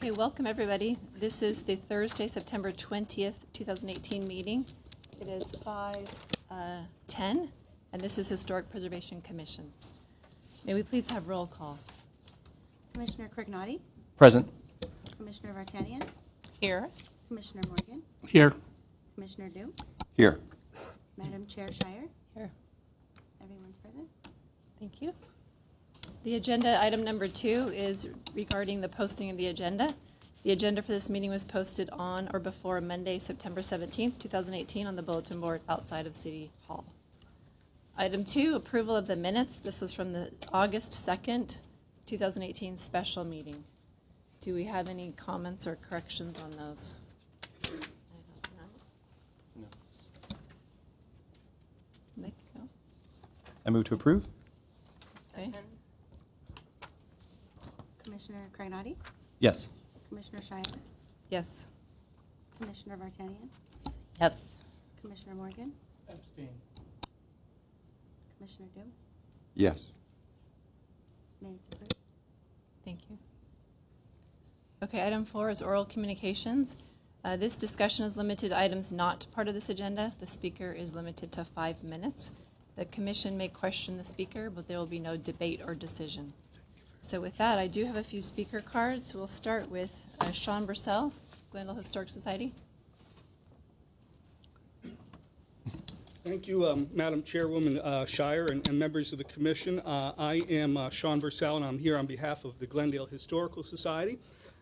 Okay, welcome everybody. This is the Thursday, September 20th, 2018 meeting. It is 5:10, and this is Historic Preservation Commission. May we please have roll call? Commissioner Crignotti? Present. Commissioner Vartanian? Here. Commissioner Morgan? Here. Commissioner Dew? Here. Madam Chair Shire? Here. Everyone's present? Thank you. The agenda item number 2 is regarding the posting of the agenda. The agenda for this meeting was posted on or before Monday, September 17th, 2018 on the bulletin board outside of City Hall. Item 2, approval of the minutes. This was from the August 2nd, 2018 special meeting. Do we have any comments or corrections on those? I don't know. No. Nick, no? I move to approve. Okay. Commissioner Crignotti? Yes. Commissioner Shire? Yes. Commissioner Vartanian? Yes. Commissioner Morgan? Abstain. Commissioner Dew? Yes. Minutes approved. Thank you. Okay, item 4 is oral communications. This discussion is limited to items not part of this agenda. The speaker is limited to 5 minutes. The commission may question the speaker, but there will be no debate or decision. So with that, I do have a few speaker cards. We'll start with Sean Bursell, Glendale Historic Society. Thank you, Madam Chairwoman Shire and members of the Commission. I am Sean Bursell, and I'm here on behalf of the Glendale Historical Society.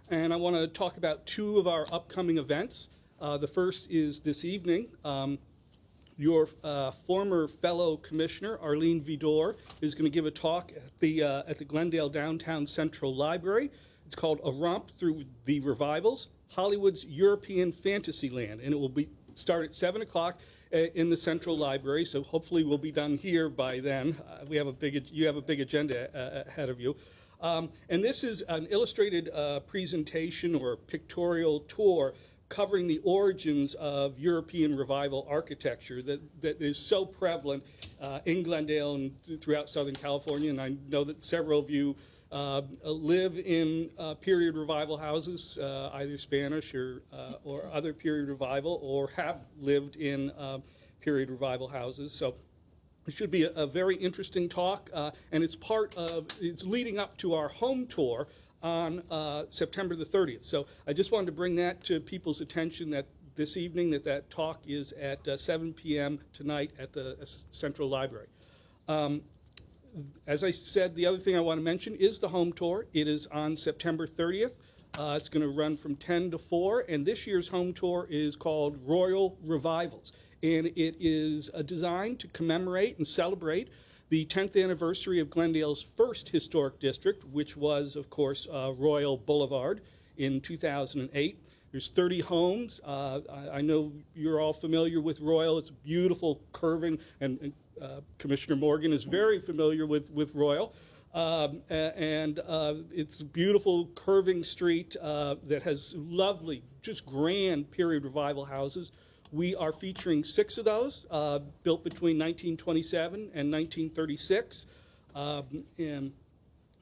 And I want to talk about 2 of our upcoming events. The first is this evening. Your former fellow commissioner, Arlene Vidor, is going to give a talk at the Glendale Downtown Central Library. It's called A Romp Through the Revivals, Hollywood's European Fantasyland, and it will start at 7 o'clock in the Central Library, so hopefully we'll be done here by then. You have a big agenda ahead of you. And this is an illustrated presentation or pictorial tour covering the origins of European revival architecture that is so prevalent in Glendale and throughout Southern California. And I know that several of you live in period revival houses, either Spanish or other period revival, or have lived in period revival houses. So it should be a very interesting talk, and it's leading up to our home tour on September the 30th. So I just wanted to bring that to people's attention that this evening that talk is at 7 p.m. tonight at the Central Library. As I said, the other thing I want to mention is the home tour. It is on September 30th. It's going to run from 10 to 4, and this year's home tour is called Royal Revivals. And it is designed to commemorate and celebrate the 10th anniversary of Glendale's first historic district, which was, of course, Royal Boulevard in 2008. There's 30 homes. I know you're all familiar with Royal. It's beautiful, curving, and Commissioner Morgan is very familiar with Royal. It's a beautiful, curving street that has lovely, just grand period revival houses. We are featuring 6 of those, built between 1927 and 1936, and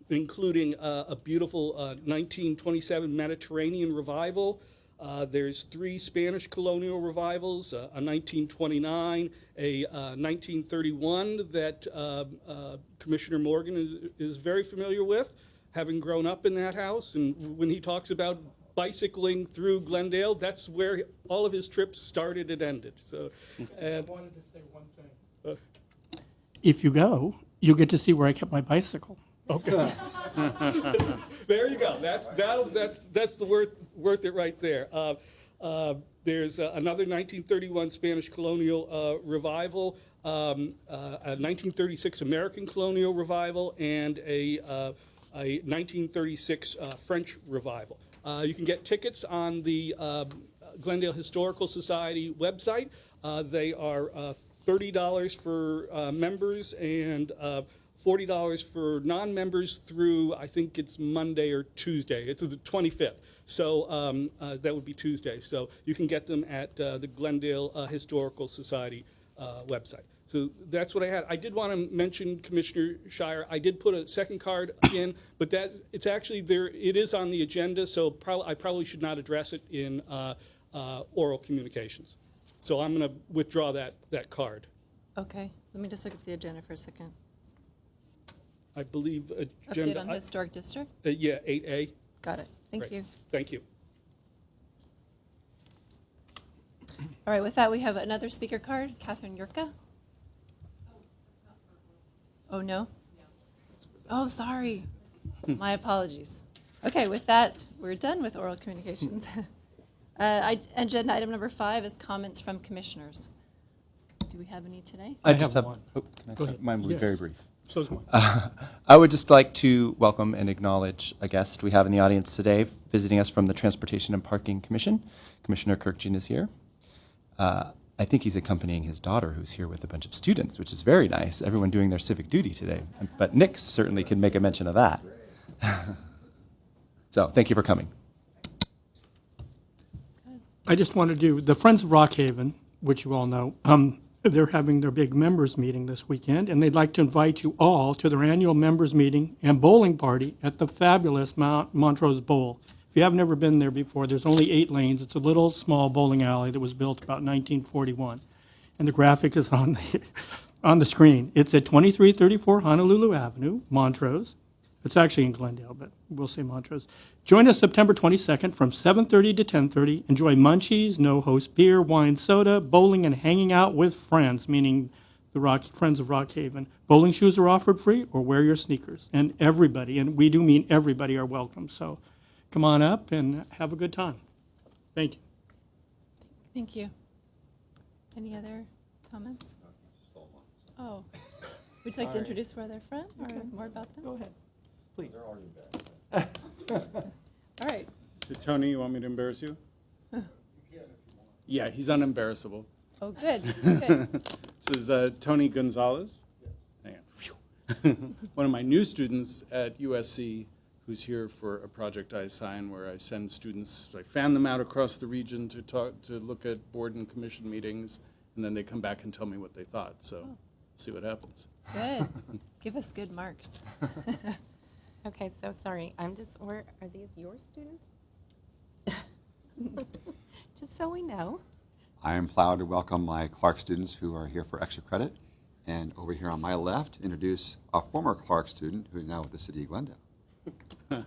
including a beautiful 1927 Mediterranean revival. There's 3 Spanish colonial revivals, a 1929, a 1931 that Commissioner Morgan is very familiar with, having grown up in that house. And when he talks about bicycling through Glendale, that's where all of his trips started and ended. So, I wanted to say one thing. If you go, you'll get to see where I kept my bicycle. Okay. There you go. That's the worth it right there. There's another 1931 Spanish colonial revival, a 1936 American colonial revival, and a 1936 French revival. You can get tickets on the Glendale Historical Society website. They are $30 for members and $40 for non-members through, I think it's Monday or Tuesday. It's the 25th. So that would be Tuesday. So you can get them at the Glendale Historical Society website. So that's what I had. I did want to mention, Commissioner Shire, I did put a second card in, but it's actually there. It is on the agenda, so I probably should not address it in oral communications. So I'm going to withdraw that card. Okay, let me just look at the agenda for a second. I believe Update on historic district? Yeah, 8A. Got it. Thank Right. you. Thank you. All right, with that, we have another speaker card, Catherine Yurka. Oh, no? Oh, sorry. My apologies. Okay, with that, we're done with oral communications. Agenda item number 5 is comments from commissioners. Do we have any today? I have just have one. Oh, can I Go start? ahead. Mine will be Yes. very brief. So is mine. I would just like to welcome and acknowledge a guest we have in the audience today, visiting us from the Transportation and Parking Commission. Commissioner Kirkjian is here. I think he's accompanying his daughter, who's here with a bunch of students, which is very nice. Everyone doing their civic duty today. But Nick certainly can make a mention of that. So thank you for coming. I just want to do, the Friends of Rockhaven, which you all know, they're having their big members meeting this weekend, and they'd like to invite you all to their annual members meeting and bowling party at the fabulous Montrose Bowl. If you have never been there before, there's only 8 lanes. It's a little small bowling alley that was built about 1941. And the graphic is on the screen. It's at 2334 Honolulu Avenue, Montrose. It's actually in Glendale, but we'll say Montrose. Join us September 22nd from 7:30 to 10:30. Enjoy munchies, no-host beer, wine, soda, bowling, and hanging out with friends, meaning the Friends of Rockhaven. Bowling shoes are offered free, or wear your sneakers. And everybody, and we do mean everybody, are welcome. So come on up and have a good time. Thank you. Thank you. Any other comments? Oh, would you like to introduce where they're from or more about them? Go ahead, please. All right. Tony, you want me to embarrass you? Yeah, he's unembarrassable. Oh, good. Good. This is Tony Gonzalez. Hang on. One of my new students at USC who's here for a project I assign where I send students, I fan them out across the region to look at board and commission meetings, and then they come back and tell me what they thought. So see what happens. Good. Give us good marks. Okay, so sorry, where, are these your students? Just so we know. I am proud to welcome my Clark students who are here for extra credit. And over here on my left, introduce a former Clark student who is now with the city of Glendale. Welcome.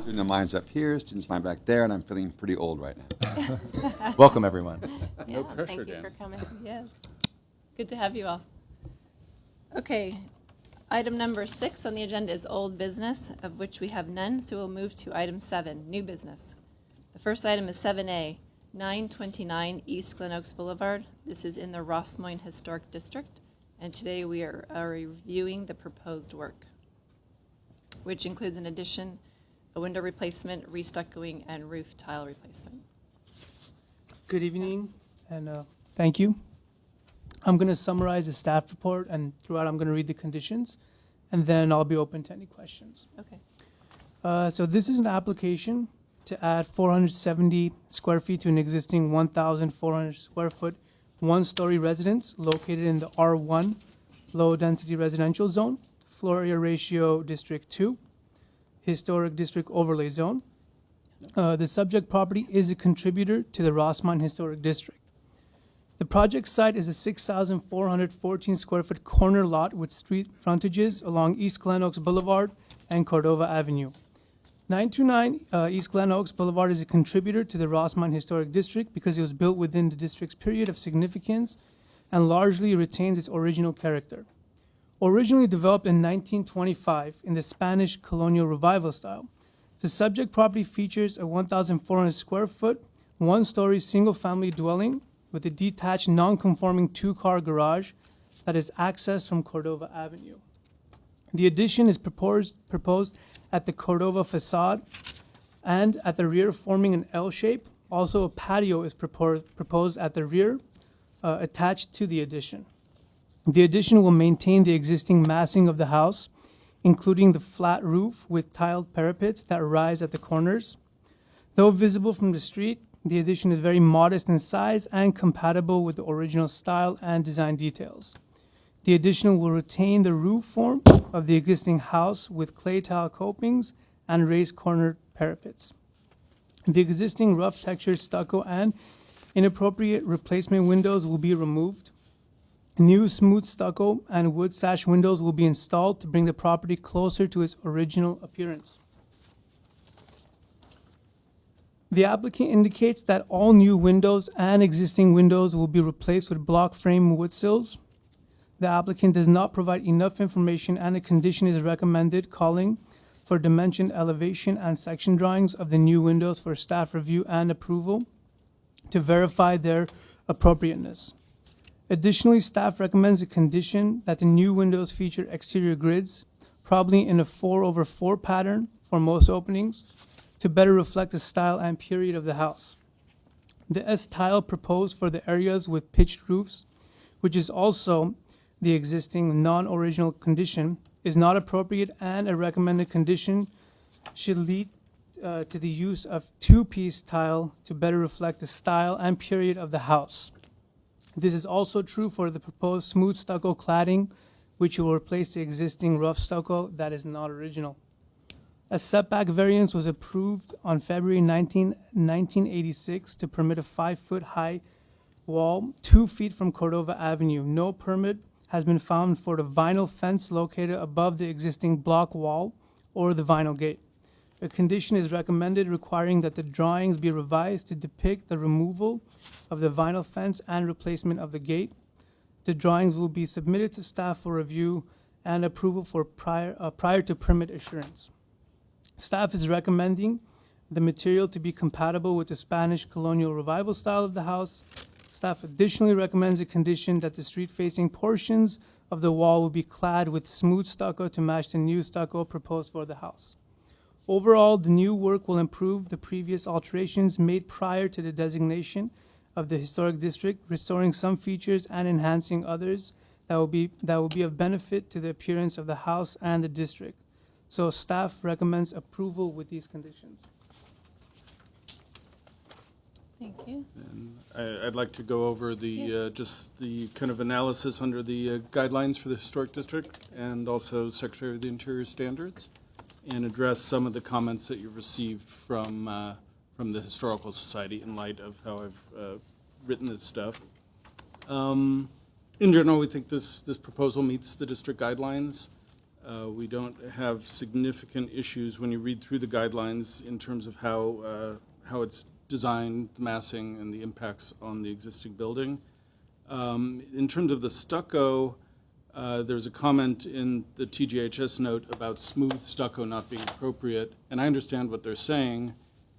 Student of mine's up here, student's mine back there, and I'm feeling pretty old right now. Welcome, everyone. Yeah, pressure, thank you Dan. for coming. Yes. Good to have you all. Okay. Item number 6 on the agenda is old business, of which we have none, so we'll move to item 7, new business. The first item is 7A, 929 East Glen Oaks Boulevard. This is in the Ross Moines Historic District, and today we are reviewing the proposed work, which includes an addition, a window replacement, restuccoing, and roof tile replacement. Good evening, and thank you. I'm going to summarize the staff report, and throughout I'm going to read the conditions, and then I'll be open to any questions. Okay. So this is an application to add 470 square feet to an existing 1,400 square foot one-story residence located in the R1 low-density residential zone, floor area ratio District 2, Historic District Overlay Zone. The subject property is a contributor to the Ross Moines Historic District. The project site is a 6,414 square foot corner lot with street frontages along East Glen Oaks Boulevard and Cordova Avenue. 929 East Glen Oaks Boulevard is a contributor to the Ross Moines Historic District because it was built within the district's period of significance and largely retains its original character. Originally developed in 1925 in the Spanish colonial revival style, the subject property features a 1,400 square foot, one-story single-family dwelling with a detached non-conforming 2-car garage that is accessed from Cordova Avenue. The addition is proposed at the Cordova facade and at the rear, forming an L shape. Also, a patio is proposed at the rear, attached to the addition. The addition will maintain the existing massing of the house, including the flat roof with tiled parapets that rise at the corners. Though visible from the street, the addition is very modest in size and compatible with the original style and design details. The addition will retain the roof form of the existing house with clay tile copings and raised corner parapets. The existing rough textured stucco and inappropriate replacement windows will be removed. New smooth stucco and wood sash windows will be installed to bring the property closer to its original appearance. The applicant indicates that all new windows and existing windows will be replaced with block frame wood sills. The applicant does not provide enough information, and a condition is recommended calling for dimension, elevation, and section drawings of the new windows for staff review and approval to verify their appropriateness. Additionally, staff recommends a condition that the new windows feature exterior grids, probably in a 4/4 pattern for most openings, to better reflect the style and period of the house. The S-tile proposed for the areas with pitched roofs, which is also the existing non-original condition, is not appropriate, and a recommended condition should lead to the use of two-piece tile to better reflect the style and period of the house. This is also true for the proposed smooth stucco cladding, which will replace the existing rough stucco that is not original. A setback variance was approved on February 19, 1986 to permit a 5-foot high wall 2 feet from Cordova Avenue. No permit has been found for the vinyl fence located above the existing block wall or the vinyl gate. A condition is recommended requiring that the drawings be revised to depict the removal of the vinyl fence and replacement of the gate. The drawings will be submitted to staff for review and approval for prior to permit assurance. Staff is recommending the material to be compatible with the Spanish colonial revival style of the house. Staff additionally recommends a condition that the street-facing portions of the wall will be clad with smooth stucco to match the new stucco proposed for the house. Overall, the new work will improve the previous alterations made prior to the designation of the historic district, restoring some features and enhancing others that will be of benefit to the appearance of the house and the district. So staff recommends approval with these conditions. Thank you. I'd like to go over the, just the kind of analysis under the guidelines for the historic district and also Secretary of the Interior standards, and address some of the comments that you've received from the Historical Society in light of how I've written this stuff. In general, we think this proposal meets the district guidelines. We don't have significant issues when you read through the guidelines in terms of how it's designed, the massing, and the impacts on the existing building. In terms of the stucco, there's a comment in the TGHS note about smooth stucco not being appropriate, and I understand what they're saying.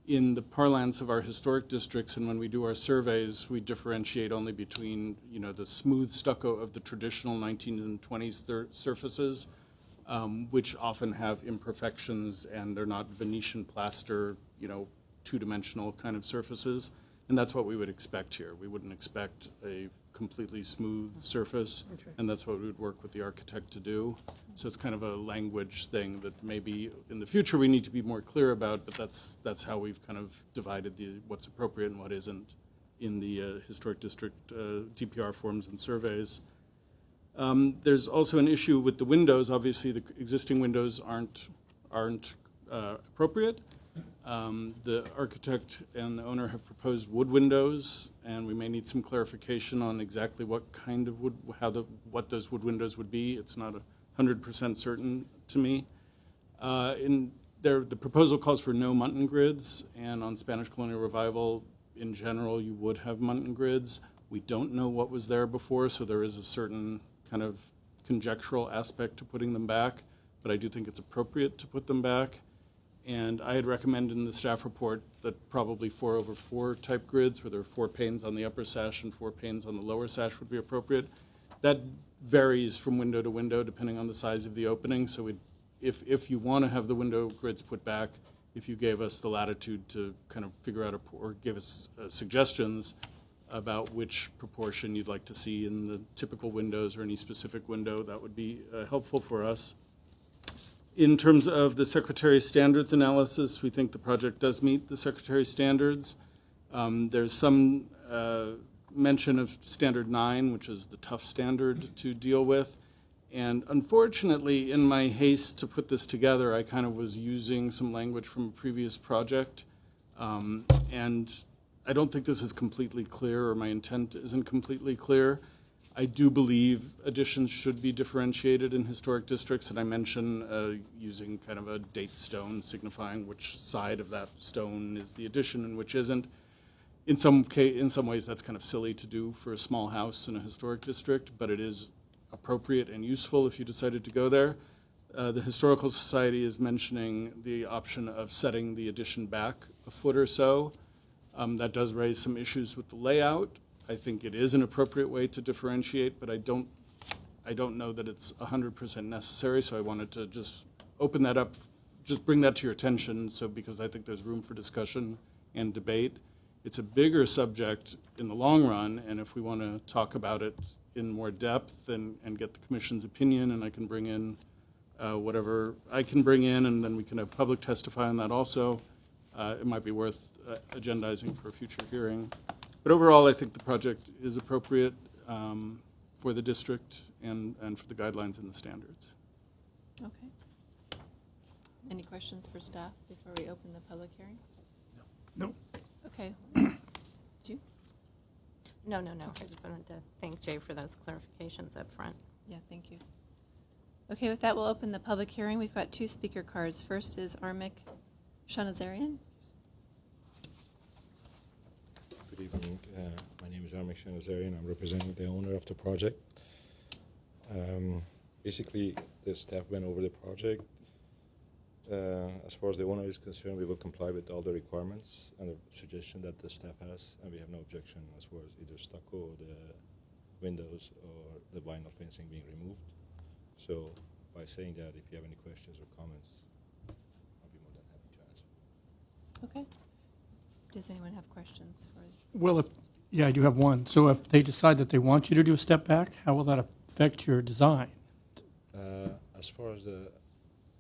In the parlance of our historic districts and when we do our surveys, we differentiate only between, the smooth stucco of the traditional 19 and 20s surfaces, which often have imperfections and are not Venetian plaster, two-dimensional kind of surfaces. And that's what we would expect here. We wouldn't expect a completely smooth surface, and that's what we would work with the architect to do. So it's kind of a language thing that maybe in the future we need to be more clear about, but that's how we've kind of divided what's appropriate and what isn't in the historic district DPR forms and surveys. There's also an issue with the windows. Obviously, the existing windows aren't appropriate. The architect and the owner have proposed wood windows, and we may need some clarification on exactly what kind of wood, what those wood windows would be. It's not 100% certain to me. The proposal calls for no muntin grids, and on Spanish Colonial Revival, in general, you would have muntin grids. We don't know what was there before, so there is a certain kind of conjectural aspect to putting them back, but I do think it's appropriate to put them back. And I had recommended in the staff report that probably 4/4 type grids, where there are 4 panes on the upper sash and 4 panes on the lower sash, would be appropriate. That varies from window to window depending on the size of the opening. So if you want to have the window grids put back, if you gave us the latitude to kind of figure out or give us suggestions about which proportion you'd like to see in the typical windows or any specific window, that would be helpful for us. In terms of the Secretary's standards analysis, we think the project does meet the Secretary's standards. There's some mention of Standard 9, which is the tough standard to deal with. And unfortunately, in my haste to put this together, I kind of was using some language from a previous project. And I don't think this is completely clear, or my intent isn't completely clear. I do believe additions should be differentiated in historic districts, and I mention using kind of a date stone signifying which side of that stone is the addition and which isn't. In some ways, that's kind of silly to do for a small house in a historic district, but it is appropriate and useful if you decided to go there. The Historical Society is mentioning the option of setting the addition back a foot or so. That does raise some issues with the layout. I think it is an appropriate way to differentiate, but I don't know that it's 100% necessary, so I wanted to just open that up, just bring that to your attention, because I think there's room for discussion and debate. It's a bigger subject in the long run, and if we want to talk about it in more depth and get the commission's opinion, and I can bring in whatever I can bring in, and then we can have public testify on that also, it might be worth agendizing for a future hearing. But overall, I think the project is appropriate for the district and for the guidelines and the standards. Okay. Any questions for staff before we open the public hearing? No. Okay. Do you? No. I just wanted to thank Jay for those clarifications up front. Yeah, thank you. Okay, with that, we'll open the public hearing. We've got 2 speaker cards. First is Armik Shanazarian. Good evening. My name is Armik Shanazarian. I'm representing the owner of the project. Basically, the staff went over the project. As far as the owner is concerned, we will comply with all the requirements and the suggestion that the staff has, and we have no objection as far as either stucco or the windows or the vinyl fencing being removed. So by saying that, if you have any questions or comments, I'll be more than happy to answer. Okay. Does anyone have questions for? Well, yeah, I do have one. So if they decide that they want you to do a step back, how will that affect your design? As far as the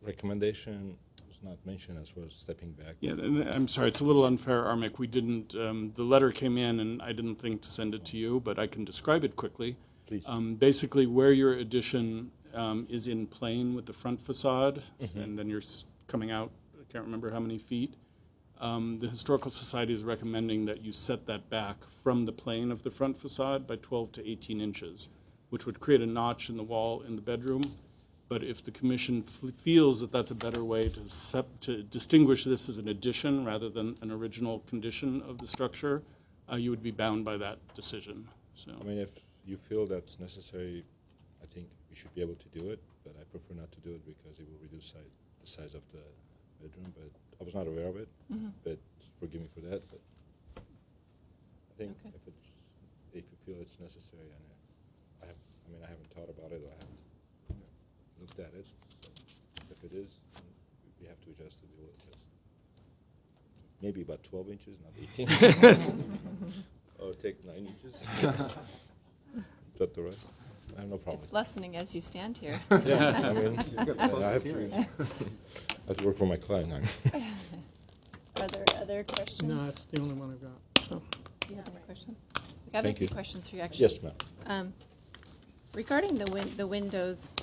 recommendation was not mentioned as far as stepping back. Yeah, I'm sorry, it's a little unfair, Armik. We didn't, the letter came in and I didn't think to send it to you, but I can describe it quickly. Please. Basically, where your addition is in plane with the front facade, and then you're coming out, I can't remember how many feet. The Historical Society is recommending that you set that back from the plane of the front facade by 12 to 18 inches, which would create a notch in the wall in the bedroom. But if the commission feels that that's a better way to distinguish this as an addition rather than an original condition of the structure, you would be bound by that decision. So, I mean, if you feel that's necessary, I think we should be able to do it, but I prefer not to do it because it will reduce the size of the bedroom. But I was not aware of it, but forgive me for that. But I think Okay. if you feel it's necessary, and I haven't thought about it or I haven't looked at it. But if it is, then we have to adjust it. We will adjust. Maybe about 12 inches, not 18. Or take 9 inches. Cut the rest. I have no problem. It's lessening as you stand here. Yeah, I mean, I have to work for my client now. Are there other questions? No, that's the only one I've got. So. Do you have any questions? We have a Thank few you. questions for you, actually. Yes, ma'am. Regarding the windows,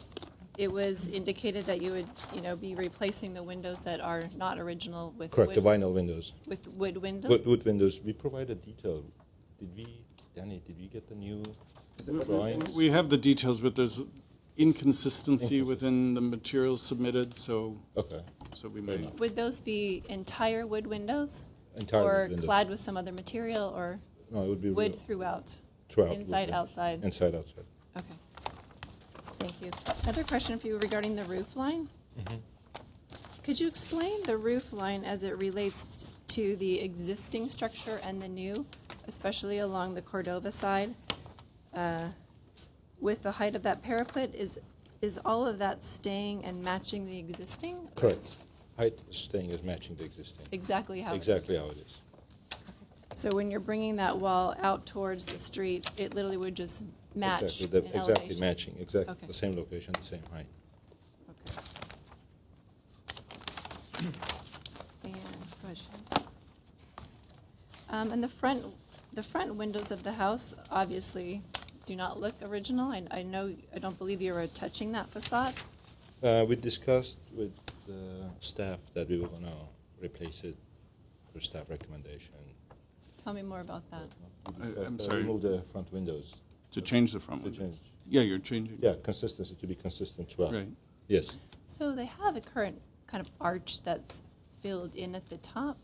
it was indicated that you would, be replacing the windows that are not original with Correct, the wood, vinyl windows. with wood windows. Wood windows. We provided detail. Danny, did we get the new drawings? we have the details, but there's inconsistency within the materials submitted, so Okay. we may. enough. Would those be entire wood windows? Entire Or wood windows. clad with some other material, or No, it would be wood real. throughout? Throughout wood Inside, windows. outside? Inside, outside. Okay. Thank you. Another question for you regarding the roof line. Could you explain the roof line as it relates to the existing structure and the new, especially along the Cordova side? With the height of that parapet, is all of that staying and matching the existing? Or Correct. is Height staying is matching the existing. Exactly how it is? Exactly how it is. So when you're bringing that wall out towards the street, it literally would just match Exactly, in exactly elevation? matching, exactly Okay. the same location, the same height. Okay. And question. And the front windows of the house obviously do not look original. I know, I don't believe you were touching that facade. We discussed with the staff that we were going to replace it for staff recommendation. Tell me more about that. I'm sorry. Remove the front windows. To change the front To window. change. Yeah, you're changing. Yeah, consistency, to be consistent throughout. Right. Yes. So they have a current kind of arch that's filled in at the top.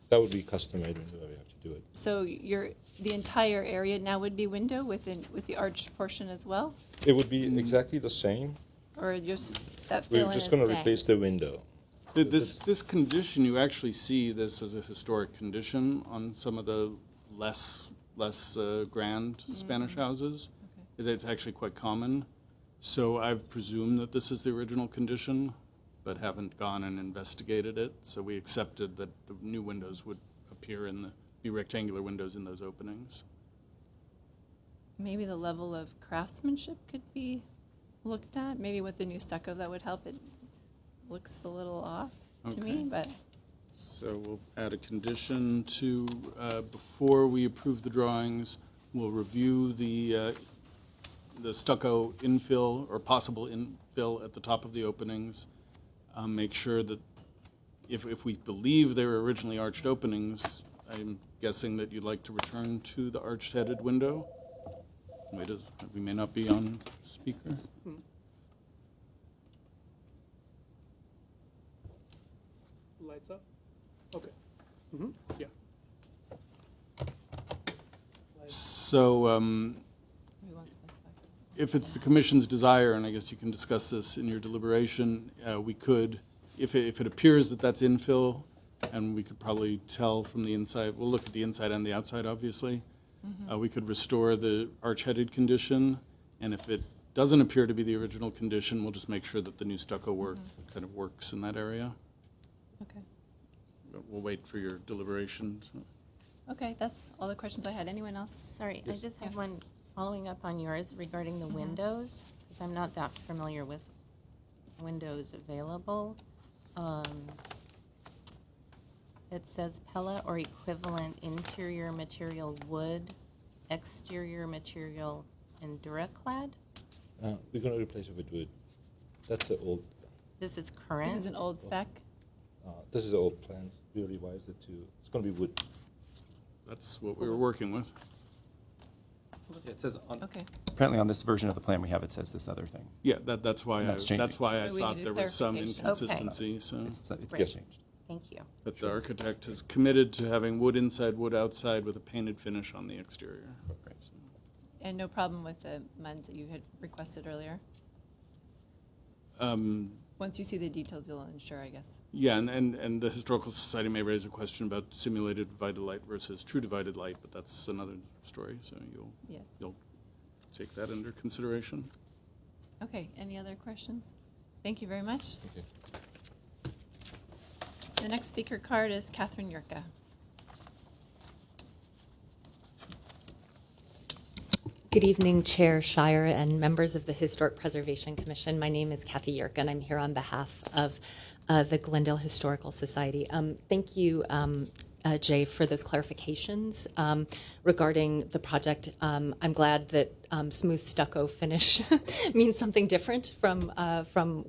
That would be custom made window, we have to do it. So the entire area now would be window with the arched portion as well? It would be exactly the same. Or just that We're fill in just is going to staying? replace the window. This condition, you actually see this as a historic condition on some of the less grand Spanish houses. It's actually quite common. So I've presumed that this is the original condition, but haven't gone and investigated it. So we accepted that the new windows would appear be rectangular windows in those openings. Maybe the level of craftsmanship could be looked at. Maybe with the new stucco that would help. It looks a little off to Okay. me, but So we'll add a condition to, before we approve the drawings, we'll review the stucco infill or possible infill at the top of the openings. Make sure that if we believe they were originally arched openings, I'm guessing that you'd like to return to the arched-headed window. Wait, we may not be on speaker. Lights up? Okay. Yeah. So we want to back. if it's the commission's desire, and I guess you can discuss this in your deliberation, we could, if it appears that that's infill, and we could probably tell from the inside, we'll look at the inside and the outside, obviously. We could restore the arch-headed condition, and if it doesn't appear to be the original condition, we'll just make sure that the new stucco work kind of works in that area. Okay. But we'll wait for your deliberation. Okay, that's all the questions I had. Anyone else? Sorry, I just have one following up on yours regarding the windows, because I'm not that familiar with windows available. It says Pella or equivalent interior material wood, exterior material Enduraclad. We're going to replace it with wood. That's the old. This is current? This is an old spec. This is the old plans. We revised it to. It's going to be wood. That's what we were working with. It says Okay. apparently on this version of the plan we have, it says this other thing. Yeah, that's why That's changing. that's why I So we thought needed there was some clarification. Okay. inconsistency, so. It's Great. changed. Thank you. But the architect is committed to having wood inside, wood outside with a painted finish on the exterior. And no problem with the muds that you had requested earlier? Once you see the details, you'll ensure, I guess. Yeah, and the Historical Society may raise a question about simulated divided light versus true divided light, but that's another story, so Yes. you'll take that under consideration. Okay, any other questions? Thank you very much. Okay. The next speaker card is Catherine Yurka. Good evening, Chair Shire and members of the Historic Preservation Commission. My name is Kathy Yurka, and I'm here on behalf of the Glendale Historical Society. Thank you, Jay, for those clarifications regarding the project. I'm glad that smooth stucco finish means something different from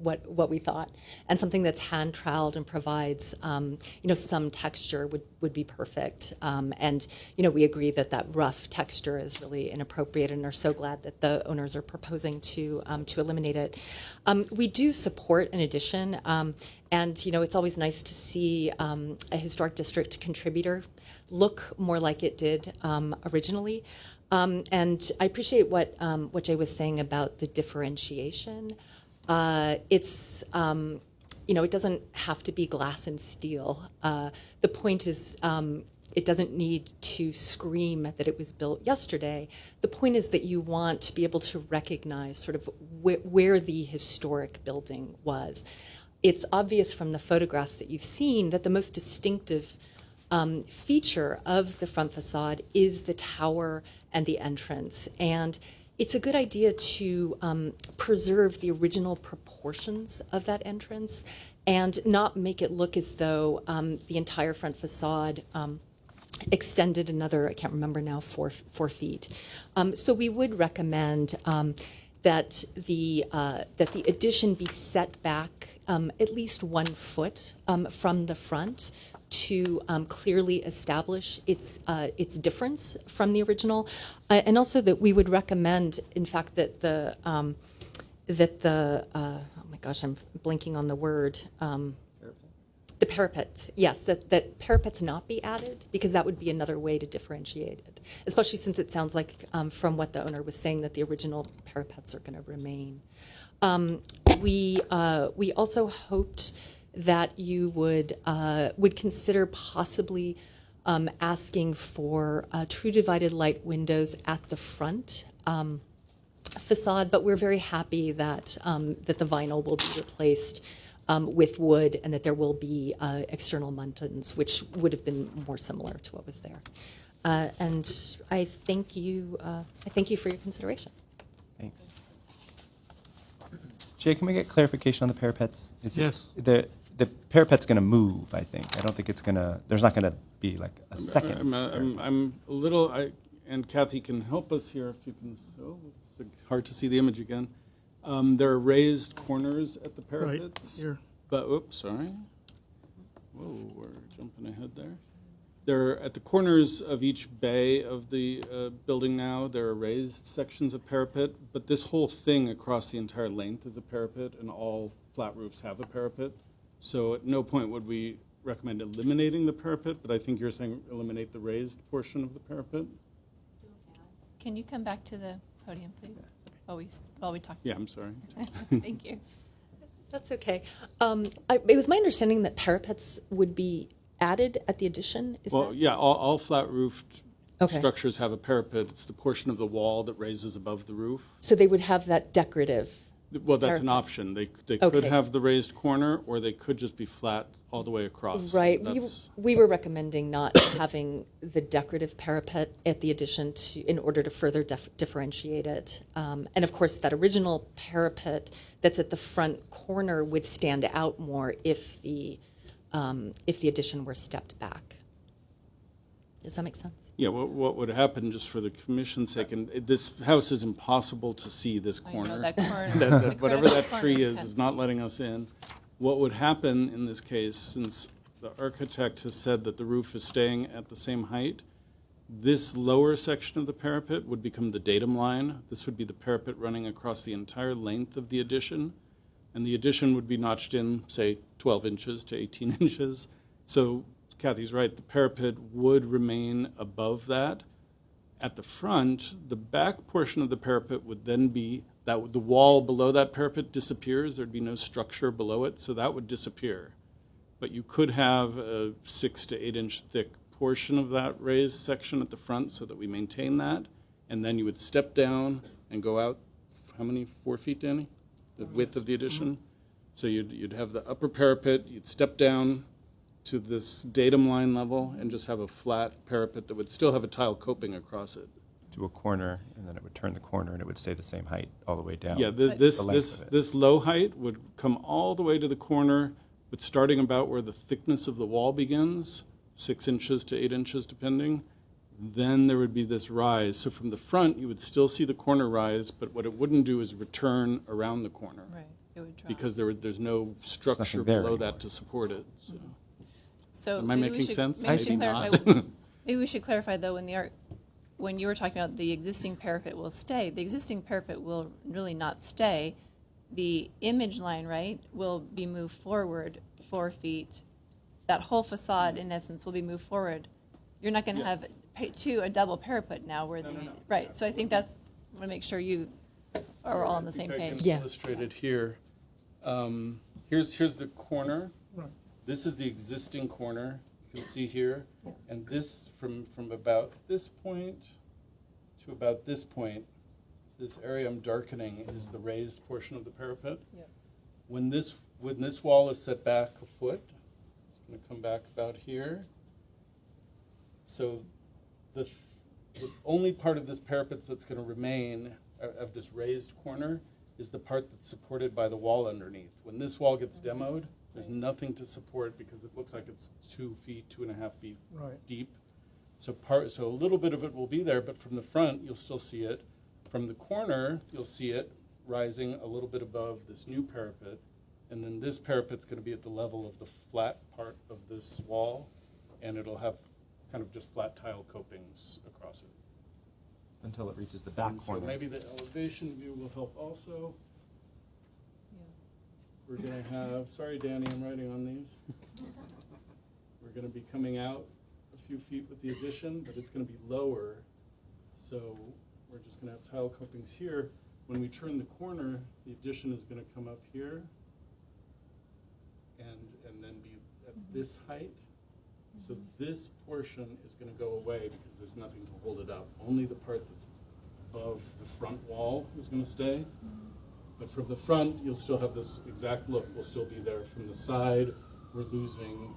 what we thought, and something that's hand troweled and provides some texture would be perfect. And we agree that rough texture is really inappropriate, and are so glad that the owners are proposing to eliminate it. We do support an addition. And, it's always nice to see a historic district contributor look more like it did originally. And I appreciate what Jay was saying about the differentiation. It's, it doesn't have to be glass and steel. The point is, it doesn't need to scream that it was built yesterday. The point is that you want to be able to recognize sort of where the historic building was. It's obvious from the photographs that you've seen that the most distinctive feature of the front facade is the tower and the entrance. And it's a good idea to preserve the original proportions of that entrance and not make it look as though the entire front facade extended another, I can't remember now, 4 feet. So we would recommend that the addition be set back at least 1 foot from the front to clearly establish its difference from the original, and also that we would recommend, in fact, that the oh my gosh, I'm blanking on the word. The parapet, yes, that parapets not be added, because that would be another way to differentiate it, especially since it sounds like, from what the owner was saying, that the original parapets are going to remain. We also hoped that you would consider possibly asking for true divided light windows at the front facade, but we're very happy that that the vinyl will be replaced with wood, and that there will be external muntins, which would have been more similar to what was there. And I thank you for your consideration. Thanks. Jay, can we get clarification on the parapets? Yes. The parapet's going to move, I think. I don't think it's going to, there's not going to be like a second. I'm a little, and Kathy can help us here if you can, it's hard to see the image again. There are raised corners at the parapets. Right here. But, oops, sorry. Whoa, we're jumping ahead there. There, at the corners of each bay of the building now, there are raised sections of parapet, but this whole thing across the entire length is a parapet, and all flat roofs have a parapet. So at no point would we recommend eliminating the parapet, but I think you're saying eliminate the raised portion of the parapet? Can you come back to the podium, please, while we talk? Yeah, I'm sorry. Thank you. That's okay. It was my understanding that parapets would be added at the addition. Is Well, that? yeah, all flat-roofed Okay. structures have a parapet. It's the portion of the wall that raises above the roof. So they would have that decorative. Well, that's an Parapet. option. They could Okay. have the raised corner, or they could just be flat all the way across. Right. That's- We were recommending not having the decorative parapet at the addition in order to further differentiate it. And of course, that original parapet that's at the front corner would stand out more if the addition were stepped back. Does that make sense? Yeah, what would happen, just for the commission's sake, and this house is impossible to see this I know, corner. that corner. That whatever critical that corner tree you is can't not letting us in. What would happen in this case, since the architect has said that the roof is staying at the same height, this lower section of the parapet would become the datum line. This would be the parapet running across the entire length of the addition, and the addition would be notched in, say, 12 inches to 18 inches. So Kathy's right, the parapet would remain above that. At the front, the back portion of the parapet would then be, that the wall below that parapet disappears. There'd be no structure below it, so that would disappear. But you could have a 6 to 8 inch thick portion of that raised section at the front so that we maintain that. And then you would step down and go out, how many, 4 feet, Danny? The width of the addition? So you'd have the upper parapet, you'd step down to this datum line level and just have a flat parapet that would still have a tile coping across it. To a corner, and then it would turn the corner, and it would stay the same height all the way down. Yeah, the length of it. this low height would come all the way to the corner, but starting about where the thickness of the wall begins, 6 inches to 8 inches depending, then there would be this rise. So from the front, you would still see the corner rise, but what it wouldn't do is return around the corner. Right, it would drop. Because there's no structure there below anymore. that to support it. So. So Am I maybe we making should- sense? maybe we should Maybe clarify- not. Maybe we should clarify, though, when you were talking about the existing parapet will stay, the existing parapet will really not stay. The image line, right, will be moved forward 4 feet. That whole facade, in essence, will be moved forward. You're not going to have a double parapet now where right. So I think I want to make sure you are all on the same I page. can illustrate it here. Here's the corner. Right. This is the existing corner. You can see here, and this from about this point to about this point, this area I'm darkening is the raised portion of the parapet. Yep. When this wall is set back a foot, it's going to come back about here. So the only part of this parapet that's going to remain of this raised corner is the part that's supported by the wall underneath. When this wall gets demoed, there's nothing to support because it looks like it's 2 feet, 2.5 feet Right. deep. So a little bit of it will be there, but from the front, you'll still see it. From the corner, you'll see it rising a little bit above this new parapet. And then this parapet's going to be at the level of the flat part of this wall, and it'll have kind of just flat tile copings across it. Until it reaches the back And so corner. maybe the elevation view will help also. We're going to have, sorry Danny, I'm writing on these. We're going to be coming out a few feet with the addition, but it's going to be lower. So we're just going to have tile copings here. When we turn the corner, the addition is going to come up here and then be at this height. So this portion is going to go away because there's nothing to hold it up. Only the part that's above the front wall is going to stay. But from the front, you'll still have this exact look will still be there. From the side, we're losing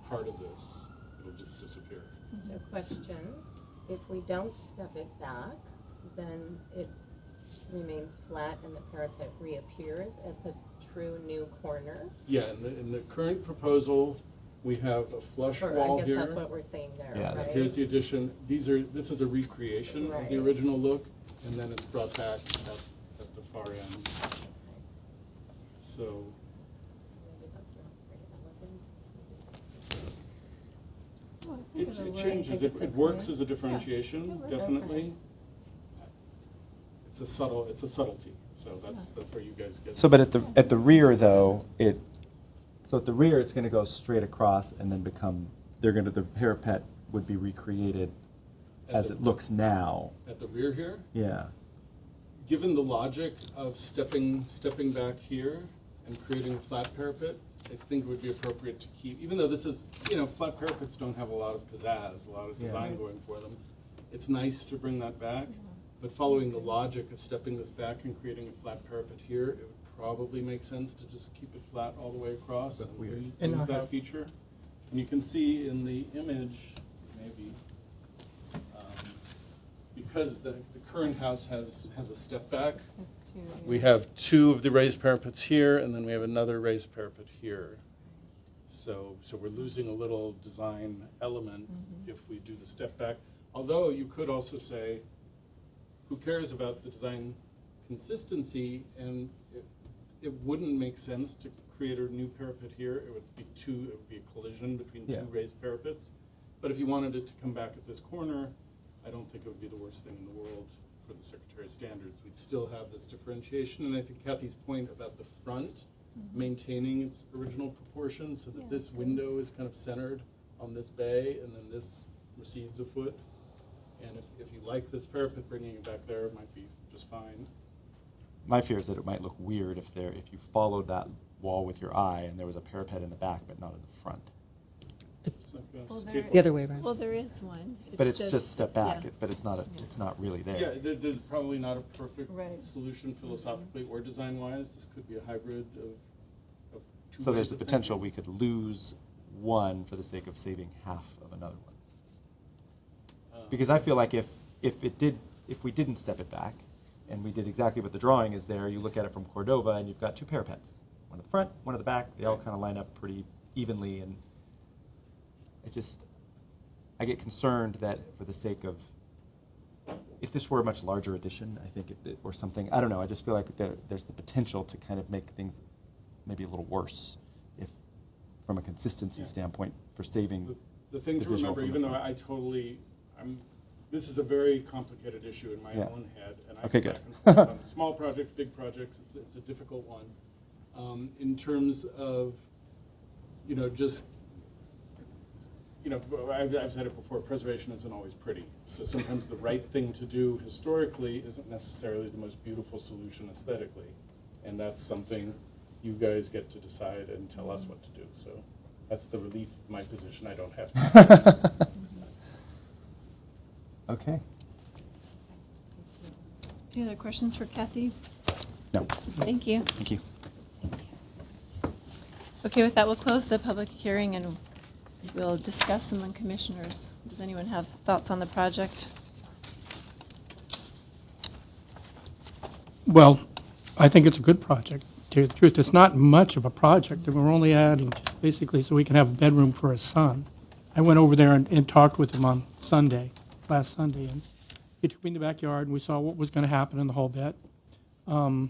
part of this. It'll just disappear. So question, if we don't step it back, then it remains flat and the parapet reappears at the true new corner? Yeah, in the current proposal, we have a flush Or wall I guess here. that's what we're saying there, Yeah, right? Here's the addition. This is a recreation of the Right. original look, and then it's brought back at the far end. So Maybe that's not very elegant. Well, I think it it'll work. changes. think it's It works okay. as a differentiation, Yeah. definitely. It's a subtlety. So that's where you guys get. So, but at the rear though, so at the rear it's going to go straight across and then become the parapet would be recreated At as the- it looks now. At the rear here, Yeah. given the logic of stepping back here and creating a flat parapet, I think it would be appropriate to keep, even though this is, flat parapets don't have a lot of pizzazz, a lot of design going for them. It's nice to bring that back, but following the logic of stepping this back and creating a flat parapet here, it would probably make sense to just keep it flat all the way across That's and weird. And use not that have- feature. And you can see in the image, maybe, because the current house has a step back, That's too, we have two of the raised parapets here, and then we have another raised parapet here. So we're losing a little design element if we do the step back. Although you could also say, who cares about the design consistency? And it wouldn't make sense to create a new parapet here. It would be a collision between Yeah. two raised parapets. But if you wanted it to come back at this corner, I don't think it would be the worst thing in the world for the Secretary of Standards. We'd still have this differentiation, and I think Kathy's point about the front maintaining its original proportions so that this window is kind of centered on this bay, and then this recedes a foot. And if you like this parapet, bringing it back there might be just fine. My fear is that it might look weird if you followed that wall with your eye and there was a parapet in the back but not in the front. It's like a Well, skateboard. The other way around. Well, there is one. But it's just step back, yeah. but it's not really there. Yeah, there's probably not a perfect Right. solution philosophically or design-wise. This could be a hybrid of two So ways there's the of potential thinking. we could lose one for the sake of saving half of another one. Because I feel like if we didn't step it back and we did exactly what the drawing is there, you look at it from Cordova and you've got two parapets, one at the front, one at the back. They all kind of line up pretty evenly, and I get concerned that for the sake of, if this were a much larger addition, I think or something, I don't know. I just feel like there's the potential to kind of make things maybe a little worse, if from a consistency standpoint for saving. The thing the to visual remember, from the even though front. this is a very complicated issue in my Yeah. own head, and I Okay, go good. back and forth on small projects, big projects. It's a difficult one. In terms of, I've said it before, preservation isn't always pretty. So sometimes the right thing to do historically isn't necessarily the most beautiful solution aesthetically. And that's something you guys get to decide and tell us what to do. So that's the relief of my position. I don't have to. Okay. Any other questions for Kathy? No. Thank you. Thank you. Okay, with that, we'll close the public hearing and we'll discuss among commissioners. Does anyone have thoughts on the project? Well, I think it's a good project. To tell you the truth, it's not much of a project. We're only adding just basically so we can have a bedroom for a son. I went over there and talked with him on Sunday, last Sunday, and he took me in the backyard and we saw what was going to happen in the whole bit. I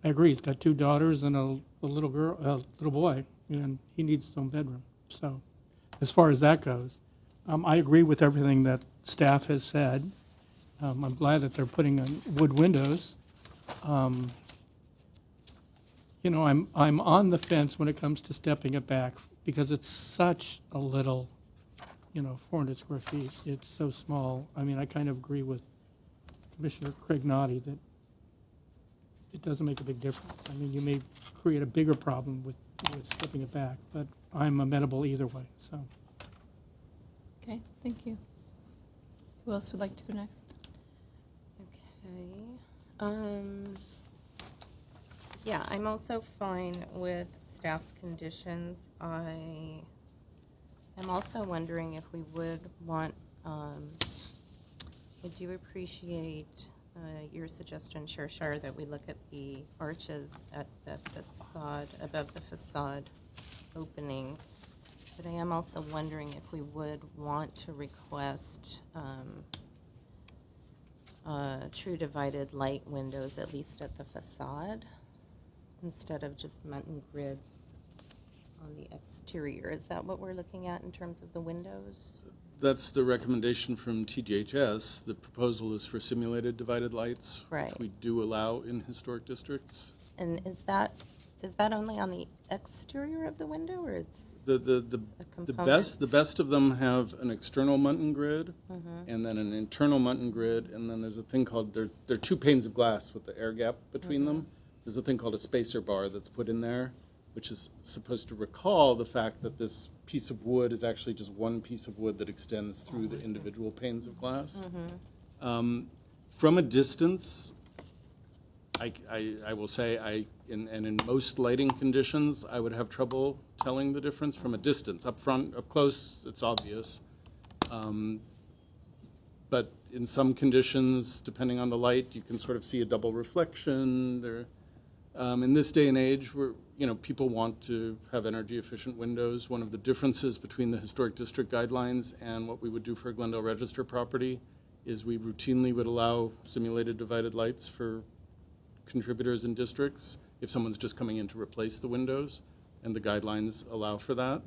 agree. He's got 2 daughters and a little girl, a little boy, and he needs his own bedroom. So, as far as that goes, I agree with everything that staff has said. I'm glad that they're putting in wood windows. You know, I'm on the fence when it comes to stepping it back because it's such a little, 400 square feet. It's so small. I mean, I kind of agree with Commissioner Craig Naughty that it doesn't make a big difference. I mean, you may create a bigger problem with stepping it back, but I'm amenable either way, so. Okay, thank you. Who else would like to go next? Okay. Yeah, I'm also fine with staff's conditions. I am also wondering if we would want, I do appreciate your suggestion, Chair Shire, that we look at the arches at the facade, above the facade openings. But I am also wondering if we would want to request true divided light windows, at least at the facade, instead of just mountain grids on the exterior. Is that what we're looking at in terms of the windows? That's the recommendation from TGHS. The proposal is for simulated divided lights, Right. which we do allow in historic districts. And is that only on the exterior of the window, or it's The best of them have an external Muntin grid, and then an internal Muntin grid, and then there's a thing called, there are 2 panes of glass with the air gap between them. There's a thing called a spacer bar that's put in there, which is supposed to recall the fact that this piece of wood is actually just one piece of wood that extends through the individual panes of glass. From a distance, I will say, in most lighting conditions, I would have trouble telling the difference from a distance. Up front, up close, it's obvious. But in some conditions, depending on the light, you can sort of see a double reflection. In this day and age, where people want to have energy-efficient windows. One of the differences between the historic district guidelines and what we would do for a Glendale Register property is we routinely would allow simulated divided lights for contributors in districts if someone's just coming in to replace the windows, and the guidelines allow for that.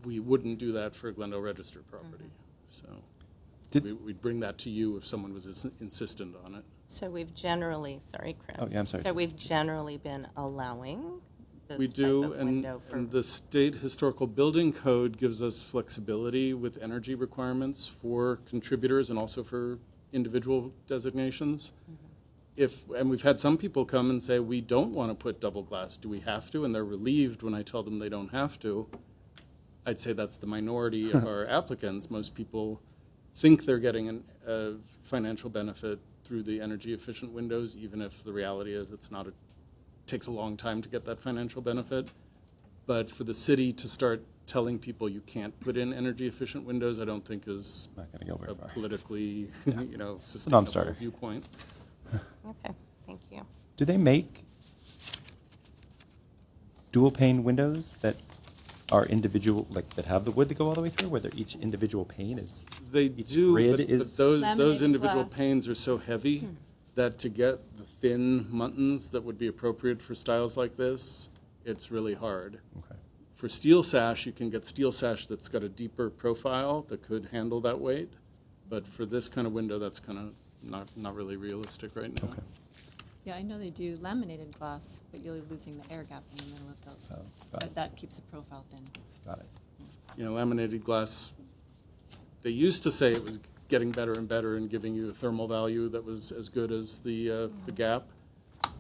We wouldn't do that for a Glendale Register property. So we'd bring that to you if someone was insistent on it. So we've generally, sorry, Chris. Oh, yeah, I'm sorry. So we've generally been allowing this We type do, of window for. and the state historical building code gives us flexibility with energy requirements for contributors and also for individual designations. And we've had some people come and say, we don't want to put double glass, do we have to? And they're relieved when I tell them they don't have to. I'd say that's the minority of our applicants. Most people think they're getting a financial benefit through the energy efficient windows, even if the reality is it takes a long time to get that financial benefit. But for the city to start telling people you can't put in energy efficient windows, I don't think is Not gonna go very a far. politically, sustainable non-starter. viewpoint. Okay, thank you. Do they make dual pane windows that are individual, like that have the wood that go all the way through, where each individual pane is? They Each do, grid but is- those Laminated individual glass. panes are so heavy that to get the thin muntins that would be appropriate for styles like this, it's really hard. Okay. For steel sash, you can get steel sash that's got a deeper profile that could handle that weight. But for this kind of window, that's kind of not really realistic right now. Okay. Yeah, I know they do laminated glass, but you're losing the air gap in the middle of those. Oh, got But it. that keeps the profile thin. Got it. Laminated glass, they used to say it was getting better and better and giving you a thermal value that was as good as the gap.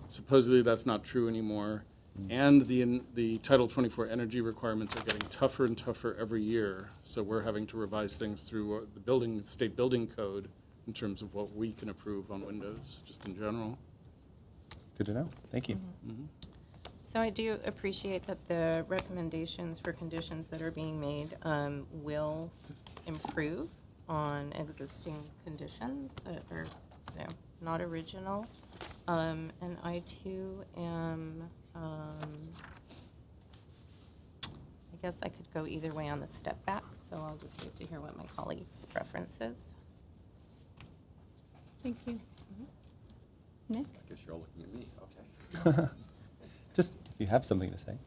Supposedly that's not true anymore. And the Title 24 energy requirements are getting tougher and tougher every year. So we're having to revise things through the state building code in terms of what we can approve on windows, just in general. Good to know. Thank you. So I do appreciate that the recommendations for conditions that are being made will improve on existing conditions that are not original. And I too am, I guess I could go either way on the step back, so I'll just wait to hear what my colleagues' preference is. Thank you. Nick? I guess you're all looking at me, okay. Just if you have something to say.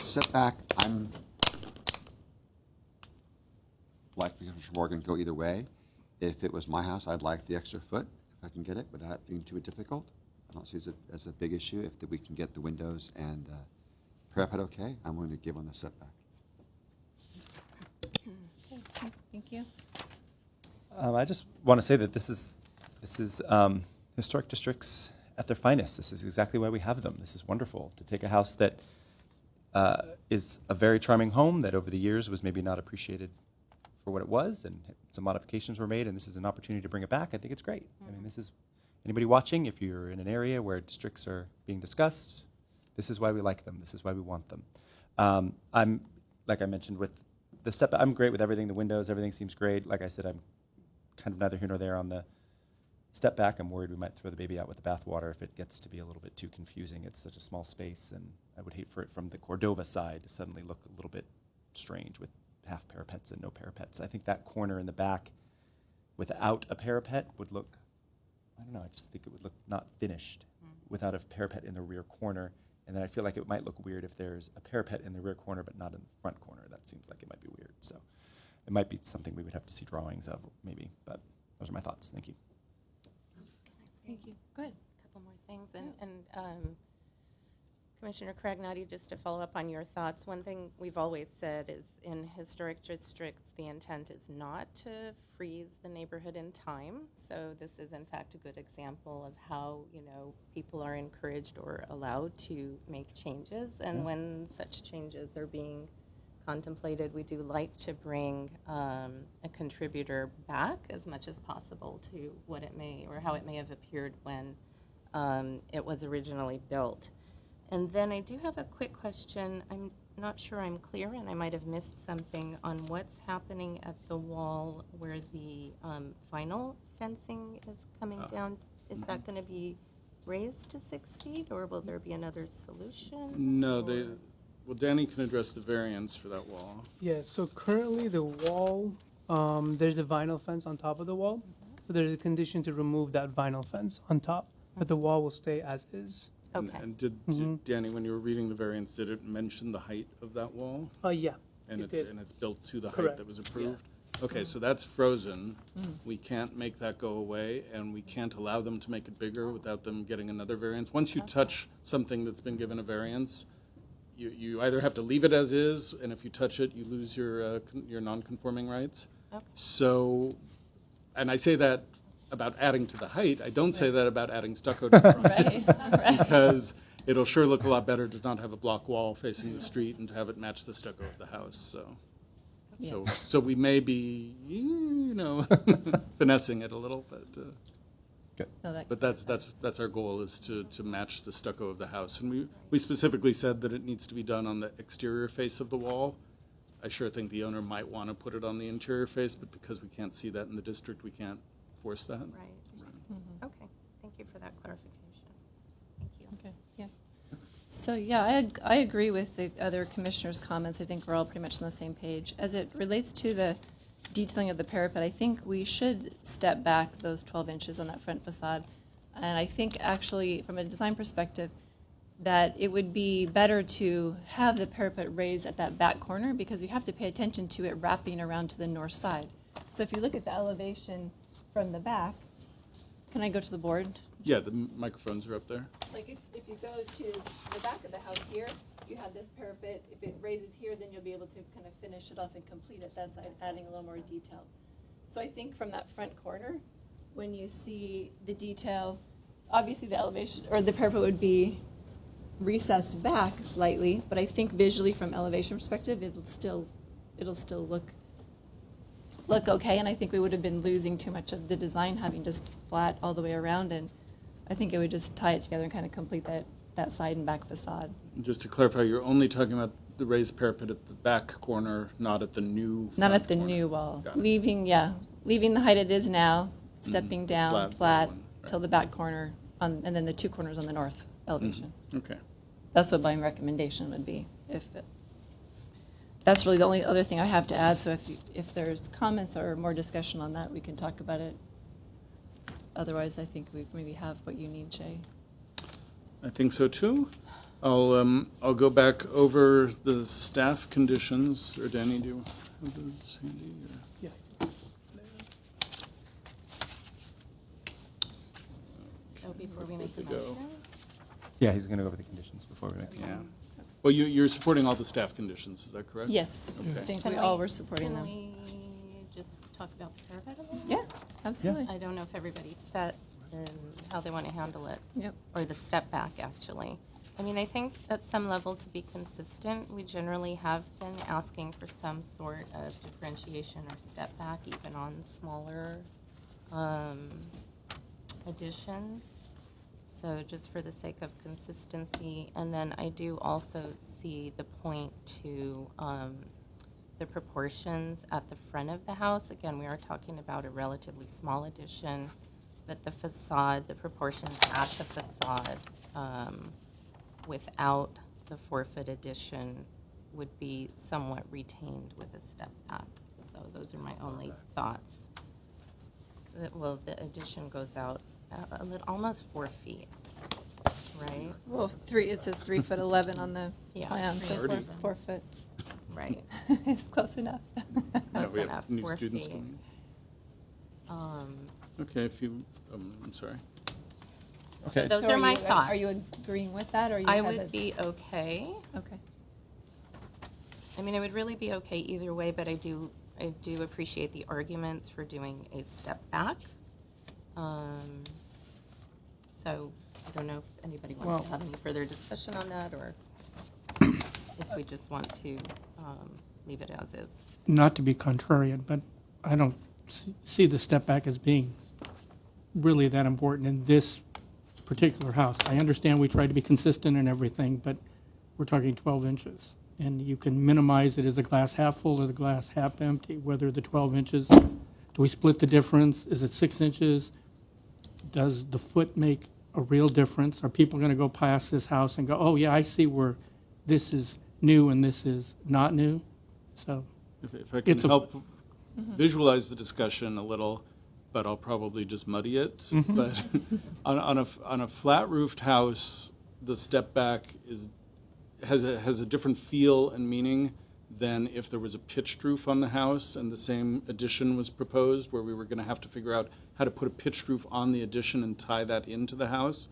Setback, I'm like Commissioner Morgan, go either way. If it was my house, I'd like the extra foot, if I can get it, without being too difficult. I don't see it as a big issue. If we can get the windows and parapet okay, I'm willing to give on the setback. Okay, thank you. I just want to say that this is historic districts at their finest. This is exactly why we have them. This is wonderful to take a house that is a very charming home that over the years was maybe not appreciated for what it was, and some modifications were made, and this is an opportunity to bring it back. I think it's great. I mean, this is anybody watching. If you're in an area where districts are being discussed, this is why we like them. This is why we want them. I'm, like I mentioned, with the step. I'm great with everything. The windows, everything seems great. Like I said, I'm kind of neither here nor there on the step back. I'm worried we might throw the baby out with the bathwater if it gets to be a little bit too confusing. It's such a small space, and I would hate for it from the Cordova side to suddenly look a little bit strange with half parapets and no parapets. I think that corner in the back without a parapet would look, I don't know, I just think it would look not finished without a parapet in the rear corner. And then I feel like it might look weird if there's a parapet in the rear corner but not in the front corner. That seems like it might be weird. So it might be something we would have to see drawings of maybe, but those are my thoughts. Thank you. Thank you. Go ahead. A couple more things. And Commissioner Craignotti, just to follow up on your thoughts, one thing we've always said is in historic districts, the intent is not to freeze the neighborhood in time. So this is, in fact, a good example of how, people are encouraged or allowed to make changes. And when such changes are being contemplated, we do like to bring a contributor back as much as possible to what it may, or how it may have appeared when it was originally built. And then I do have a quick question. I'm not sure I'm clear, and I might have missed something on what's happening at the wall where the vinyl fencing is coming down. Is that going to be raised to 6 feet, or will there be another solution? No, well, Danny can address the variance for that wall. Yeah, so currently the wall, there's a vinyl fence on top of the wall, but there's a condition to remove that vinyl fence on top, but the wall will stay as is. Okay. And did Danny, when you were reading the variance, did it mention the height of that wall? Yeah, And it it's did. built to the height Correct. that was approved? Okay, so that's frozen. We can't make that go away, and we can't allow them to make it bigger without them getting another variance. Once you touch something that's been given a variance, you either have to leave it as is, and if you touch it, you lose your non-conforming rights. Okay. So, and I say that about adding to the height. I don't say that about adding stucco to the front. Because it'll sure look a lot better to not have a block wall facing the street and to have it match the stucco of the house, so we may be, finessing it a little, but that's our goal, is to match the stucco of the house. And we specifically said that it needs to be done on the exterior face of the wall. I sure think the owner might want to put it on the interior face, but because we can't see that in the district, we can't force that. Right. Okay. Thank you for that clarification. Thank you. Okay, yeah. So, yeah, I agree with the other commissioners' comments. I think we're all pretty much on the same page. As it relates to the detailing of the parapet, I think we should step back those 12 inches on that front facade. And I think actually, from a design perspective, that it would be better to have the parapet raised at that back corner, because you have to pay attention to it wrapping around to the north side. So if you look at the elevation from the back, can I go to the board? Yeah, the microphones are up there. Like if you go to the back of the house here, you have this parapet. If it raises here, then you'll be able to kind of finish it off and complete it that side, adding a little more detail. So I think from that front corner, when you see the detail, obviously the elevation or the parapet would be recessed back slightly, but I think visually from elevation perspective, it'll still look okay. And I think we would have been losing too much of the design having just flat all the way around, and I think it would just tie it together and kind of complete that side and back facade. Just to clarify, you're only talking about the raised parapet at the back corner, not at the new Not front at the corner. new wall. Got it. Leaving the height it is now, stepping down flat one, right. till the back corner, and then the two corners on the north elevation. Okay. That's what my recommendation would be. that's really the only other thing I have to add, so if there's comments or more discussion on that, we can talk about it. Otherwise, I think we maybe have what you need, Jay. I think so too. I'll go back over the staff conditions, or Danny, do you have those handy? Or? Yeah. So before we make the Good to go. motion? Yeah, he's going to go over the conditions before we make the Yeah. Well, you're supporting all the staff conditions, is that correct? Yes, I Okay. think Can we all were supporting Can them. we just talk about the parapet a little? Yeah, absolutely. I don't know if everybody's set in how they want to handle it. Yep. Or the step back, actually. I mean, I think at some level, to be consistent, we generally have been asking for some sort of differentiation or step back, even on smaller additions. So just for the sake of consistency. And then I do also see the point to the proportions at the front of the house. Again, we are talking about a relatively small addition, but the facade, the proportions at the facade without the 4-foot addition would be somewhat retained with a step back. So those are my only thoughts. Well, the addition goes out a little, almost 4 feet, right? Well, it says 3'11" on the Yeah, plan, so 3'11". 4 foot. Right. It's close enough. Yeah, Close we have enough, new 4 students feet. coming. Okay, if you, I'm sorry. Okay. Those So are my you- thoughts. Are you agreeing with that, or you I have would it- be okay. Okay. I mean, I would really be okay either way, but I do appreciate the arguments for doing a step back. So I don't know if anybody wants to have any further discussion on that, or if we just want to leave it as is. Not to be contrarian, but I don't see the step back as being really that important in this particular house. I understand we try to be consistent in everything, but we're talking 12 inches. And you can minimize it as the glass half full or the glass half empty, whether the 12 inches, do we split the difference? Is it 6 inches? Does the foot make a real difference? Are people going to go past this house and go, oh, yeah, I see where this is new and this is not new? So If I can It's a- help visualize the discussion a little, but I'll probably just muddy it. But on a flat roofed house, the step back has a different feel and meaning than if there was a pitched roof on the house and the same addition was proposed, where we were going to have to figure out how to put a pitched roof on the addition and tie that into the house.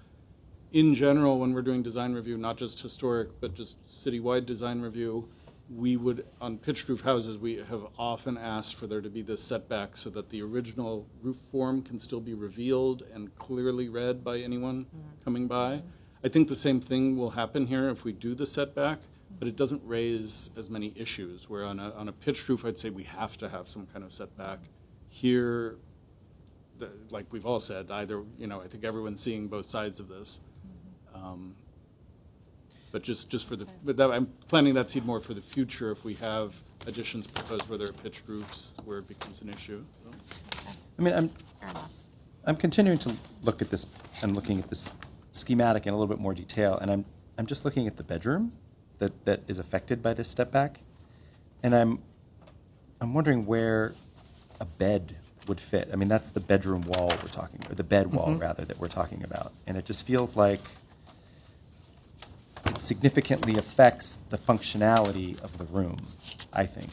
In general, when we're doing design review, not just historic, but just citywide design review, we would, on pitched roof houses, we have often asked for there to be this setback so that the original roof form can still be revealed and clearly read by anyone coming by. I think the same thing will happen here if we do the setback, but it doesn't raise as many issues, where on a pitched roof, I'd say we have to have some kind of setback. Here, like we've all said, either, I think everyone's seeing both sides of this. But just for I'm planting that seed more for the future if we have additions proposed where there are pitched roofs where it becomes an issue. So. I mean, Fair enough. I'm continuing to look at this and looking at this schematic in a little bit more detail, and I'm just looking at the bedroom that is affected by this step back, and I'm wondering where a bed would fit. I mean, that's the bedroom wall we're talking, or the bed wall rather, that we're talking about, and it just feels like it significantly affects the functionality of the room, I think,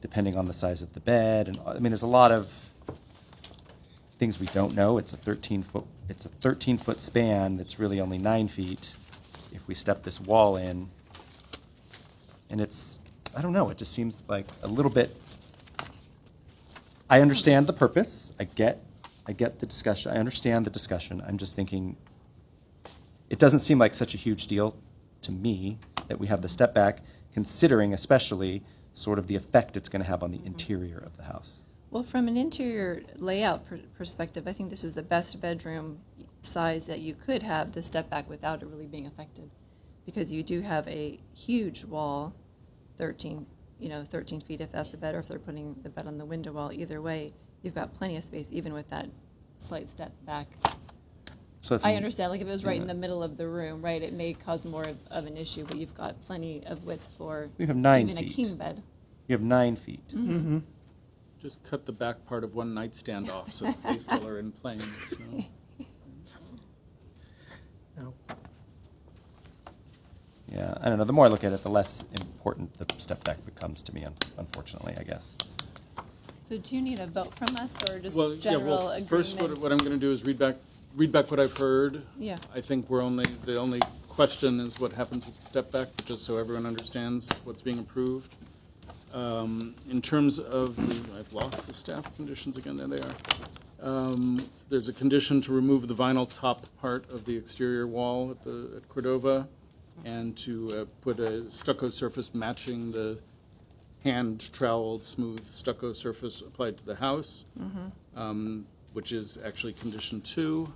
depending on the size of the bed. And I mean, there's a lot of things we don't know. It's a 13-foot span that's really only 9 feet if we step this wall in. And I don't know, it just seems like a little bit, I understand the purpose. I get the discussion. I understand the discussion. I'm just thinking, it doesn't seem like such a huge deal to me that we have the step back, considering especially sort of the effect it's going to have on the interior of the house. Well, from an interior layout perspective, I think this is the best bedroom size that you could have the step back without it really being affected. Because you do have a huge wall, 13 feet if that's the bed, or if they're putting the bed on the window wall. Either way, you've got plenty of space, even with that slight step back So that's I understand, like if it was right in the middle of the room, right, it may cause more of an issue, but you've got plenty of width for We have 9 even a feet. king bed. You have 9 feet. Just cut the back part of one nightstand off so that they still are in planes. No? No. Yeah, I don't know. The more I look at it, the less important the step back becomes to me, unfortunately, I guess. So do you need a vote from us or just Well, yeah, general well, agreement? first what I'm going to do is read back what I've heard. Yeah. I think the only question is what happens with the step back, just so everyone understands what's being approved. In terms of I've lost the staff conditions again, there they are. There's a condition to remove the vinyl top part of the exterior wall at Cordova and to put a stucco surface matching the hand troweled smooth stucco surface applied to the house, which is actually condition 2.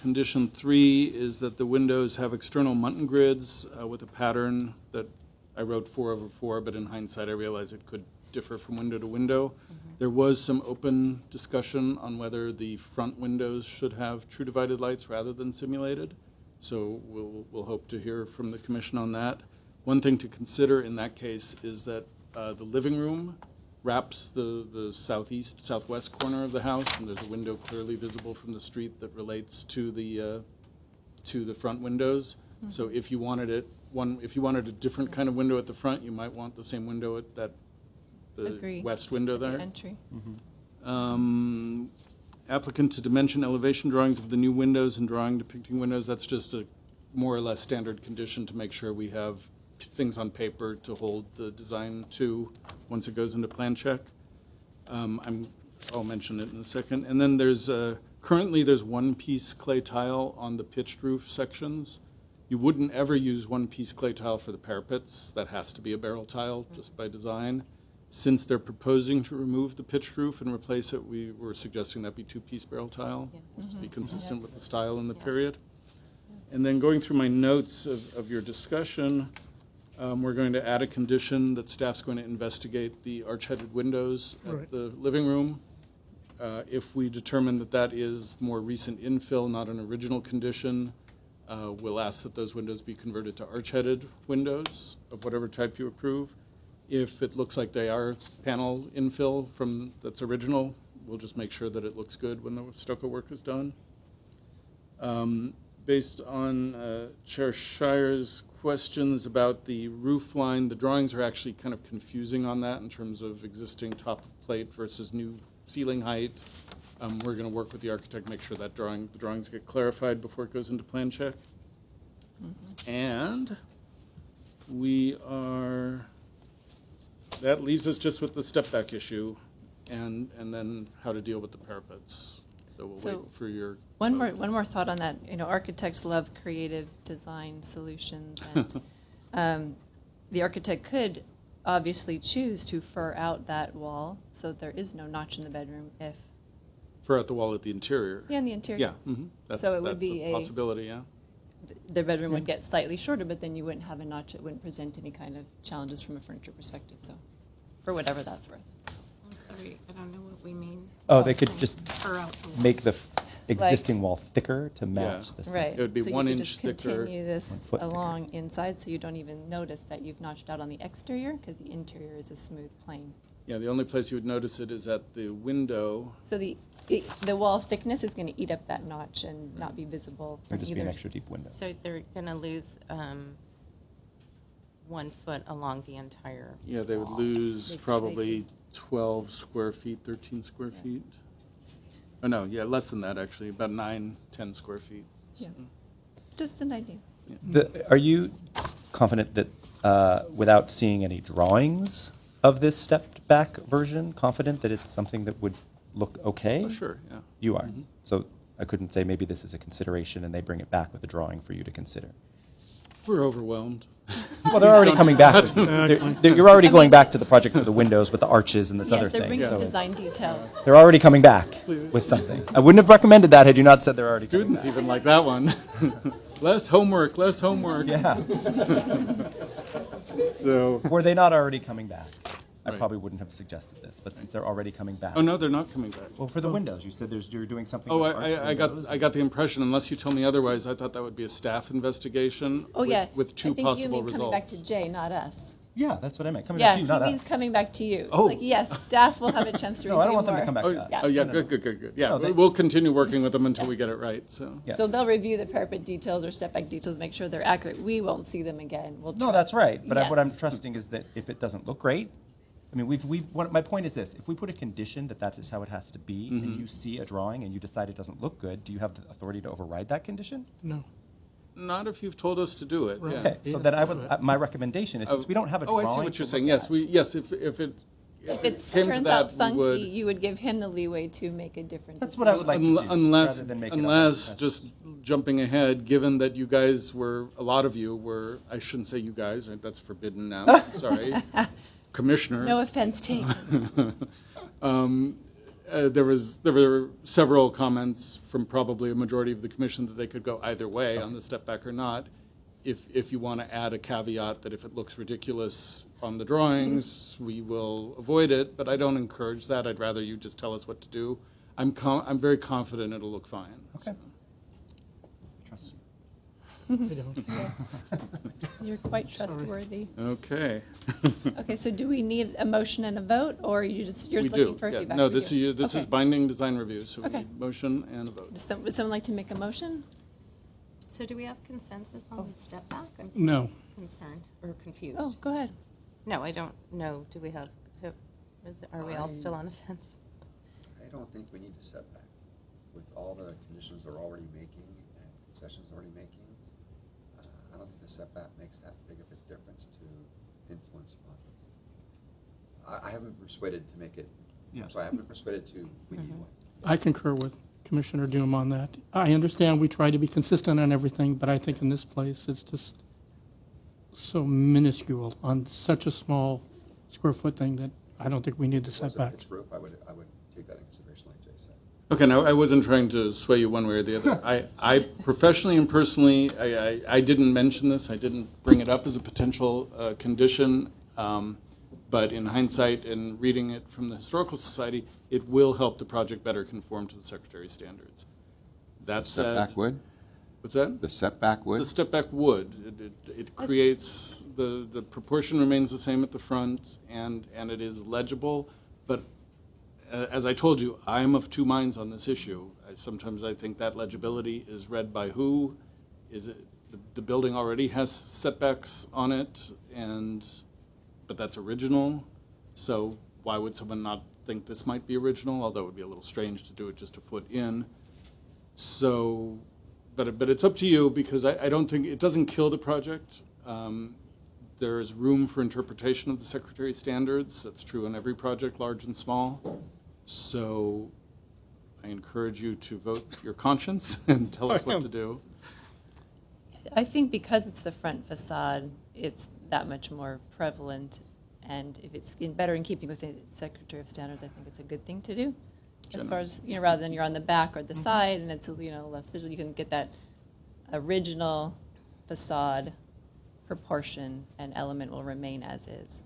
Condition 3 is that the windows have external muntin grids with a pattern that I wrote 4/4, but in hindsight I realize it could differ from window to window. There was some open discussion on whether the front windows should have true divided lights rather than simulated. So we'll hope to hear from the commission on that. One thing to consider in that case is that the living room wraps the southwest corner of the house, and there's a window clearly visible from the street that relates to the front windows. So if you wanted a different kind of window at the front, you might want the same window at the Agreed. west window The there. entry. Applicant to dimension elevation drawings of the new windows and drawing depicting windows. That's just a more or less standard condition to make sure we have things on paper to hold the design to once it goes into plan check. I'll mention it in a second. And then currently there's one-piece clay tile on the pitched roof sections. You wouldn't ever use one-piece clay tile for the parapets. That has to be a barrel tile just by design. Since they're proposing to remove the pitched roof and replace it, we were suggesting that be two-piece barrel tile, just to be consistent with the style and the period. And then going through my notes of your discussion, we're going to add a condition that staff's going to investigate the arch-headed windows at the living room. If we determine that that is more recent infill, not an original condition, we'll ask that those windows be converted to arch-headed windows of whatever type you approve. If it looks like they are panel infill that's original, we'll just make sure that it looks good when the stucco work is done. Based on Chair Shire's questions about the roof line, the drawings are actually kind of confusing on that in terms of existing top of plate versus new ceiling height. We're going to work with the architect, make sure that the drawings get clarified before it goes into plan check. And that leaves us just with the step back issue and then how to deal with the parapets. So we'll wait for your One more thought on that. Architects love creative design solutions, and the architect could obviously choose to fur out that wall so that there is no notch in the bedroom if. Fur out the wall at the interior. Yeah, in the interior. Yeah, that's So it would be a possibility. Yeah. The bedroom would get slightly shorter, but then you wouldn't have a notch. It wouldn't present any kind of challenges from a furniture perspective. So, for whatever that's worth. I don't know what we mean. Oh, they could just Fur out the wall. make the existing wall thicker to match this. Right. It would be so 1 you could inch just thicker. continue this 1 foot thicker. along inside, so you don't even notice that you've notched out on the exterior because the interior is a smooth plane. Yeah, the only place you would notice it is at the window. So the wall thickness is going to eat up that notch and not be visible Or from just either. be an extra deep window. So they're going to lose 1 foot along the entire. Yeah, they would wall. lose They probably 12 square feet, 13 square feet. Oh, no, yeah, less than that, actually, about 9, 10 square feet. Yeah. Just an idea. Are you confident that, without seeing any drawings of this stepped back version, confident that it's something that would look okay? Oh, sure, yeah. You are. So I couldn't say maybe this is a consideration and they bring it back with a drawing for you to consider. We're overwhelmed. Well, they're already coming back. You're already going back to the project for the windows with the arches and this other Yes, they're thing. bringing so it's- design details. They're already coming back with something. I wouldn't have recommended that had you not said they're already coming Students back. even like that one. Less homework, less homework. Yeah. So, Were they not already coming back? I Right. probably wouldn't have suggested this, but since they're already coming back. Oh, no, they're not coming back. Well, for the windows, you said you're doing something Oh, with arched windows. I got the impression, unless you tell me otherwise, I thought that would be a staff investigation. Oh, with- yeah. With two I possible think you mean coming back to results. Jay, not us. Yeah, that's what I meant. Coming Yeah, back to you, not he means us. coming back to you. Oh. Like, yes, staff will have a chance to review No, I don't want them to more. come back Oh, to us. oh, yeah, No, no, no. good. Yeah, No, they- we'll continue working with them until we get it right, so. Yeah. So they'll review the parapet details or step back details, make sure they're accurate. We won't see them again. We'll No, that's trust. right. But what I'm Yes. trusting is that if it doesn't look great, I mean, my point is this: if we put a condition that is how it has to be, and you see a drawing and you decide it doesn't look good, do you have the authority to override that condition? No. Not if you've told us to do it, yeah. Okay, so Yes, then I do would. it. My recommendation is, since we don't have a Oh, drawing. I see what to you're look saying, yes, at- if it If it came to turns out that, we would. funky, you would give him the leeway to make a different That's decision. what I would like to do, Unless, rather than make it up. unless, just jumping ahead, given that you guys were, a lot of you were, I shouldn't say you guys, that's forbidden now, sorry, commissioners. No offense taken. There were several comments from probably a majority of the commission that they could go either way on the step back or not. If you want to add a caveat that if it looks ridiculous on the drawings, we will avoid it, but I don't encourage that. I'd rather you just tell us what to do. I'm very confident it'll look fine. Okay. so. Trust you. I don't. You're quite trustworthy. Okay. Okay, so do we need a motion and a vote, or you're just We looking do. for Yeah. feedback? No, We this do. is Okay. binding design review, so we Okay. need motion and a vote. Would someone like to make a motion? So do we have consensus on the step back? I'm No. concerned or confused. Oh, go ahead. No, I don't know. Do we have, are we all still on the fence? I don't think we need to set back with all the conditions they're already making and concessions they're already making. I don't think the setback makes that big of a difference to influence upon. I haven't been persuaded to make it, Yeah. I'm sorry, I haven't been persuaded to, we need one. I concur with Commissioner Doom on that. I understand we try to be consistent on everything, but I think in this place, it's just so minuscule on such a small square foot thing that I don't think we need to If it was set back. a pitched roof, I would take that into consideration like Jay said. Okay, now, I wasn't trying to sway you one way or the other. I professionally and personally, I didn't mention this, I didn't bring it up as a potential condition, but in hindsight and reading it from the Historical Society, it will help the project better conform to the Secretary's standards. That said. Setback would? What's that? The setback would? The step back would. It creates, the proportion remains the same at the front, and it is legible, but as I told you, I am of two minds on this issue. Sometimes I think that legibility is read by who? Is it, the building already has setbacks on it, but that's original, so why would someone not think this might be original, although it would be a little strange to do it just a foot in. So, but it's up to you, because I don't think, it doesn't kill the project. There is room for interpretation of the Secretary's standards. That's true in every project, large and small. So I encourage you to vote your conscience and tell us what to do. I think because it's the front facade, it's that much more prevalent, and if it's better in keeping with the Secretary of Standards, I think it's a good thing to do. As far as, rather than you're on the back or the side and it's, less visual, you can get that original facade proportion and element will remain as is.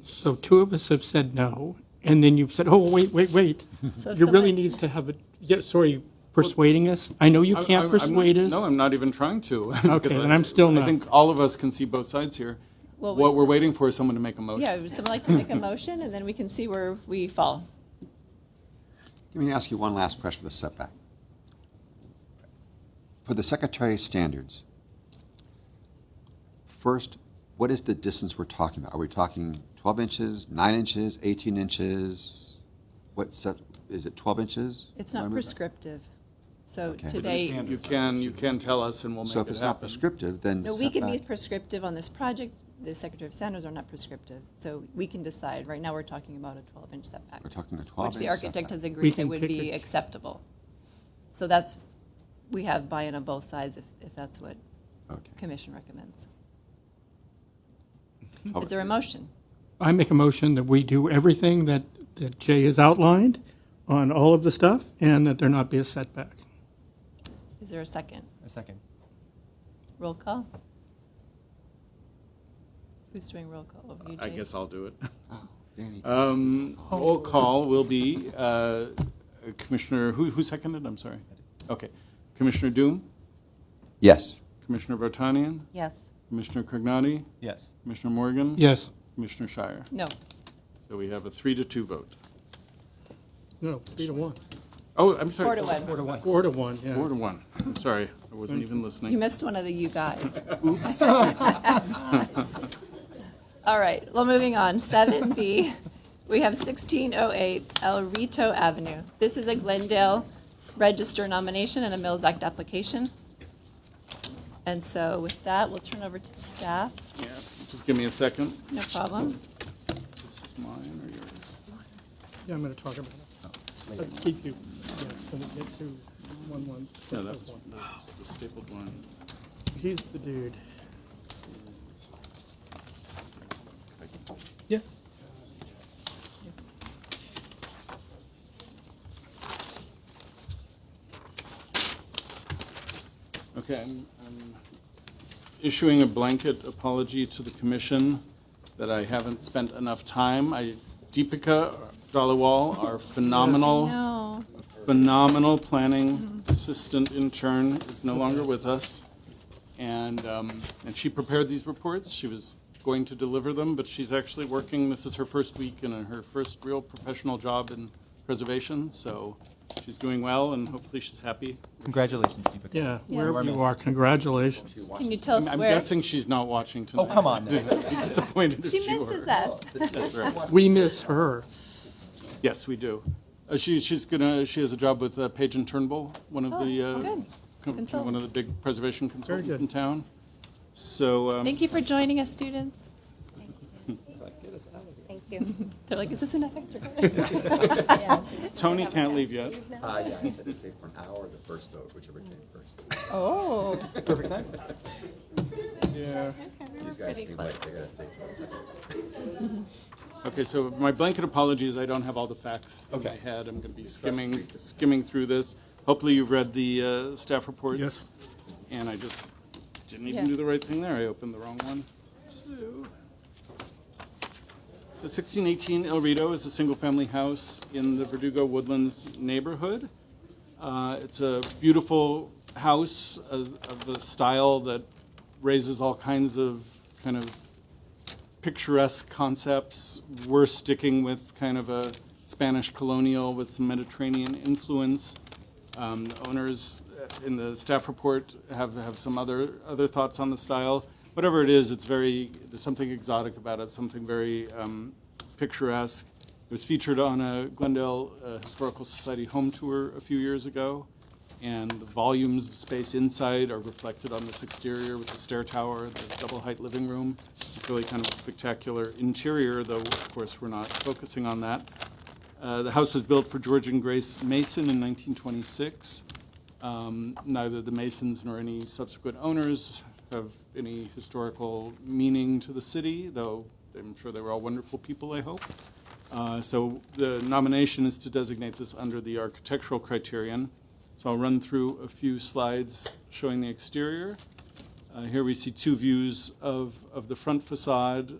So two of us have said no, and then you've said, oh, wait. So if You really someone- needs to have it, yeah, sorry, persuading us? I know you can't persuade us. No, I'm not even trying to. Okay, because then I'm still I not. think all of us can see both sides here. Well, What wait, we're so- waiting for is someone to make a motion. Yeah, would someone like to make a motion, and then we can see where we fall. Let me ask you one last question for the setback. For the Secretary of Standards, first, what is the distance we're talking about? Are we talking 12 inches, 9 inches, 18 inches? Is it 12 inches? It's not prescriptive. So Okay. today, You can tell us and we'll make it So happen. if it's not prescriptive, then the no, we can be setback. prescriptive on this project. The Secretary of Standards are not prescriptive. So we can decide. Right now, we're talking about a 12-inch setback. We're talking a 12-inch Which the architect setback. has We agreed can that would pick be it. acceptable. So that's, we have buy-in on both sides if that's what Okay. commission recommends. 12 Is there a motion? I make a motion that we do everything that Jay has outlined on all of the stuff, and that there not be a setback. Is there a second? A second. Roll call? Who's doing roll call? You, I Jake? guess I'll do it. Oh, Danny. Roll call will be Commissioner, who seconded? I'm sorry. Okay. Commissioner Doom, Yes. Commissioner Vartanian, Yes. Commissioner Cognati, Yes. Commissioner Morgan, Yes. Commissioner Shire. No. So we have a 3-2 vote. No, 3-1. Oh, I'm sorry. 4-1. 4-1, yeah. 4-1. I'm sorry. I wasn't even You listening. missed one of the you guys. Oops. All right, well, moving on. 7B, we have 1608 El Rito Avenue. This is a Glendale Register nomination and a Mills Act application. And so with that, we'll turn over to staff. Yeah, just give me a second. No problem. This is mine or yours? Yeah, I'm going to talk about it. Keep you, yeah, when we get to 1-1. No, that was the stapled one. He's the dude. Yeah. Okay, I'm issuing a blanket apology to the commission that I haven't spent enough time. Deepika Dalawal, our No. phenomenal planning assistant intern, is no longer with us. And she prepared these reports. She was going to deliver them, but she's actually working. This is her first week in her first real professional job in preservation. So she's doing well, and hopefully she's happy. Congratulations, Deepika. Yeah, Yeah. wherever you are, congratulations. Can you tell us I'm where? guessing she's not watching tonight. Oh, come on. I'd be disappointed if She she were. misses us. That's right. We miss her. Yes, we do. She has a job with Page and Turnbull, one of Oh, the good. one of the Consultants. big preservation consultants good. in town. So Thank you for joining us, students. Thank you. They're like, is this enough extra credit? Tony can't leave yet. Yeah, I said to say for an hour, the first vote, whichever came first. Oh. Perfect time. Yeah. These guys came late, they gotta stay till the second. Okay, so my blanket apology is I don't have all the facts in my Okay. head. I'm going to be skimming through this. Hopefully you've read the staff reports. Yes. And I just didn't even do Yes. the right thing there. I opened the wrong one. So 1618 El Rito is a single-family house in the Verdugo Woodlands neighborhood. It's a beautiful house of the style that raises all kinds of kind of picturesque concepts. We're sticking with kind of a Spanish colonial with some Mediterranean influence. The owners in the staff report have some other thoughts on the style. Whatever it is, there's something exotic about it, something very picturesque. It was featured on a Glendale Historical Society home tour a few years ago, and the volumes of space inside are reflected on this exterior with the stair tower, the double-height living room. It's really kind of a spectacular interior, though, of course, we're not focusing on that. The house was built for George and Grace Mason in 1926. Neither the Masons nor any subsequent owners have any historical meaning to the city, though I'm sure they were all wonderful people, I hope. So the nomination is to designate this under the architectural criterion. So I'll run through a few slides showing the exterior. Here we see two views of the front facade,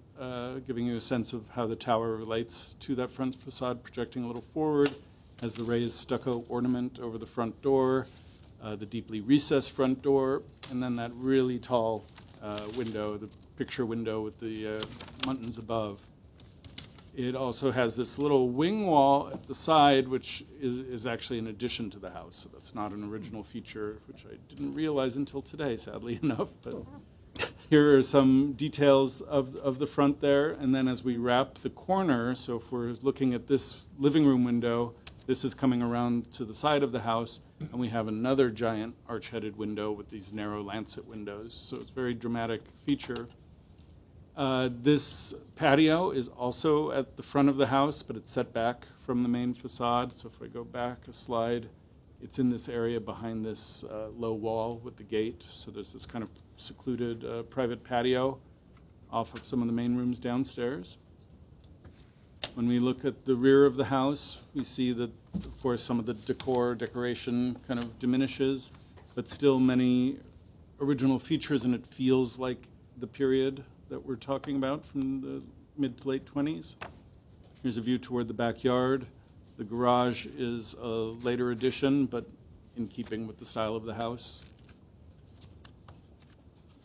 giving you a sense of how the tower relates to that front facade, projecting a little forward, has the raised stucco ornament over the front door, the deeply recessed front door, and then that really tall window, the picture window with the muntins above. It also has this little wing wall at the side, which is actually an addition to the house. So that's not an original feature, which I didn't realize until today, sadly enough. But here are some details of the front there. And then as we wrap the corner, so if we're looking at this living room window, this is coming around to the side of the house, and we have another giant arch-headed window with these narrow lancet windows. So it's a very dramatic feature. This patio is also at the front of the house, but it's set back from the main facade. So if I go back a slide, it's in this area behind this low wall with the gate. So there's this kind of secluded private patio off of some of the main rooms downstairs. When we look at the rear of the house, we see that, of course, some of the decoration kind of diminishes, but still many original features, and it feels like the period that we're talking about from the mid to late 20s. Here's a view toward the backyard. The garage is a later addition, but in keeping with the style of the house.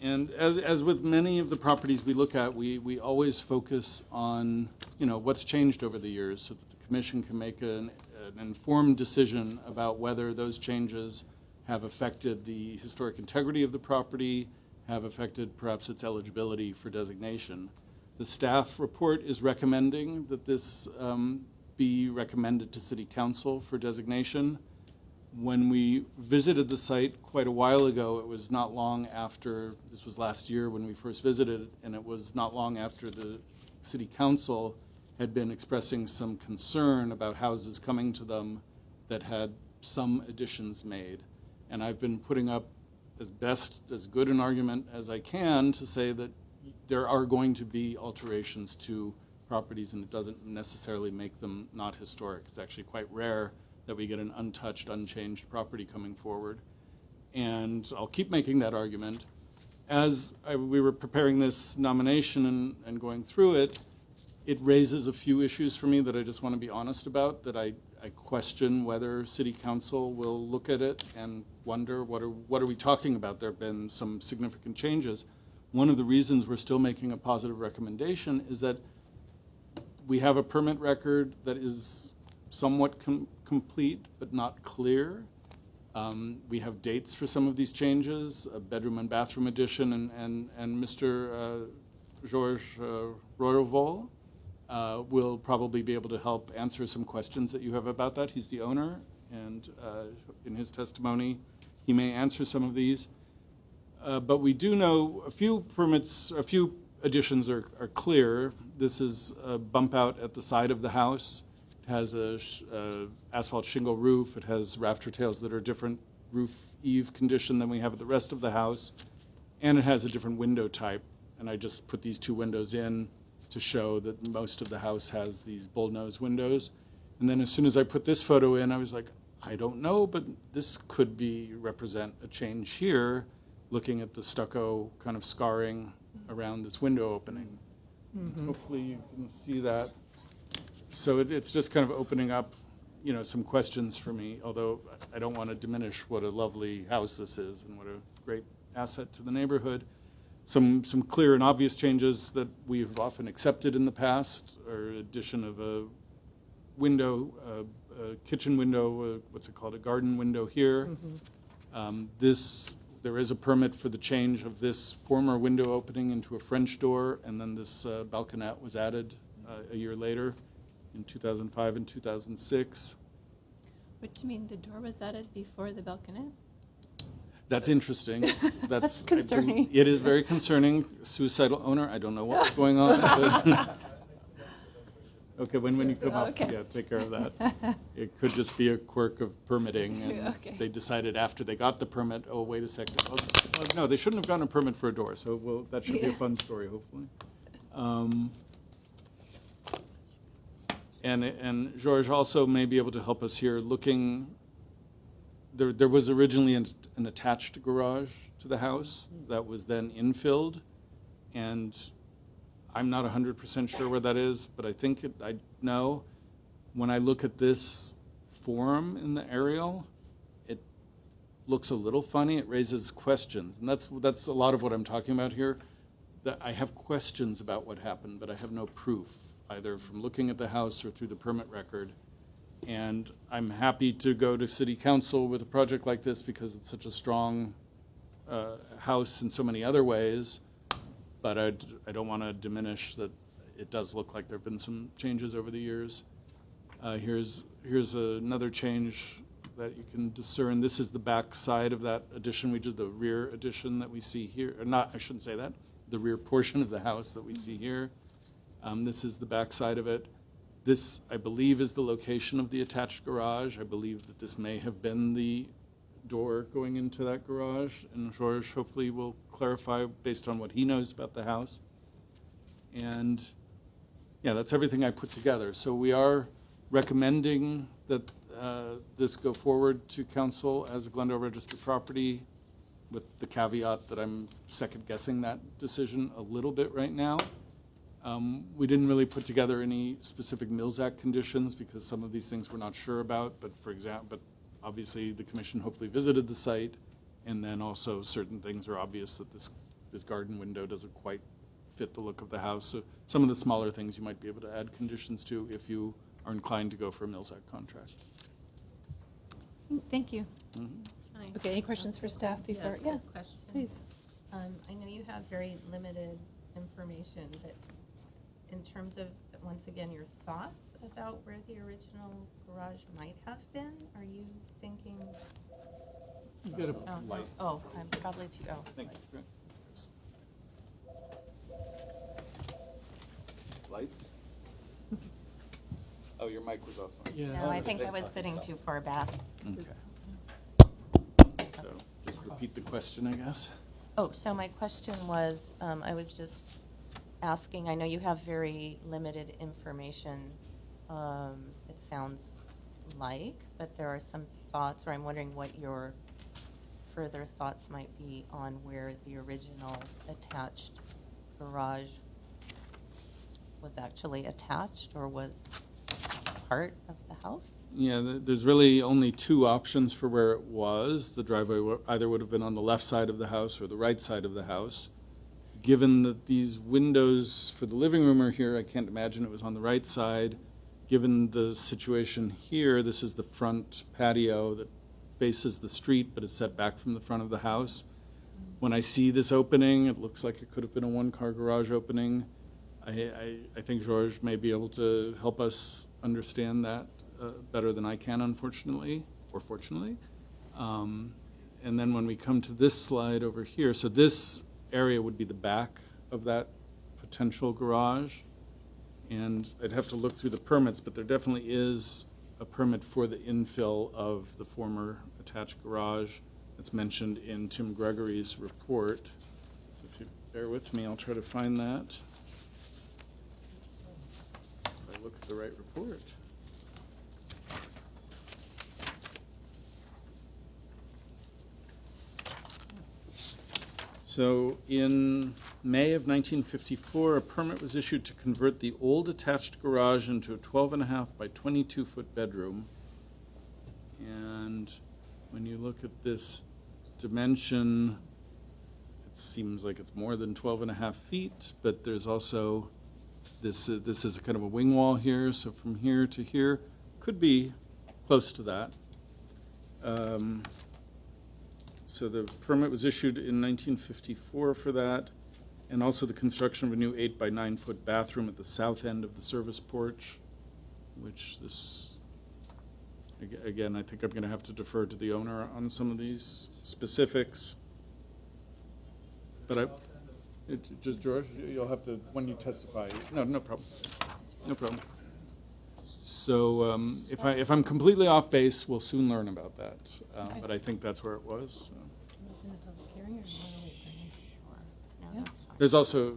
And as with many of the properties we look at, we always focus on, what's changed over the years so that the commission can make an informed decision about whether those changes have affected the historic integrity of the property, have affected perhaps its eligibility for designation. The staff report is recommending that this be recommended to City Council for designation. When we visited the site quite a while ago, it was not long after, this was last year when we first visited, and it was not long after the City Council had been expressing some concern about houses coming to them that had some additions made. And I've been putting up as good an argument as I can to say that there are going to be alterations to properties, and it doesn't necessarily make them not historic. It's actually quite rare that we get an untouched, unchanged property coming forward. And I'll keep making that argument. As we were preparing this nomination and going through it, it raises a few issues for me that I just want to be honest about, that I question whether City Council will look at it and wonder, what are we talking about? There have been some significant changes. One of the reasons we're still making a positive recommendation is that we have a permit record that is somewhat complete but not clear. We have dates for some of these changes, a bedroom and bathroom addition, and Mr. Georges Royevol will probably be able to help answer some questions that you have about that. He's the owner, and in his testimony, he may answer some of these. But we do know a few additions are clear. This is a bump out at the side of the house. It has a asphalt shingle roof. It has rafter tails that are different roof eave condition than we have at the rest of the house. And it has a different window type. And I just put these two windows in to show that most of the house has these bullnose windows. And then as soon as I put this photo in, I was like, I don't know, but this could represent a change here, looking at the stucco kind of scarring around this window opening. Hopefully you can see that. So it's just kind of opening up, some questions for me, although I don't want to diminish what a lovely house this is and what a great asset to the neighborhood. Some clear and obvious changes that we've often accepted in the past are addition of a window, a kitchen window, what's it called, a garden window here. There is a permit for the change of this former window opening into a French door, and then this balconette was added a year later in 2005 and 2006. What do you mean, the door was added before the balcony? That's interesting. That's concerning. It is very concerning. Suicidal owner, I don't know what's going on. Okay, when you come up, yeah, take care of that. It could just be a quirk of permitting, and they decided after they got the permit, oh, wait a second. Well, no, they shouldn't have gotten a permit for a door, so that should be a fun story, hopefully. And Georges also may be able to help us here looking. There was originally an attached garage to the house that was then infilled, and I'm not 100% sure where that is, but I think I know. When I look at this form in the aerial, it looks a little funny. It raises questions, and that's a lot of what I'm talking about here. That I have questions about what happened, but I have no proof, either from looking at the house or through the permit record. And I'm happy to go to City Council with a project like this because it's such a strong house in so many other ways. But I don't want to diminish that it does look like there have been some changes over the years. Here's another change that you can discern. This is the back side of that addition. We did the rear addition that we see here. Or not, I shouldn't say that. The rear portion of the house that we see here. This is the back side of it. This, I believe, is the location of the attached garage. I believe that this may have been the door going into that garage, and Georges hopefully will clarify based on what he knows about the house. And yeah, that's everything I put together. So we are recommending that this go forward to council as a Glendale registered property. with the caveat that I'm second guessing that decision a little bit right now. We didn't really put together any specific Mills Act conditions because some of these things we're not sure about, but obviously the commission hopefully visited the site, and then also certain things are obvious that this garden window doesn't quite fit the look of the house. So some of the smaller things you might be able to add conditions to if you are inclined to go for a Mills Act contract. Thank you. Hi. Okay, any questions for staff before? Yes, I Yeah, have a question. please. I know you have very limited information, but in terms of, once again, your thoughts about where the original garage might have been, are you thinking? You get a Oh, light. oh, I'm probably too, oh. Thank you. Lights? Oh, your mic was off. Yeah. No, I think I was sitting too far back. Okay. So just repeat the question, I guess. Oh, so my question was, I was just asking, I know you have very limited information, it sounds like, but there are some thoughts, or I'm wondering what your further thoughts might be on where the original attached garage was actually attached or was part of the house? Yeah, there's really only two options for where it was. The driveway either would have been on the left side of the house or the right side of the house. Given that these windows for the living room are here, I can't imagine it was on the right side. Given the situation here, this is the front patio that faces the street, but is set back from the front of the house. When I see this opening, it looks like it could have been a one-car garage opening. I think George may be able to help us understand that better than I can, unfortunately, or fortunately. And then when we come to this slide over here, so this area would be the back of that potential garage. And I'd have to look through the permits, but there definitely is a permit for the infill of the former attached garage that's mentioned in Tim Gregory's report. So if you bear with me, I'll try to find that. If I look at the right report. So in May of 1954, a permit was issued to convert the old attached garage into a 12.5 by 22-foot bedroom. And when you look at this dimension, it seems like it's more than 12.5 feet, but there's also, this is a kind of a wing wall here, so from here to here, could be close to that. So the permit was issued in 1954 for that, and also the construction of a new 8 by 9 foot bathroom at the south end of the service porch, which this, again, I think I'm going to have to defer to the owner on some of these specifics. But just George, you'll have to, when you testify, no problem. No problem. So if I'm completely off base, we'll soon learn about that. But I think that's where it was. So. Open the public hearing, or you wanna wait for me? No, Yeah. that's fine. There's also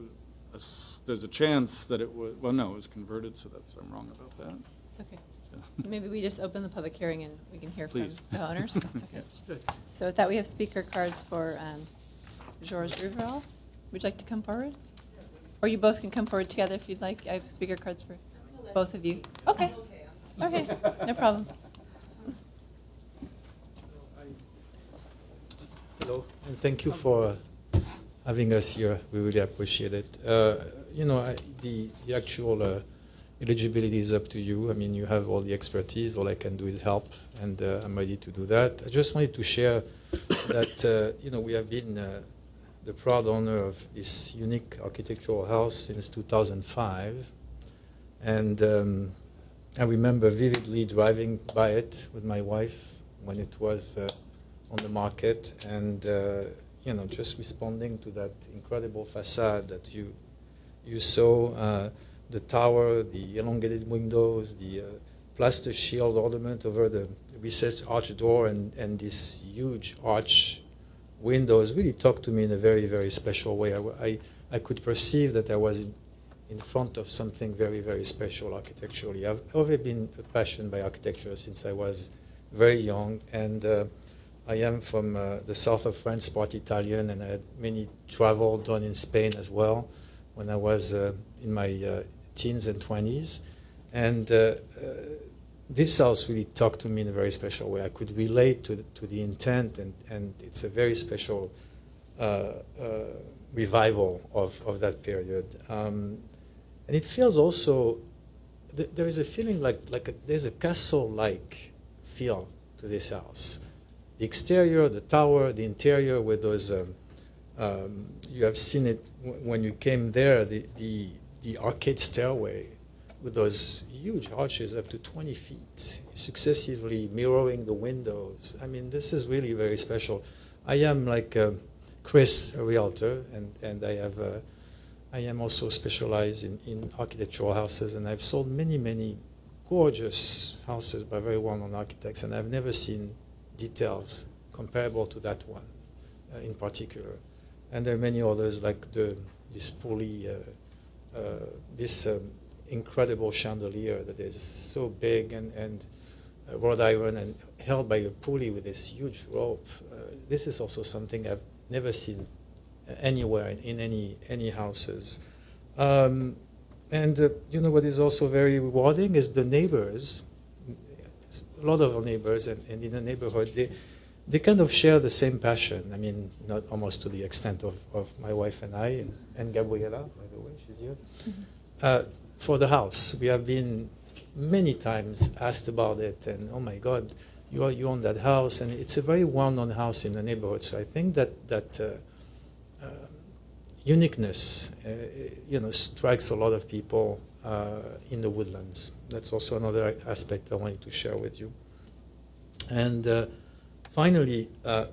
there's a chance that it was, well, no, it was converted, so I'm wrong about that. Okay. So. Maybe we just open the public hearing and we can hear from Please. the owners. Okay. Yes. So with that, we have speaker cards for Georges Ruverol. Would you like to come forward? Or you both can come forward together if you'd like. I have speaker cards for both of you. Okay. Okay, no problem. Hello, and thank you for having us here. We really appreciate it. The actual eligibility is up to you. I mean, you have all the expertise. All I can do is help, and I'm ready to do that. I just wanted to share that, we have been the proud owner of this unique architectural house since 2005. And I remember vividly driving by it with my wife when it was on the market, and just responding to that incredible facade that you saw, the tower, the elongated windows, the plaster shield ornament over the recessed arch door, and this huge arch windows really talked to me in a very, very special way. I could perceive that I was in front of something very, very special architecturally. I've always been passionate by architecture since I was very young, and I am from the south of France, part Italian, and I had many travel done in Spain as well when I was in my teens and 20s. And this house really talked to me in a very special way. I could relate to the intent, and it's a very special revival of that period. And it feels also, there is a feeling there's a castle-like feel to this house. The exterior, the tower, the interior with those, you have seen it when you came there, the arcade stairway with those huge arches up to 20 feet, successively mirroring the windows. I mean, this is really very special. I am like Chris, a realtor, and I am also specialized in architectural houses, and I've sold many gorgeous houses by very well-known architects, and I've never seen details comparable to that one in particular. And there are many others like this pulley, this incredible chandelier that is so big and wrought iron and held by a pulley with this huge rope. This is also something I've never seen anywhere in any houses. And you know what is also very rewarding is the neighbors. A lot of our neighbors and in the neighborhood, they kind of share the same passion. I mean, not almost to the extent of my wife and I, and Gabriela, by the way, she's here. For the house, we have been many times asked about it, and oh my God, you own that house, and it's a very well-known house in the neighborhood. So I think that uniqueness, strikes a lot of people in the Woodlands. That's also another aspect I wanted to share with you. And finally,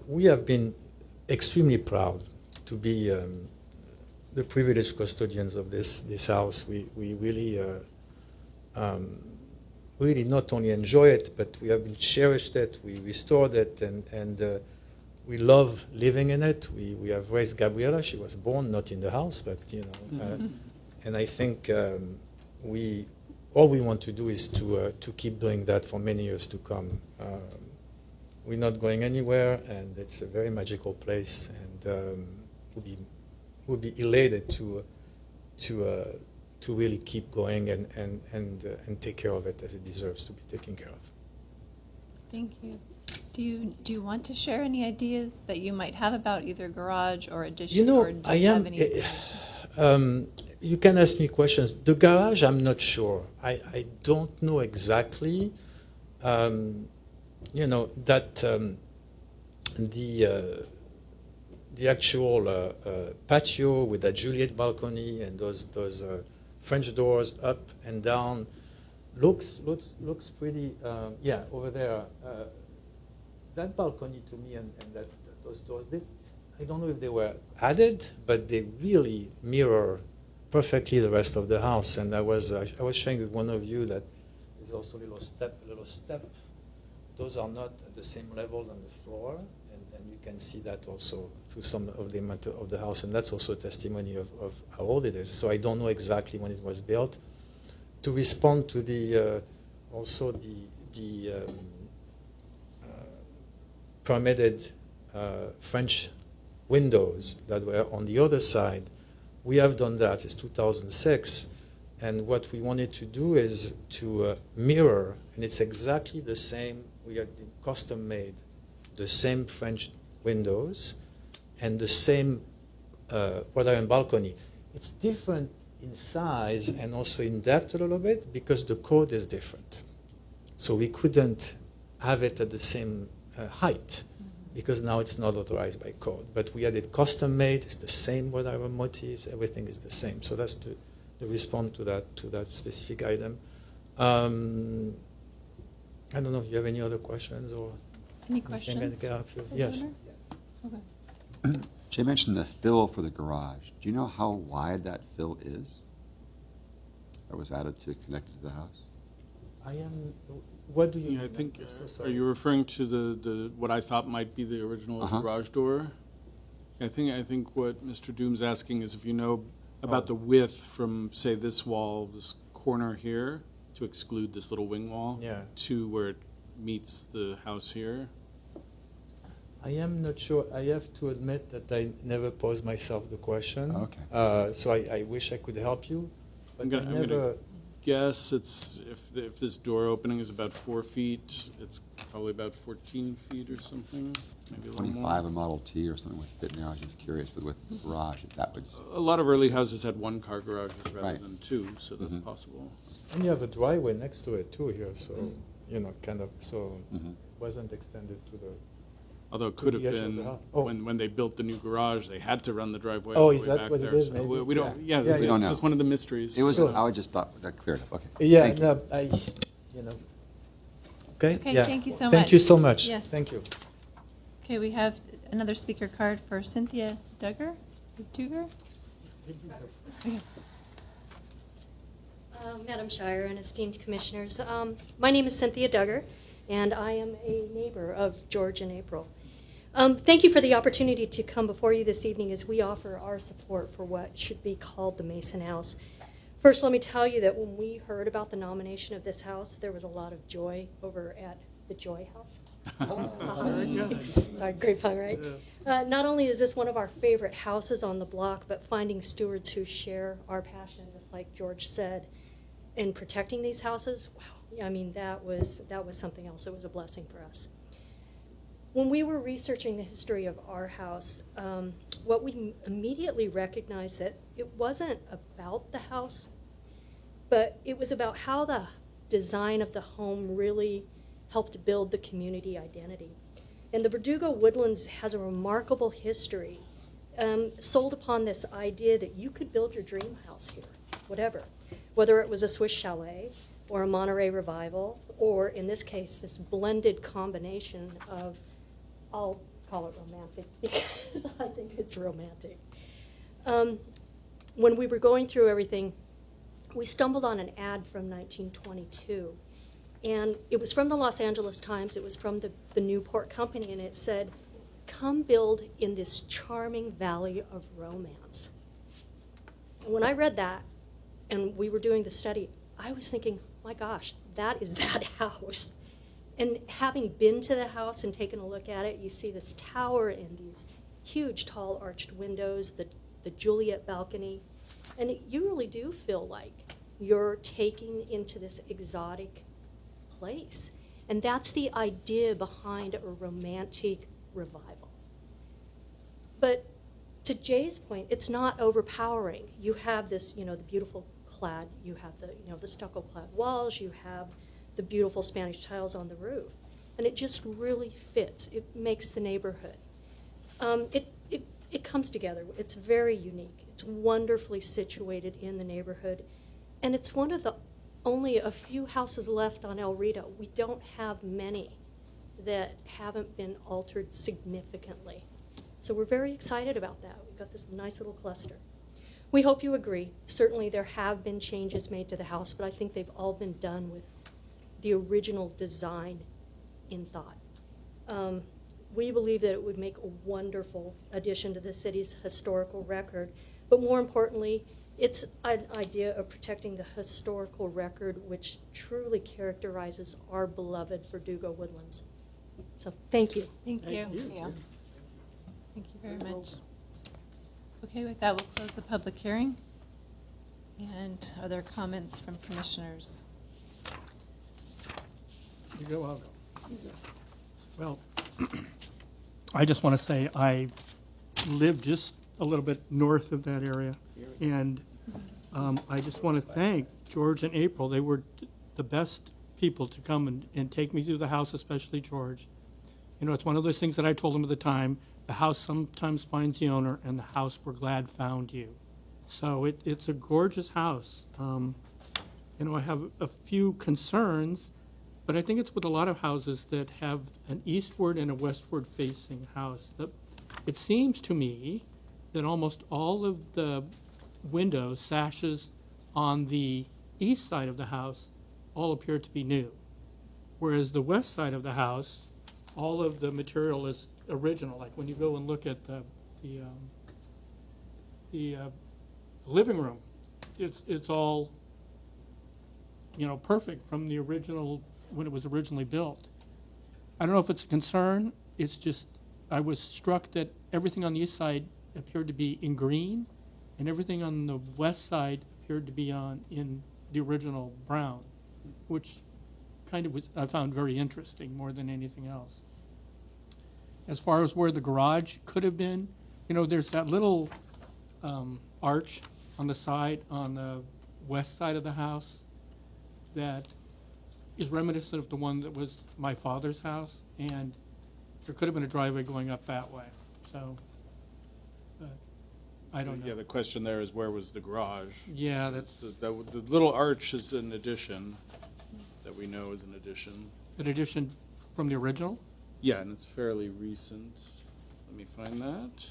we have been extremely proud to be the privileged custodians of this house. We really really not only enjoy it, but we have cherished it, we restored it, and we love living in it. We have raised Gabriela. She was born not in the house, but and I think all we want to do is to keep doing that for many years to come. We're not going anywhere, and it's a very magical place, and we'll be elated to really keep going and take care of it as it deserves to be taken care of. Thank you. Do you want to share any ideas that you might have about either garage or addition? Or do you have any information? You can ask me questions. The garage, I'm not sure. I don't know exactly. That the actual patio with that Juliet balcony and those French doors up and down looks pretty. Yeah, over there. That balcony to me and those doors, I don't know if they were added, but they really mirror perfectly the rest of the house. And I was sharing with one of you that there's also a little step. Those are not at the same level on the floor, and you can see that also through some of the amount of the house, and that's also a testimony of how old it is. So I don't know exactly when it was built. To respond to the also the permitted French windows that were on the other side, we have done that. It's 2006, and what we wanted to do is to mirror, and it's exactly the same. We have custom made the same French windows and the same wrought iron balcony. It's different in size and also in depth a little bit because the code is different. So we couldn't have it at the same height because now it's not authorized by code. But we had it custom made. It's the same wrought iron motifs. Everything is the same. So that's the response to that specific item. I don't know. You have any other questions or any questions? Yes. Okay. Jay mentioned the fill for the garage. Do you know how wide that fill is that was added to connect it to the house? What do you? I think. Are you referring to the what I thought might be the original garage door? I think what Mr. Doom's asking is if you know about the width from, say, this wall, this corner here, to exclude this little wing wall, to where it meets the house here. I am not sure. I have to admit that I never posed myself the question. Okay. So I wish I could help you, but I'm I gonna never. guess it's, if this door opening is about 4 feet, it's probably about 14 feet or something, maybe a little more. 25, a Model T or something with fit now. I was just curious with the garage, if that was, A lot of early houses had 1-car garages rather Right. than 2, so that's possible. And you have a driveway next to it too here, so kind of Mhm. wasn't extended to the. Although it could have the edge of been, the house. Oh. when they built the new garage, they had to run the driveway Oh, all the is way that back what it there. is, So maybe? we don't, Yeah. yeah, We don't it's know. just one of the mysteries. it was, you know. I would just thought that cleared up. Okay. Yeah, Thank you. no, Okay. Okay, yeah. thank you so Thank much. you so much. Yes. Thank you. Okay, we have another speaker card for Cynthia Duggar. Duggar? Okay. Madam Shire and esteemed commissioners, my name is Cynthia Duggar, and I am a neighbor of George and April. Thank you for the opportunity to come before you this evening as we offer our support for what should be called the Mason House. First, let me tell you that when we heard about the nomination of this house, there was a lot of joy over at the Joy House. Sorry, great fun, right? Not only is this one of our favorite houses on the block, but finding stewards who share our passion, just like George said, in protecting these houses, wow, I mean, that was something else. It was a blessing for us. When we were researching the history of our house, what we immediately recognized that it wasn't about the house, but it was about how the design of the home really helped build the community identity. And the Verdugo Woodlands has a remarkable history, sold upon this idea that you could build your dream house here, whatever, whether it was a Swiss chalet or a Monterey revival, or in this case, this blended combination of, I'll call it romantic because I think it's romantic. When we were going through everything, we stumbled on an ad from 1922. And it was from the Los Angeles Times. It was from the Newport Company, and it said, "Come build in this charming valley of romance." And when I read that, and we were doing the study, I was thinking, my gosh, that is that house. And having been to the house and taken a look at it, you see this tower and these huge, tall, arched windows, the Juliet balcony, and you really do feel like you're taking into this exotic place. And that's the idea behind a romantic revival. But to Jay's point, it's not overpowering. You have this, the beautiful clad, you have the stucco clad walls, you have the beautiful Spanish tiles on the roof. And it just really fits. It makes the neighborhood. It comes together. It's very unique. It's wonderfully situated in the neighborhood. And it's one of the only a few houses left on El Rito. We don't have many that haven't been altered significantly. So we're very excited about that. We've got this nice little cluster. We hope you agree. Certainly there have been changes made to the house, but I think they've all been done with the original design in thought. We believe that it would make a wonderful addition to the city's historical record, but more importantly, it's an idea of protecting the historical record which truly characterizes our beloved Verdugo Woodlands. So thank you. Thank you. Thank you very much. Okay, with that, we'll close the public hearing. And are there comments from commissioners? You go, I'll go. Well, I just want to say I live just a little bit north of that area, and I just want to thank George and April. They were the best people to come and take me through the house, especially George. It's one of those things that I told him at the time, the house sometimes finds the owner, and the house, we're glad, found you. So it's a gorgeous house. I have a few concerns, but I think it's with a lot of houses that have an eastward and a westward facing house. It seems to me that almost all of the windows, sashes on the east side of the house all appear to be new, whereas the west side of the house, all of the material is original. Like when you go and look at the living room, it's all perfect from the original when it was originally built. I don't know if it's a concern. It's just I was struck that everything on the east side appeared to be in green, and everything on the west side appeared to be in the original brown, which kind of I found very interesting more than anything else. As far as where the garage could have been, there's that little arch on the side, on the west side of the house, that is reminiscent of the one that was my father's house, and there could have been a driveway going up that way. So, I don't know. Yeah, the question there is where was the garage? Yeah, that's The little arch is an addition that we know is an addition. an addition from the original. Yeah, and it's fairly recent. Let me find that.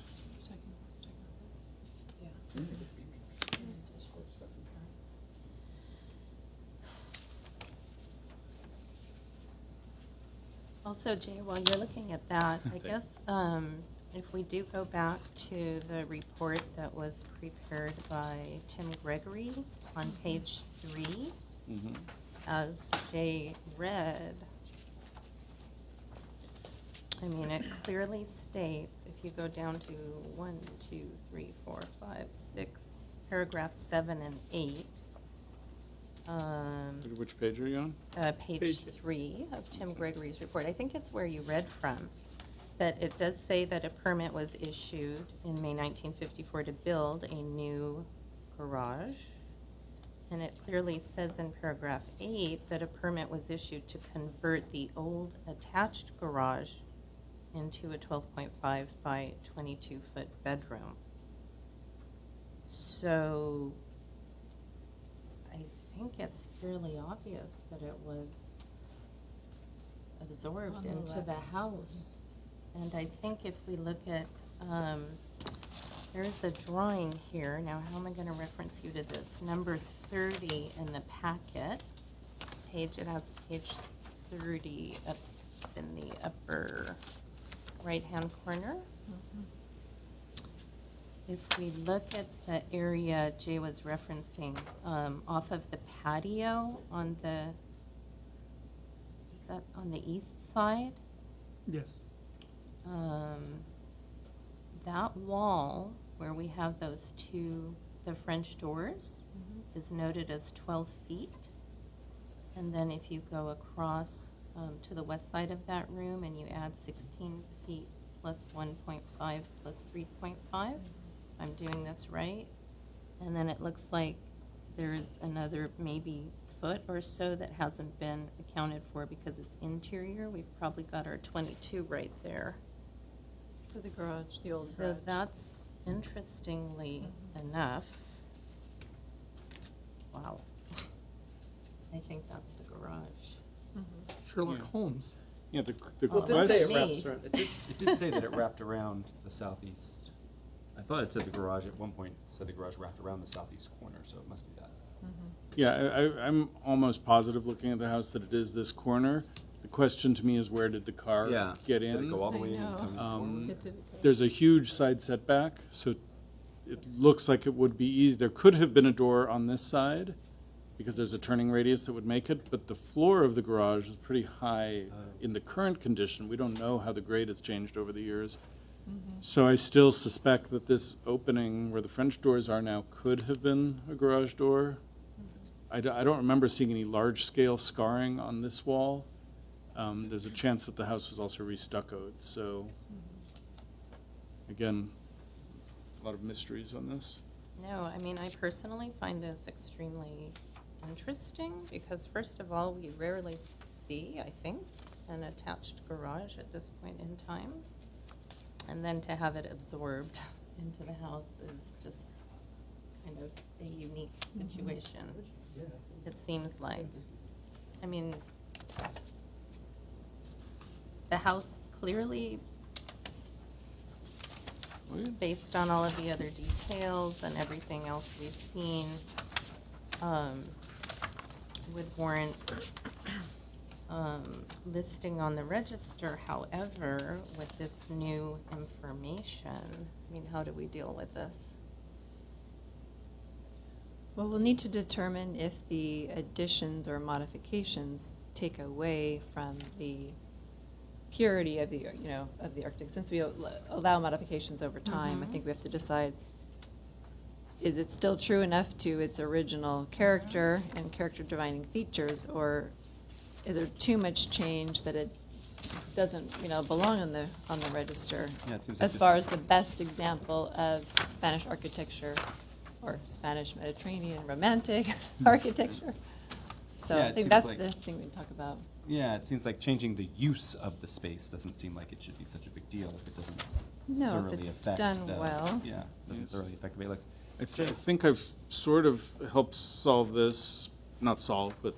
Also, Jay, while you're looking at that, I guess if we do go back to the report that was prepared by Tim Gregory on page 3, as Jay read, I mean, it clearly states, if you go down to 1, 2, 3, 4, 5, 6, paragraphs 7 and 8. Which page are you on? Page 3 of Tim Gregory's report. I think it's where you read from. That it does say that a permit was issued in May 1954 to build a new garage. And it clearly says in paragraph 8 that a permit was issued to convert the old attached garage into a 12.5 by 22-foot bedroom. So I think it's fairly obvious that it was absorbed into the house. And I think if we look at, there's a drawing here. Now, how am I going to reference you to this? Number 30 in the packet. It has page 30 up in the upper right-hand corner. If we look at the area Jay was referencing, off of the patio on the, is that on the east side? Yes. That wall where we have those the French doors is noted as 12 feet. And then if you go across to the west side of that room and you add 16 feet plus 1.5 plus 3.5, I'm doing this right. And then it looks like there's another maybe foot or so that hasn't been accounted for because it's interior. We've probably got our 22 right there. For the garage, the old garage. So that's interestingly enough. Wow. I think that's the garage. Sherlock Holmes. Yeah, the Well, it didn't question. say it wraps around. It did say that it wrapped around the southeast. I thought it said the garage at one point said the garage wrapped around the southeast corner, so it must be that. Yeah, I'm almost positive looking at the house that it is this corner. The question to me is where did the car get in? Did it go all the way in know. and come forward? There's a huge side setback, so it looks like it would be easy. There could have been a door on this side because there's a turning radius that would make it, but the floor of the garage is pretty high in the current condition. We don't know how the grade has changed over the years. So I still suspect that this opening where the French doors are now could have been a garage door. I don't remember seeing any large-scale scarring on this wall. There's a chance that the house was also re-stuccoed. So, again, a lot of mysteries on this. No, I mean, I personally find this extremely interesting because, first of all, we rarely see, I think, an attached garage at this point in time. And then to have it absorbed into the house is just kind of a unique situation. It seems like. I mean, the house clearly, based on all of the other details and everything else we've seen, would warrant listing on the register. However, with this new information, I mean, how do we deal with this? Well, we'll need to determine if the additions or modifications take away from the purity of the, of the architect. Since we allow modifications over time, I think we have to decide, is it still true enough to its original character and character defining features, or is there too much change that it doesn't, belong on the register? Yeah, it seems like as far as the best example of Spanish architecture or Spanish Mediterranean romantic architecture. So Yeah, I it think seems that's like- the thing we can talk about. Yeah, it seems like changing the use of the space doesn't seem like it should be such a big deal if it doesn't No, if thoroughly it's affect done the, well. Yeah, doesn't Yes. thoroughly affect the way it looks. I think I've sort of helped solve this, not solve, but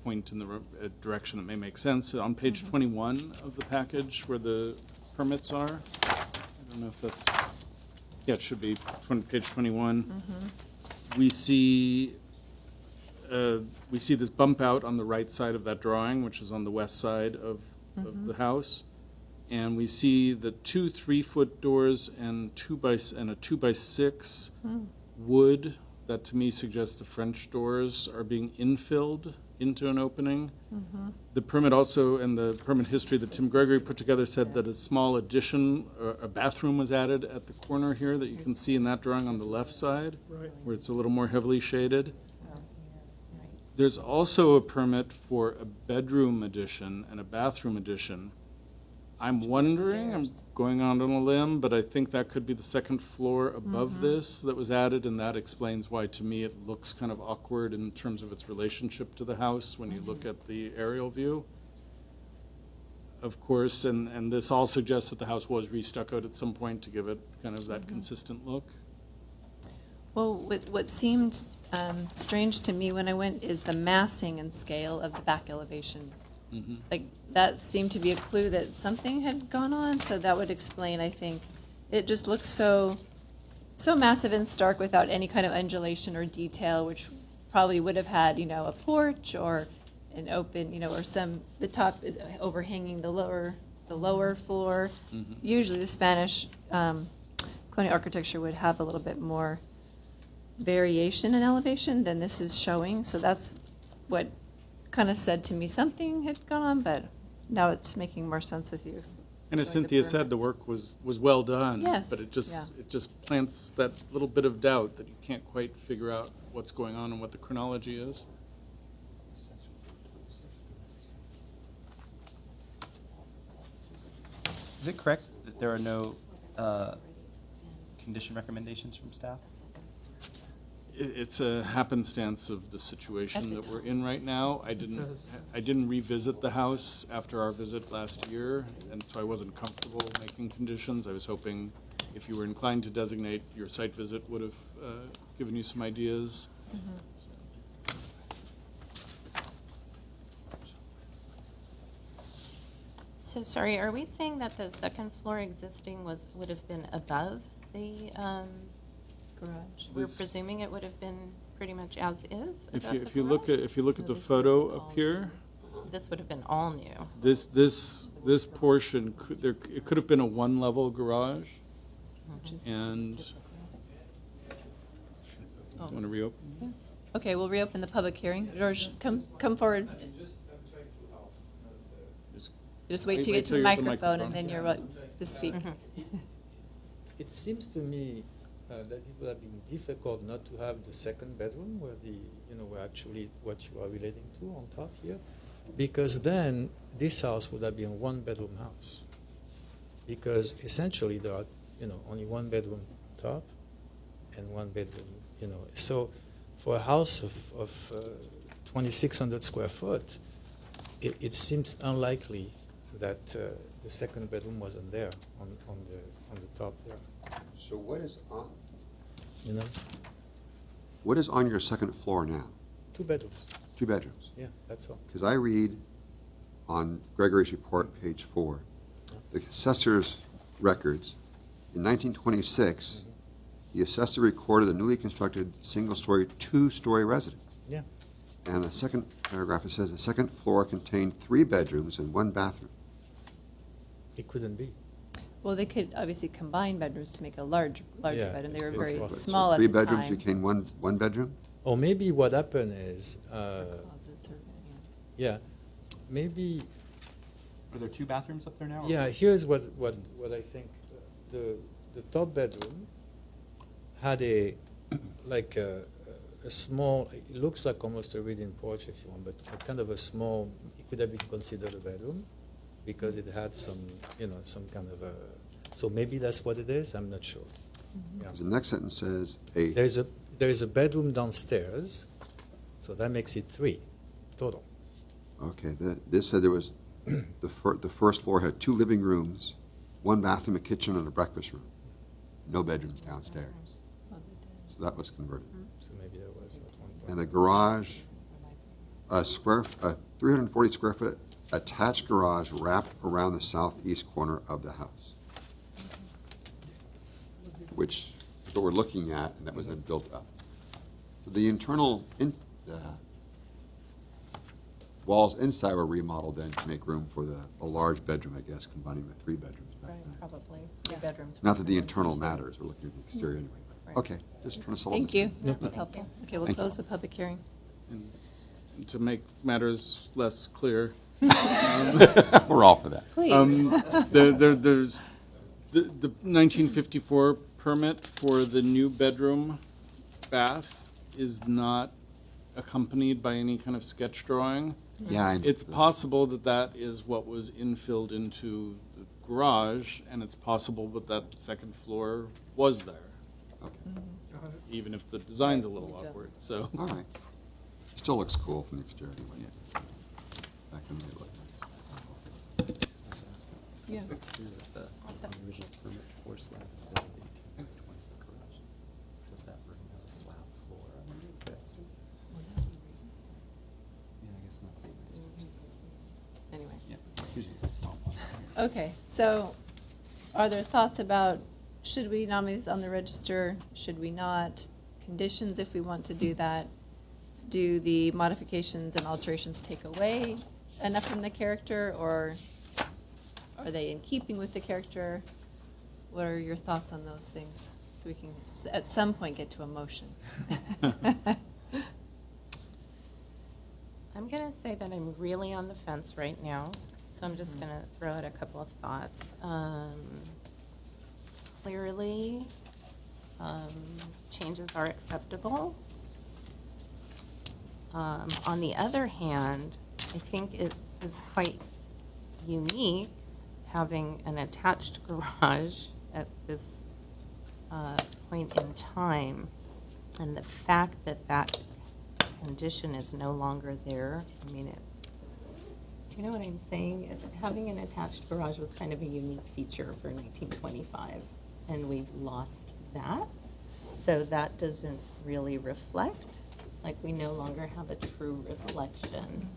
point in the direction that may make sense. On page 21 of the package where the permits are, I don't know if that's, yeah, it should be page 21. We see this bump out on the right side of that drawing, which is on the west side of the house. And we see the 2 3-foot doors and a 2x6 wood. That to me suggests the French doors are being infilled into an opening. The permit also, and the permit history that Tim Gregory put together, said that a small addition, a bathroom was added at the corner here that you can see in that drawing on the left side, where it's a little more heavily shaded. There's also a permit for a bedroom addition and a bathroom addition. I'm wondering, I'm Stairs. going out on a limb, but I think that could be the second floor above this that was added, and that explains why, to me, it looks kind of awkward in terms of its relationship to the house when you look at the aerial view. Of course, and this all suggests that the house was re-stuccoed at some point to give it kind of that consistent look. Well, what seemed strange to me when I went is the massing and scale of the back elevation. Like, that seemed to be a clue that something had gone on, so that would explain, I think. It just looks so massive and stark without any kind of undulation or detail, which probably would have had, a porch or an open, or the top is overhanging the lower floor. Usually the Spanish colonial architecture would have a little bit more variation in elevation than this is showing, so that's what kind of said to me something had gone on, but now it's making more sense with you. And as showing the Cynthia said, the permits. work was well done. Yes, But it yeah. just plants that little bit of doubt that you can't quite figure out what's going on and what the chronology is. Is it correct that there are no condition recommendations from staff? It's a happenstance of the situation that we're in right now. I didn't revisit the house after our visit last year, and so I wasn't comfortable making conditions. I was hoping if you were inclined to designate, your site visit would have given you some ideas. So sorry, are we saying that the second floor existing would have been above the, Garage. we're This- presuming it would have been pretty much as is? If above you, the if you look garage? at, if you look at So the this photo would be up all here, This would have been all new. this portion, it could have been a one-level garage, Which is and, typical. want to reopen? Okay, we'll reopen the public hearing. George, come forward. Just wait to wait get to till the you're at the microphone, and microphone. then you're right to speak. It seems to me that it would have been difficult not to have the second bedroom where where actually what you are relating to on top here, because then this house would have been a one-bedroom house. Because essentially there are, only one bedroom top and one bedroom, So for a house of 2,600 square foot, it seems unlikely that the second bedroom wasn't there on the top there. So what is on, You know, what is on your second floor now? 2 bedrooms. 2 bedrooms? Yeah, that's all. Because I read on Gregory's report, page 4, the assessor's records. In 1926, the assessor recorded a newly constructed single-story, 2-story residence. Yeah. And the second paragraph, it says the second floor contained 3 bedrooms and 1 bathroom. It couldn't be. Well, they could obviously combine bedrooms to make a larger Yeah, bedroom. They were it's very possible. small So at 3 the bedrooms time. became one bedroom? Or maybe what happened is, Closets or, yeah, maybe Are there 2 bathrooms up there now? or Yeah, one? here's what I think. The top bedroom had a small. It looks like almost a reading porch, if you want, but a kind of a small. It could have been considered a bedroom because it had some kind of a. So maybe that's what it is. I'm not sure. Yeah. The next sentence says There is a bedroom downstairs, so that makes it 3 total. Okay, this said there was, the first floor had 2 living rooms, 1 bathroom, a kitchen, and a breakfast room. No bedrooms downstairs. So that was converted. So maybe that was at one point. And a garage, a 340 square foot attached garage wrapped around the southeast corner of the house, which is what we're looking at, and that was then built up. So the internal walls inside were remodeled then to make room for a large bedroom, I guess, combining the 3 bedrooms back then. Probably. 3 bedrooms. Not that the internal matters, we're looking at the exterior anyway. Right. Okay, just trying to solve Thank this. you. thing. That's helpful. Okay, we'll Thank you. close the public hearing. And to make matters less clear, We're all for that. Please. there's the 1954 permit for the new bedroom bath is not accompanied by any kind of sketch drawing. Yeah, I- It's possible that that is what was infilled into the garage, and it's possible that that second floor was there, Okay, even if the design's a little awkward, so. all right. Still looks cool from the exterior anyway. Back in the day, it looked nice. Yeah. It's true that the original permit for slab building 20-foot garage. Does that bring out a slab floor underneath that street? Yeah, I guess not. Anyway. Yeah, usually it's small. Okay, so are there thoughts about, should we nominate this on the register? Should we not? Conditions if we want to do that? Do the modifications and alterations take away enough from the character, or are they in keeping with the character? What are your thoughts on those things? So we can at some point get to a motion. I'm going to say that I'm really on the fence right now, so I'm just going to throw out a couple of thoughts. Clearly, changes are acceptable. On the other hand, I think it is quite unique having an attached garage at this point in time, and the fact that that condition is no longer there. I mean, do you know what I'm saying? Having an attached garage was kind of a unique feature for 1925, and we've lost that. So that doesn't really reflect, like we no longer have a true reflection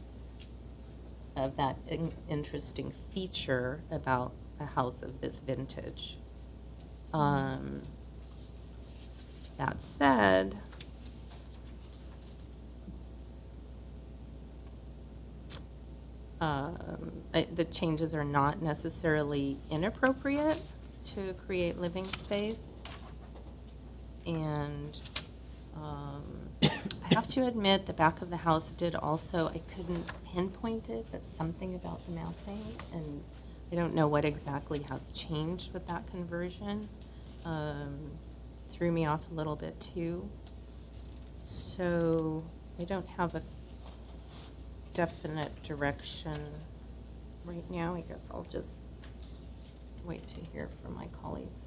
of that interesting feature about a house of this vintage. That said, the changes are not necessarily inappropriate to create living space. And I have to admit, the back of the house did also, I couldn't pinpoint it, but something about the massing, and I don't know what exactly has changed with that conversion. Threw me off a little bit too. So I don't have a definite direction right now. I guess I'll just wait to hear from my colleagues.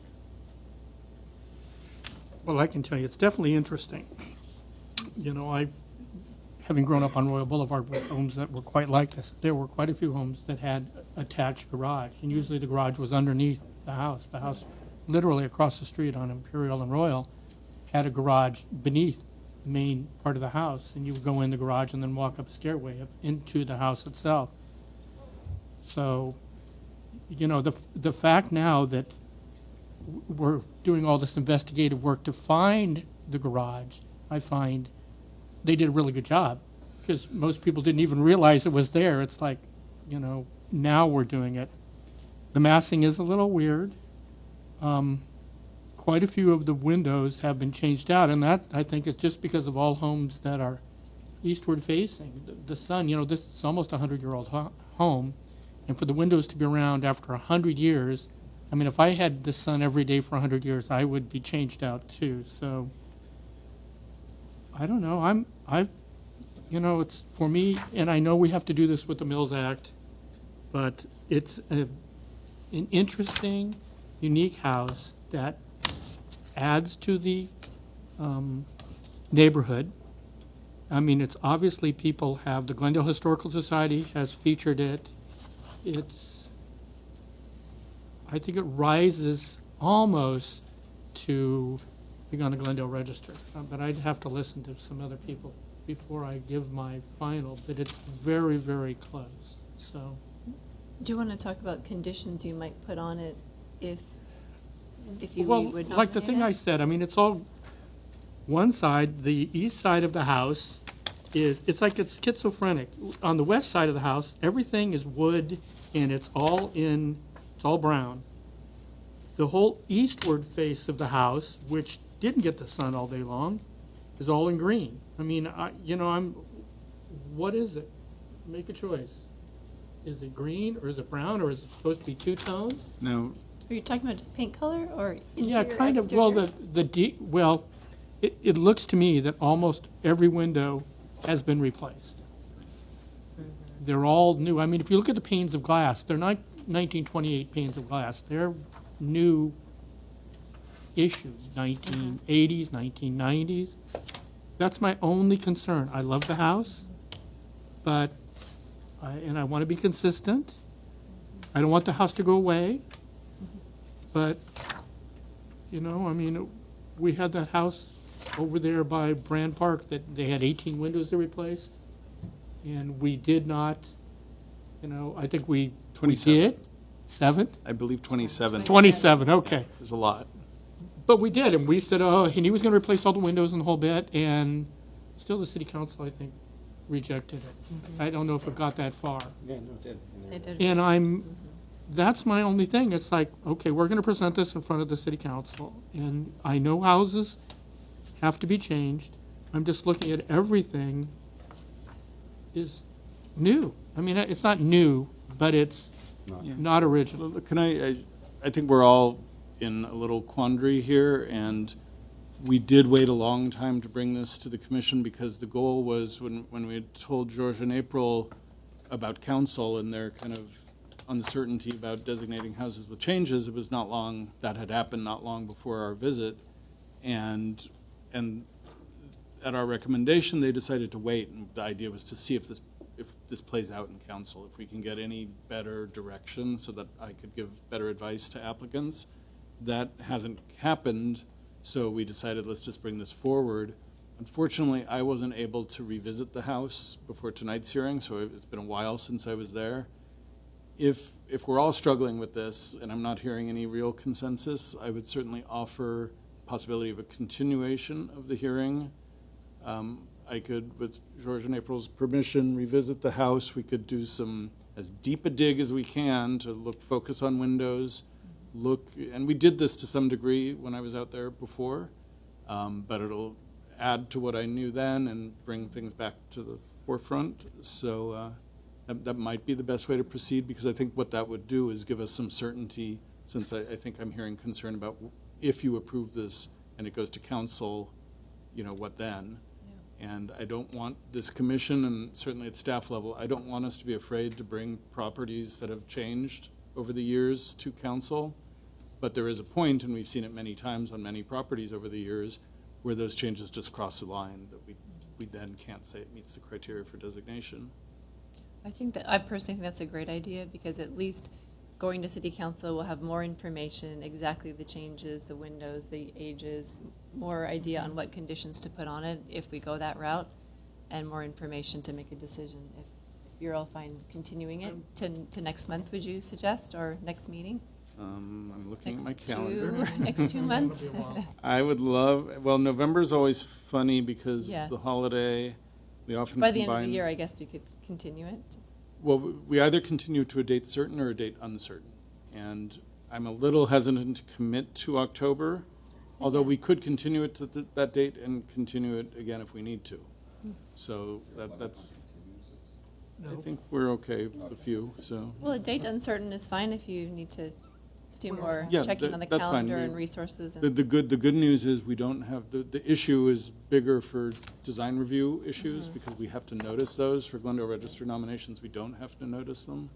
Well, I can tell you, it's definitely interesting. You know, having grown up on Royal Boulevard with homes that were quite like this, there were quite a few homes that had attached garage, and usually the garage was underneath the house. The house, literally across the street on Imperial and Royal, had a garage beneath the main part of the house, and you would go in the garage and then walk up a stairway up into the house itself. So, you know, the fact now that we're doing all this investigative work to find the garage, I find they did a really good job, because most people didn't even realize it was there. It's like, you know, now we're doing it. The massing is a little weird. Quite a few of the windows have been changed out, and that, I think, is just because of all homes that are eastward facing. The sun, you know, this is almost a 100-year-old home, and for the windows to be around after 100 years, I mean, if I had the sun every day for 100 years, I would be changed out too. So I don't know. It's for me, and I know we have to do this with the Mills Act, but it's an interesting, unique house that adds to the neighborhood. I mean, it's obviously people have, the Glendale Historical Society has featured it. I think it rises almost to being on the Glendale Register, but I'd have to listen to some other people before I give my final, but it's very, very close, so. Do you want to talk about conditions you might put on it if you Well, would not? like the thing I said, I mean, it's all, one side, the east side of the house it's like it's schizophrenic. On the west side of the house, everything is wood and it's all brown. The whole eastward face of the house, which didn't get the sun all day long, is all in green. I mean, what is it? Make a choice. Is it green or is it brown or is it supposed to be two-tone? No, Are you talking about just paint color or interior, Yeah, kind of. exterior? Well, it looks to me that almost every window has been replaced. They're all new. I mean, if you look at the panes of glass, they're not 1928 panes of glass. They're new issue, 1980s, 1990s. That's my only concern. I love the house, but I want to be consistent. I don't want the house to go away, but I mean, we had that house over there by Brand Park that they had 18 windows they replaced, and we did not. I think we 27. did 7. I believe 27. 27. Okay. There's a lot. But we did, and we said, and he was going to replace all the windows in the whole bit, and still the city council, I think, rejected it. I don't know if it got that far. Yeah, no, it did. And that's my only thing. It's like, okay, we're going to present this in front of the city council, and I know houses have to be changed. I'm just looking at everything is new. I mean, it's not new, but it's not original. Can I think we're all in a little quandary here, and we did wait a long time to bring this to the commission because the goal was when we had told George and April about council and their kind of uncertainty about designating houses with changes, it was not long, that had happened not long before our visit, and at our recommendation, they decided to wait, and the idea was to see if this plays out in council, if we can get any better direction so that I could give better advice to applicants. That hasn't happened, so we decided let's just bring this forward. Unfortunately, I wasn't able to revisit the house before tonight's hearing, so it's been a while since I was there. If we're all struggling with this, and I'm not hearing any real consensus, I would certainly offer the possibility of a continuation of the hearing. I could, with George and April's permission, revisit the house. We could do as deep a dig as we can to focus on windows, and we did this to some degree when I was out there before, but it'll add to what I knew then and bring things back to the forefront. So that might be the best way to proceed, because I think what that would do is give us some certainty, since I think I'm hearing concern about if you approve this and it goes to council, what then? And I don't want this commission, and certainly at staff level, I don't want us to be afraid to bring properties that have changed over the years to council. But there is a point, and we've seen it many times on many properties over the years, where those changes just cross the line that we then can't say it meets the criteria for designation. I personally think that's a great idea, because at least going to city council will have more information, exactly the changes, the windows, the ages, more idea on what conditions to put on it if we go that route, and more information to make a decision. If you're all fine continuing it to next month, would you suggest, or next meeting? I'm looking at my calendar. Next 2 months? I would November's always funny because Yes. the holiday, we often By the end combine. of the year, I guess we could continue it. Well, we either continue to a date certain or a date uncertain. And I'm a little hesitant to commit to October, although we could continue it to that date and continue it again if we need to. So that's, I think we're okay with a few, so. Well, a date uncertain is fine if you need to do more Yeah, checking on the that's fine. calendar We- and resources. The good news is we don't have, the issue is bigger for design review issues because we have to notice those. For Glendale Register nominations, we don't have to notice them.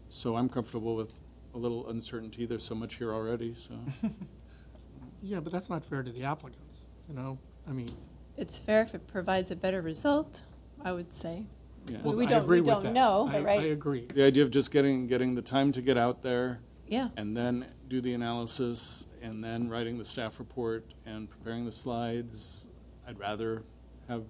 So I'm comfortable with a little uncertainty. There's so much here already, so. Yeah, but that's not fair to the applicants, you know? I mean, It's fair if it provides a better result, I would say. Yeah. well, We I don't- agree we with don't that. know, but right? I agree. The idea of just getting the time to get out there Yeah, and then do the analysis and then writing the staff report and preparing the slides, I'd rather have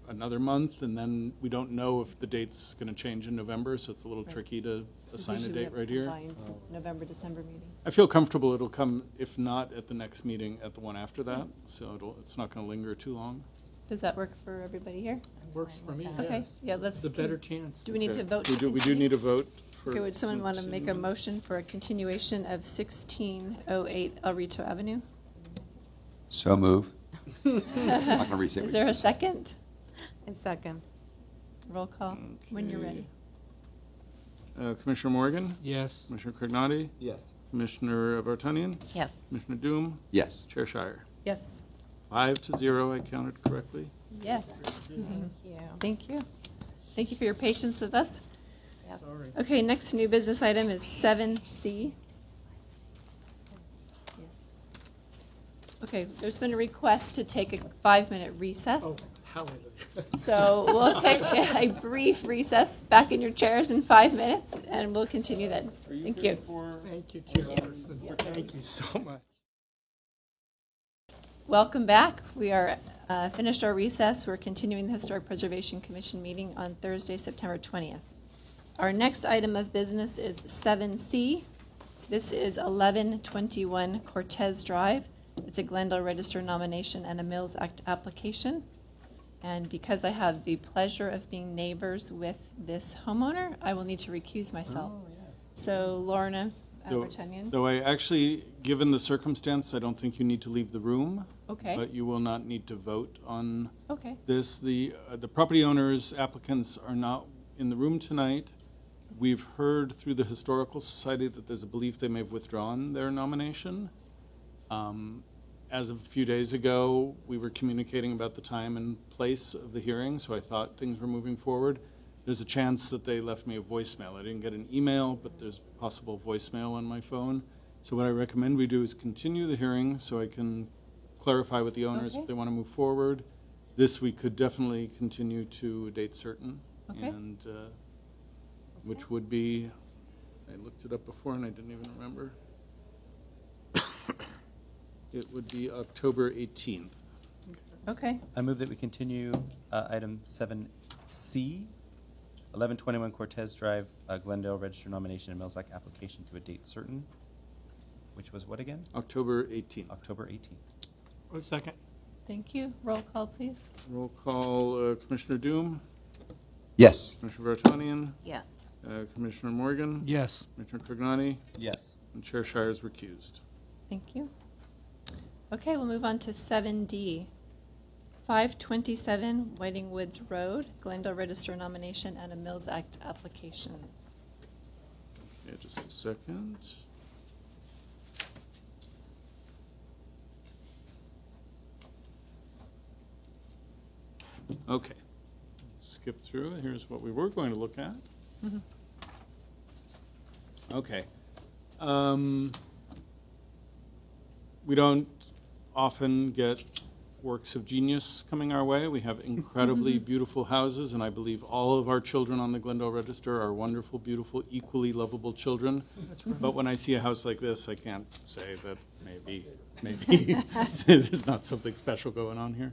another month, and then we don't know if the date's going to change in November, so it's a little tricky to assign a usually we date have right here. combined November, December meeting. I feel comfortable it'll come, if not at the next meeting, at the one after that, so it's not going to linger too long. Does that work for everybody here? It works for me, Okay, yes. yeah, let's. It's a better chance. Do we need to Okay. vote? We to do continue? need a vote for. Okay, would someone want to make a continuance? motion for a continuation of 1608 El Rito Avenue? So move. I'm not going to restate Is what there you a just said. second? And second. Roll call when you're ready. Commissioner Morgan? Yes. Commissioner Crignati? Yes. Commissioner Vartanian? Yes. Commissioner Doom? Yes. Chair Shire? Yes. 5-0, I counted correctly. Yes. Thank you. Thank you. Thank you for your patience with us. Yes. Okay, next new business item is 7C. Okay, there's been a request to take a 5-minute recess. Oh, hallelujah. So we'll take a brief recess back in your chairs in 5 minutes, and we'll continue then. Thank you. Thank you, Chairperson. Thank you so much. Welcome back. We are finished our recess. We're continuing the Historic Preservation Commission meeting on Thursday, September 20th. Our next item of business is 7C. This is 1121 Cortez Drive. It's a Glendale Register nomination and a Mills Act application. And because I have the pleasure of being neighbors with this homeowner, I will need to recuse myself. So Lorna Vartanian. Though I actually, given the circumstance, I don't think you need to leave the room. Okay. But you will not need to vote on Okay. this. The property owners, applicants are not in the room tonight. We've heard through the Historical Society that there's a belief they may have withdrawn their nomination. As of a few days ago, we were communicating about the time and place of the hearing, so I thought things were moving forward. There's a chance that they left me a voicemail. I didn't get an email, but there's possible voicemail on my phone. So what I recommend we do is continue the hearing so I can clarify with the owners Okay. if they want to move forward. This we could definitely continue to a date certain. Okay. And which would be, I looked it up before and I didn't even remember. It would be October 18th. Okay. I move that we continue item 7C, 1121 Cortez Drive, Glendale Register nomination and Mills Act application to a date certain, which was what again? October 18th. October 18th. A second. Thank you. Roll call, please. Roll call, Commissioner Doom, Yes. Commissioner Vartanian, Yes. Commissioner Morgan, Yes. Commissioner Crignani, Yes. and Chair Shire is recused. Thank you. Okay, we'll move on to 7D. 527 Whiting Woods Road, Glendale Register nomination and a Mills Act application. Yeah, just a second. Okay. Skip through. Here's what we were going to look at. Okay. We don't often get works of genius coming our way. We have incredibly beautiful houses, and I believe all of our children on the Glendale Register are wonderful, beautiful, equally lovable children. But when I see a house like this, I can't say that maybe there's not something special going on here.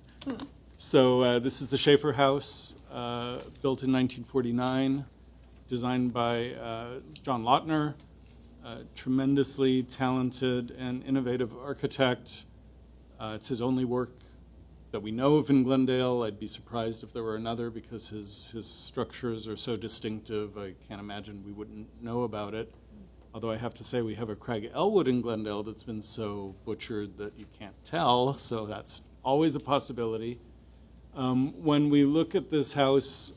So this is the Schaefer House, built in 1949, designed by John Lautner, tremendously talented and innovative architect. It's his only work that we know of in Glendale. I'd be surprised if there were another because his structures are so distinctive. I can't imagine we wouldn't know about it. Although I have to say we have a Craig Elwood in Glendale that's been so butchered that you can't tell, so that's always a possibility. When we look at this house,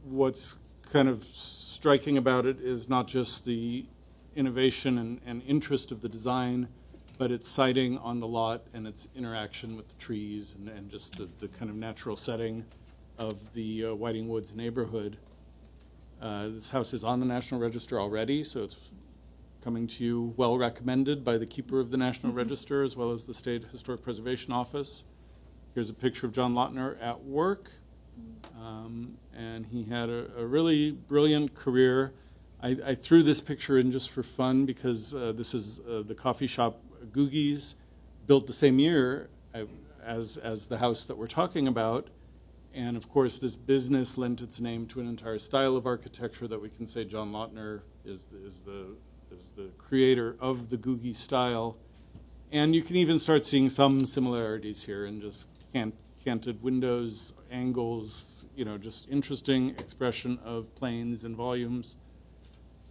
what's kind of striking about it is not just the innovation and interest of the design, but its siting on the lot and its interaction with the trees and just the kind of natural setting of the Whiting Woods neighborhood. This house is on the National Register already, so it's coming to you well recommended by the keeper of the National Register as well as the State Historic Preservation Office. Here's a picture of John Lautner at work, and he had a really brilliant career. I threw this picture in just for fun because this is the coffee shop Googie's, built the same year as the house that we're talking about. And of course, this business lent its name to an entire style of architecture that we can say John Lautner is the creator of the Googie style. And you can even start seeing some similarities here in just canted windows, angles, just interesting expression of planes and volumes.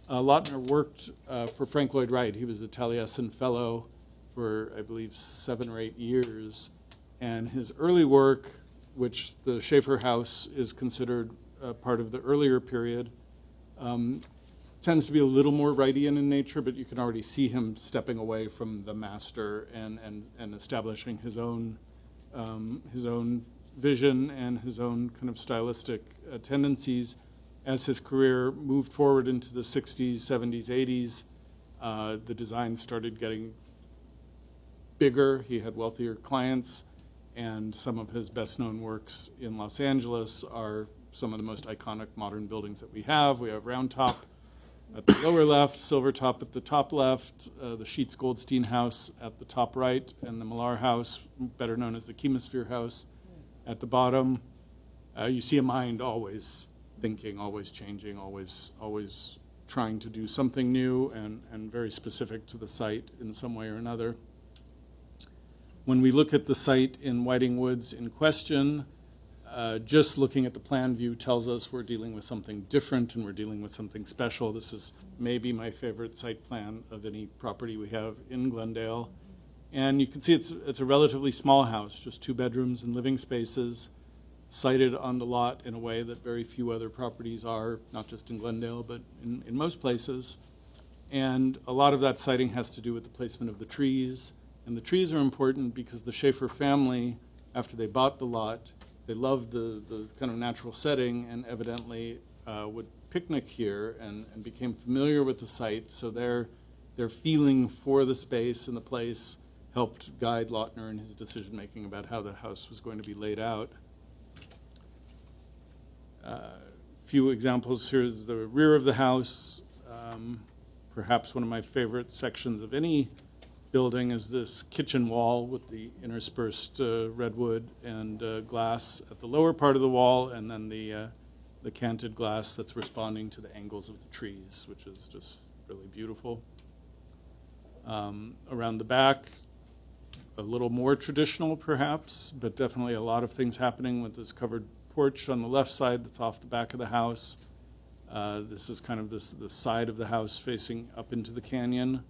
Lautner worked for Frank Lloyd Wright. He was a Taliesin Fellow for, I believe, 7 or 8 years. And his early work, which the Schaefer House is considered part of the earlier period, tends to be a little more Wrightian in nature, but you can already see him stepping away from the master and establishing his own vision and his own kind of stylistic tendencies. As his career moved forward into the 60s, 70s, 80s, the design started getting bigger. He had wealthier clients, and some of his best-known works in Los Angeles are some of the most iconic modern buildings that we have. We have Round Top at the lower left, Silver Top at the top left, the Sheets Goldstein House at the top right, and the Millar House, better known as the Chemosphere House, at the bottom. You see a mind always thinking, always changing, always trying to do something new and very specific to the site in some way or another. When we look at the site in Whiting Woods in question, just looking at the plan view tells us we're dealing with something different and we're dealing with something special. This is maybe my favorite site plan of any property we have in Glendale. And you can see it's a relatively small house, just 2 bedrooms and living spaces, sited on the lot in a way that very few other properties are, not just in Glendale, but in most places. And a lot of that siting has to do with the placement of the trees. And the trees are important because the Schaefer family, after they bought the lot, they loved the kind of natural setting and evidently would picnic here and became familiar with the site. So their feeling for the space and the place helped guide Lautner in his decision-making about how the house was going to be laid out. Few examples. Here's the rear of the house. Perhaps one of my favorite sections of any building is this kitchen wall with the interspersed redwood and glass at the lower part of the wall, and then the canted glass that's responding to the angles of the trees, which is just really beautiful. Around the back, a little more traditional perhaps, but definitely a lot of things happening with this covered porch on the left side that's off the back of the house. This is kind of the side of the house facing up into the canyon.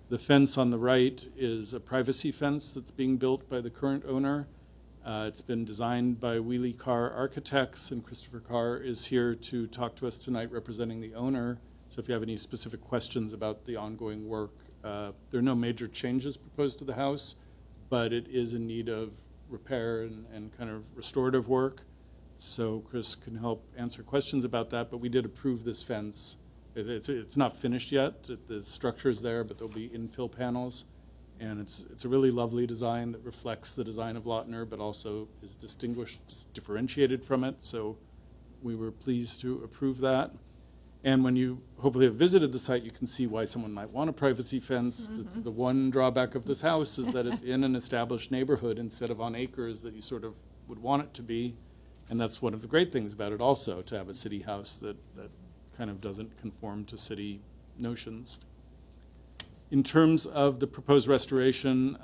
The fence on the right is a privacy fence that's being built by the current owner. It's been designed by Wheelie Carr Architects, and Christopher Carr is here to talk to us tonight representing the owner. So if you have any specific questions about the ongoing work, there are no major changes proposed to the house, but it is in need of repair and kind of restorative work. So Chris can help answer questions about that, but we did approve this fence. It's not finished yet. The structure is there, but there'll be infill panels. And it's a really lovely design that reflects the design of Lautner, but also is differentiated from it. So we were pleased to approve that. And when you hopefully have visited the site, you can see why someone might want a privacy fence. Mm-hmm. The one drawback of this house is that it's in an established neighborhood instead of on acres that you sort of would want it to be. And that's one of the great things about it also, to have a city house that kind of doesn't conform to city notions. In terms of the proposed restoration,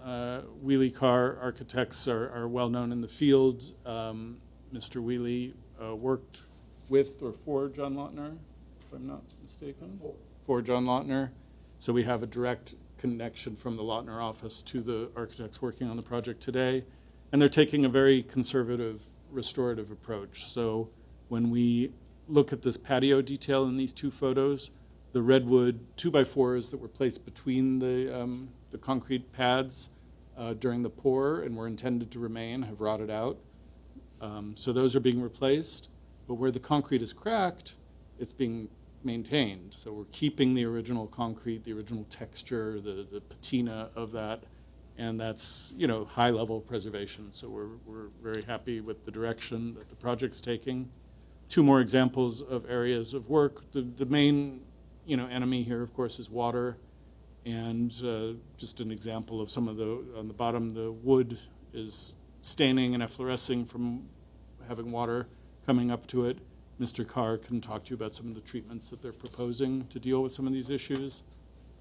Wheelie Carr Architects are well known in the field. Mr. Wheelie worked with or for John Lautner, if I'm not mistaken. For John Lautner. So we have a direct connection from the Lautner office to the architects working on the project today. And they're taking a very conservative, restorative approach. So when we look at this patio detail in these two photos. The redwood 2x4s that were placed between the concrete pads during the pour and were intended to remain have rotted out. So those are being replaced. But where the concrete is cracked, it's being maintained. So we're keeping the original concrete, the original texture, the patina of that. And that's, you know, high-level preservation. So we're very happy with the direction that the project's taking. Two more examples of areas of work. The main, you know, enemy here, of course, is water. And just an example of some of on the bottom, the wood is staining and efflorescing from having water coming up to it. Mr. Carr can talk to you about some of the treatments that they're proposing to deal with some of these issues.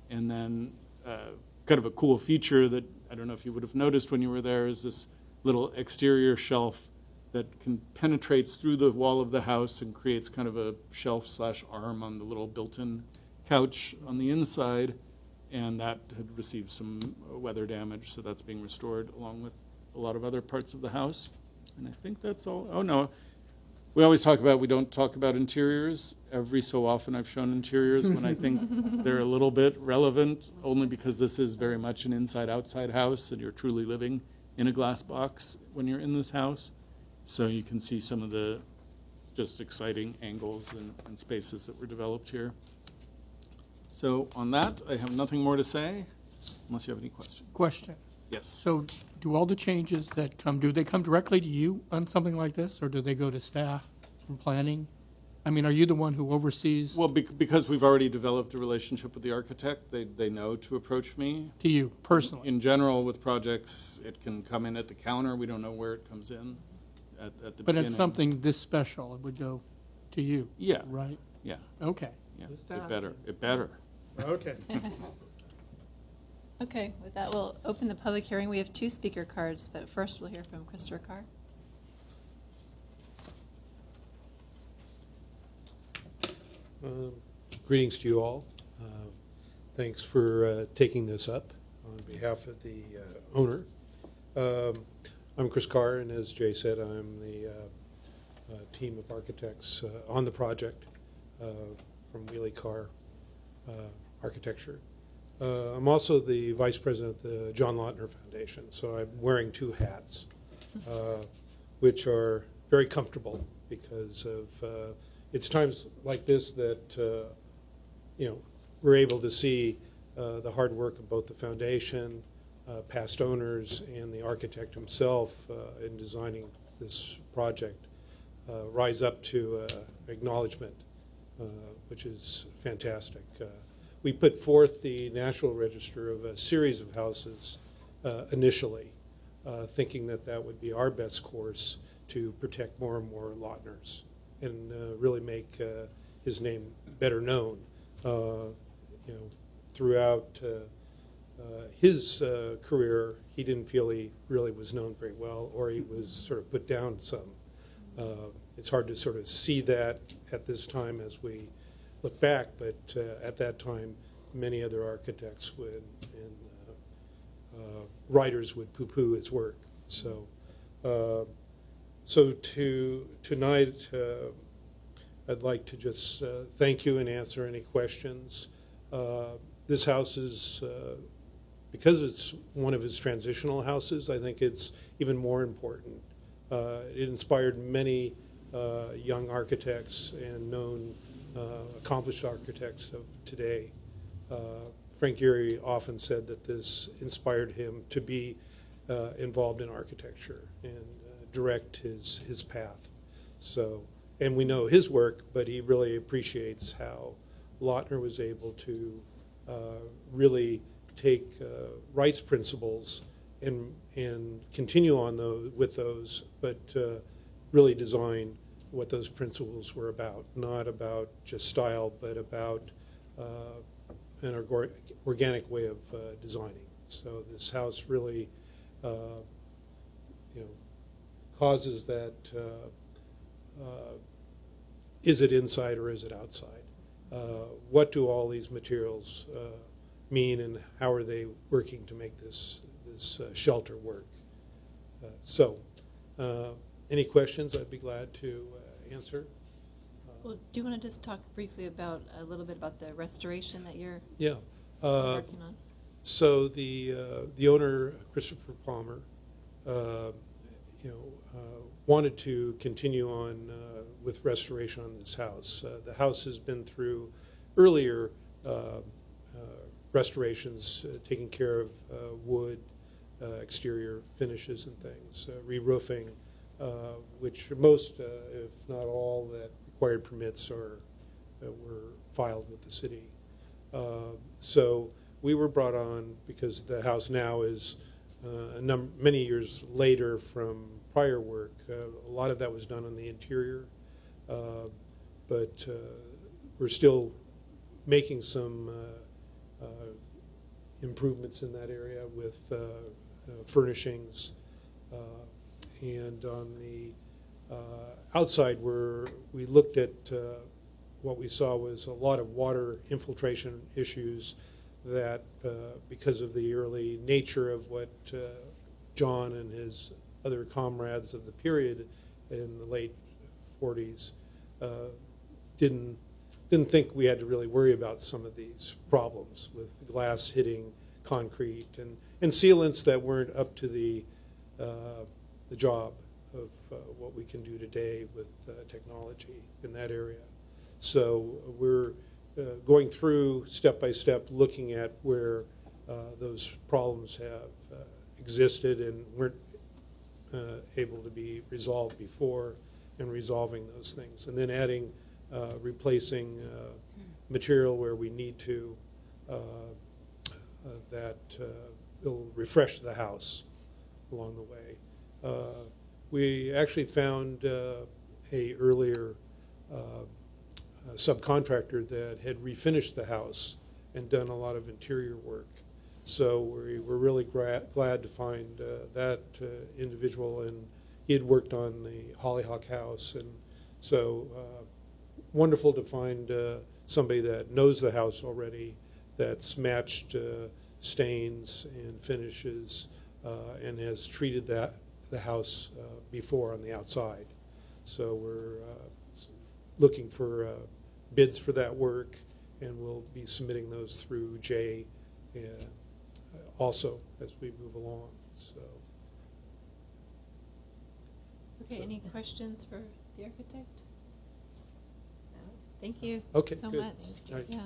And then kind of a cool feature that I don't know if you would have noticed when you were there is this little exterior shelf that penetrates through the wall of the house and creates kind of a shelf/arm on the little built-in couch on the inside. And that had received some weather damage, so that's being restored along with a lot of other parts of the house. And I think that's all. Oh, no. We always talk about, we don't talk about interiors. Every so often I've shown interiors when I think they're a little bit relevant, only because this is very much an inside-outside house and you're truly living in a glass box when you're in this house. So you can see some of the just exciting angles and spaces that were developed here. So on that, I have nothing more to say, unless you have any questions. Question. Yes. So do all the changes that come, do they come directly to you on something like this, or do they go to staff from planning? I mean, are you the one who oversees? Well, because we've already developed a relationship with the architect, they know to approach me. To you personally? In general, with projects, it can come in at the counter. We don't know where it comes in at the But beginning. it's something this special, it would go to you? Yeah. Right? Yeah. Okay. Yeah. Just It ask. better. It better. Okay. Okay, with that, we'll open the public hearing. We have 2 speaker cards, but first we'll hear from Christopher Carr. Greetings to you all. Thanks for taking this up on behalf of the owner. I'm Chris Carr, and as Jay said, I'm the team of architects on the project from Wheelie Carr Architecture. I'm also the vice president of the John Lautner Foundation, so I'm wearing 2 hats, which are very comfortable because of it's times like this that you know, we're able to see the hard work of both the foundation, past owners, and the architect himself in designing this project rise up to acknowledgement, which is fantastic. We put forth the National Register of a series of houses initially, thinking that that would be our best course to protect more and more Lautners and really make his name better known. You know, throughout his career, he didn't feel he really was known very well, or he was sort of put down some. It's hard to sort of see that at this time as we look back, but at that time, many other architects would and writers would poo-poo his work. So, tonight, I'd like to just thank you and answer any questions. This house is, because it's one of his transitional houses, I think it's even more important. It inspired many young architects and known accomplished architects of today. Frank Gehry often said that this inspired him to be involved in architecture and direct his path. So, and we know his work, but he really appreciates how Lautner was able to really take rights principles and continue on with those, but really design what those principles were about. Not about just style, but about an organic way of designing. So this house really, you know, causes that. Is it inside or is it outside? What do all these materials mean, and how are they working to make this shelter work? Any questions? I'd be glad to answer. Well, do you want to just talk briefly about, a little bit about the restoration that you're Yeah. working on? So the owner, Christopher Palmer, wanted to continue on with restoration on this house. The house has been through earlier restorations, taking care of wood, exterior finishes and things, re-roofing, which most, if not all, that required permits were filed with the city. So we were brought on because the house now is many years later from prior work. A lot of that was done on the interior, but we're still making some improvements in that area with furnishings. And on the outside, we looked at what we saw was a lot of water infiltration issues that because of the early nature of what John and his other comrades of the period in the late 40s didn't think we had to really worry about some of these problems with glass hitting concrete and sealants that weren't up to the job of what we can do today with technology in that area. So we're going through step by step, looking at where those problems have existed and weren't able to be resolved before, and resolving those things, and then adding, replacing material where we need to that will refresh the house along the way. We actually found a earlier subcontractor that had refinished the house and done a lot of interior work. So we were really glad to find that individual, and he had worked on the Hollyhock house, and so wonderful to find somebody that knows the house already, that's matched stains and finishes, and has treated the house before on the outside. So we're looking for bids for that work, and we'll be submitting those through Jay also as we move along. So. Okay, any questions for the architect? No. Thank you so good. much. Right. Yeah.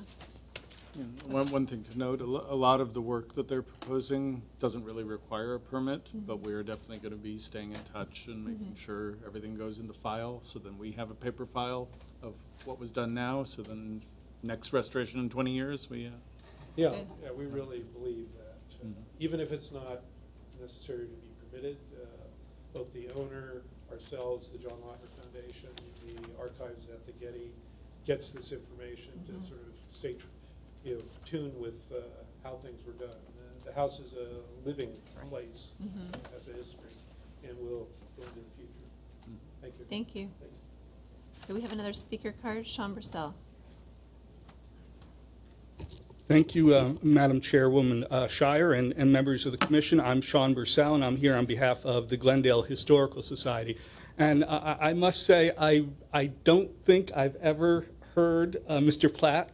One thing to note, a lot of the work that they're proposing doesn't really require a permit, but we're definitely going to be staying in touch and making sure everything goes in the file, so then we have a paper file of what was done now, so then next restoration in 20 years, we... Yeah, we really believe that. Even if it's not necessary to be permitted, both the owner, ourselves, the John Lautner Foundation, the archives at the Getty gets this information to sort of stay tuned with how things were done. The house is a living place, has a history, and will go into the future. Thank you. Thank you. Do we have another speaker card? Sean Bursell. Thank you, Madam Chairwoman Shire and members of the Commission. I'm Sean Bursell, and I'm here on behalf of the Glendale Historical Society. And I must say, I don't think I've ever heard Mr. Platt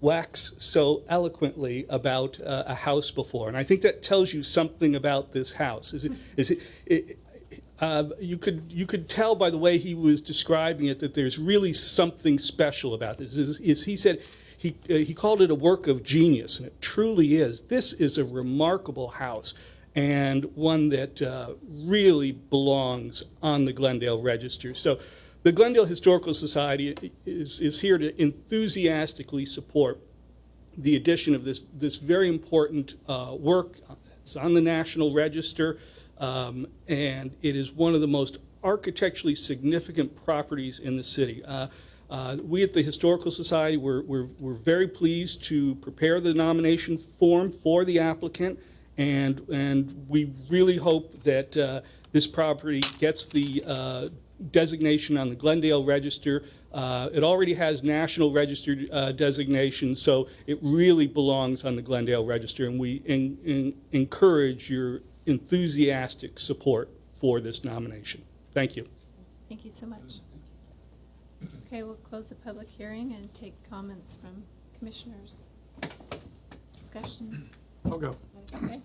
wax so eloquently about a house before. And I think that tells you something about this house. You could tell by the way he was describing it that there's really something special about this. He said he called it a work of genius, and it truly is. This is a remarkable house, and one that really belongs on the Glendale Register. So the Glendale Historical Society is here to enthusiastically support the addition of this very important work. It's on the National Register, and it is one of the most architecturally significant properties in the city. We at the Historical Society, we're very pleased to prepare the nomination form for the applicant, and we really hope that this property gets the designation on the Glendale Register. It already has National Register designation, so it really belongs on the Glendale Register, and we encourage your enthusiastic support for this nomination. Thank you. Thank you so much. Okay, we'll close the public hearing and take comments from commissioners. Discussion. I'll go. Okay.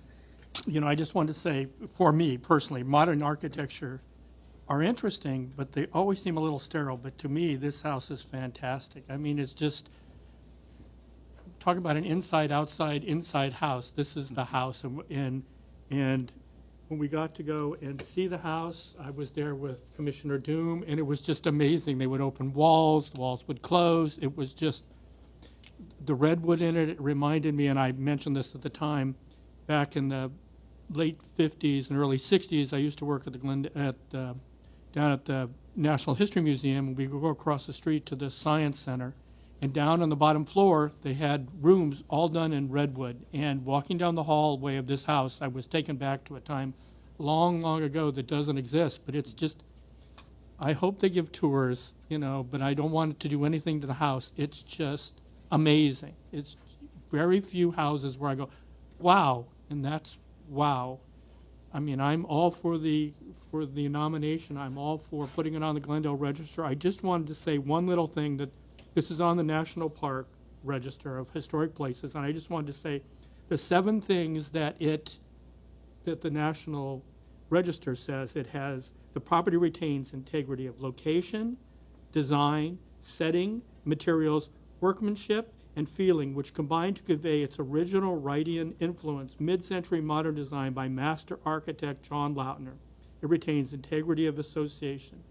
You know, I just wanted to say, for me personally, modern architecture are interesting, but they always seem a little sterile. But to me, this house is fantastic. I mean, it's just, talk about an inside, outside, inside house. This is the house. And when we got to go and see the house, I was there with Commissioner Doom, and it was just amazing. They would open walls, the walls would close. It was just, the redwood in it, it reminded me, and I mentioned this at the time, back in the late 50s and early 60s, I used to work at down at the National History Museum, and we would go across the street to the Science Center, and down on the bottom floor, they had rooms all done in redwood. And walking down the hallway of this house, I was taken back to a time long, long ago that doesn't exist, but it's just, I hope they give tours, you know, but I don't want it to do anything to the house. It's just amazing. It's very few houses where I go, wow, and that's wow. I mean, I'm all for the nomination. I'm all for putting it on the Glendale Register. I just wanted to say one little thing, that this is on the National Park Register of Historic Places, and I just wanted to say the 7 things that the National Register says it has. The property retains integrity of location, design, setting, materials, workmanship, and feeling, which combine to convey its original Wrightian influence, mid-century modern design by master architect John Lautner. It retains integrity of association.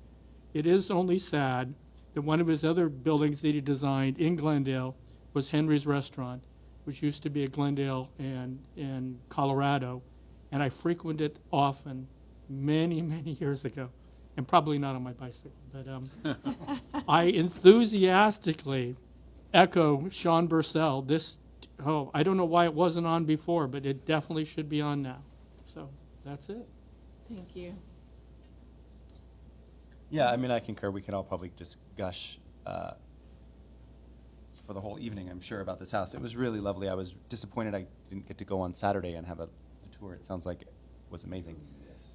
It is only sad that one of his other buildings that he designed in Glendale was Henry's Restaurant, which used to be at Glendale and Colorado, and I frequented it often many, many years ago, and probably not on my bicycle, but I enthusiastically echo Sean Bursell. I don't know why it wasn't on before, but it definitely should be on now. So that's it. Thank you. Yeah, I mean, I concur. We can all probably just gush for the whole evening, I'm sure, about this house. It was really lovely. I was disappointed I didn't get to go on Saturday and have a tour. It sounds like it was amazing.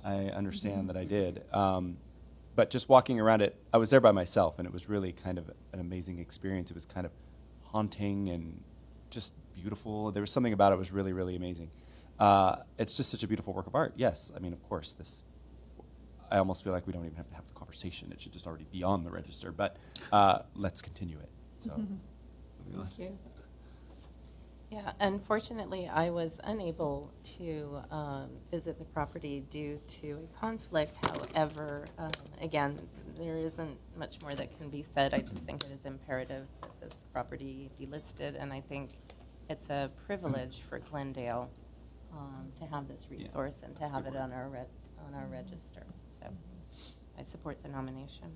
I understand that I did. But just walking around it, I was there by myself, and it was really kind of an amazing experience. It was kind of haunting and just beautiful. There was something about it that was really, really amazing. It's just such a beautiful work of art. Yes, I mean, of course, I almost feel like we don't even have to have the conversation. It should just already be on the register. But let's continue it. So, Thank you. Yeah, unfortunately, I was unable to visit the property due to a conflict. However, again, there isn't much more that can be said. I just think it is imperative that this property be listed, and I think it's a privilege for Glendale to have this resource and to have it on our register. So I support the nomination.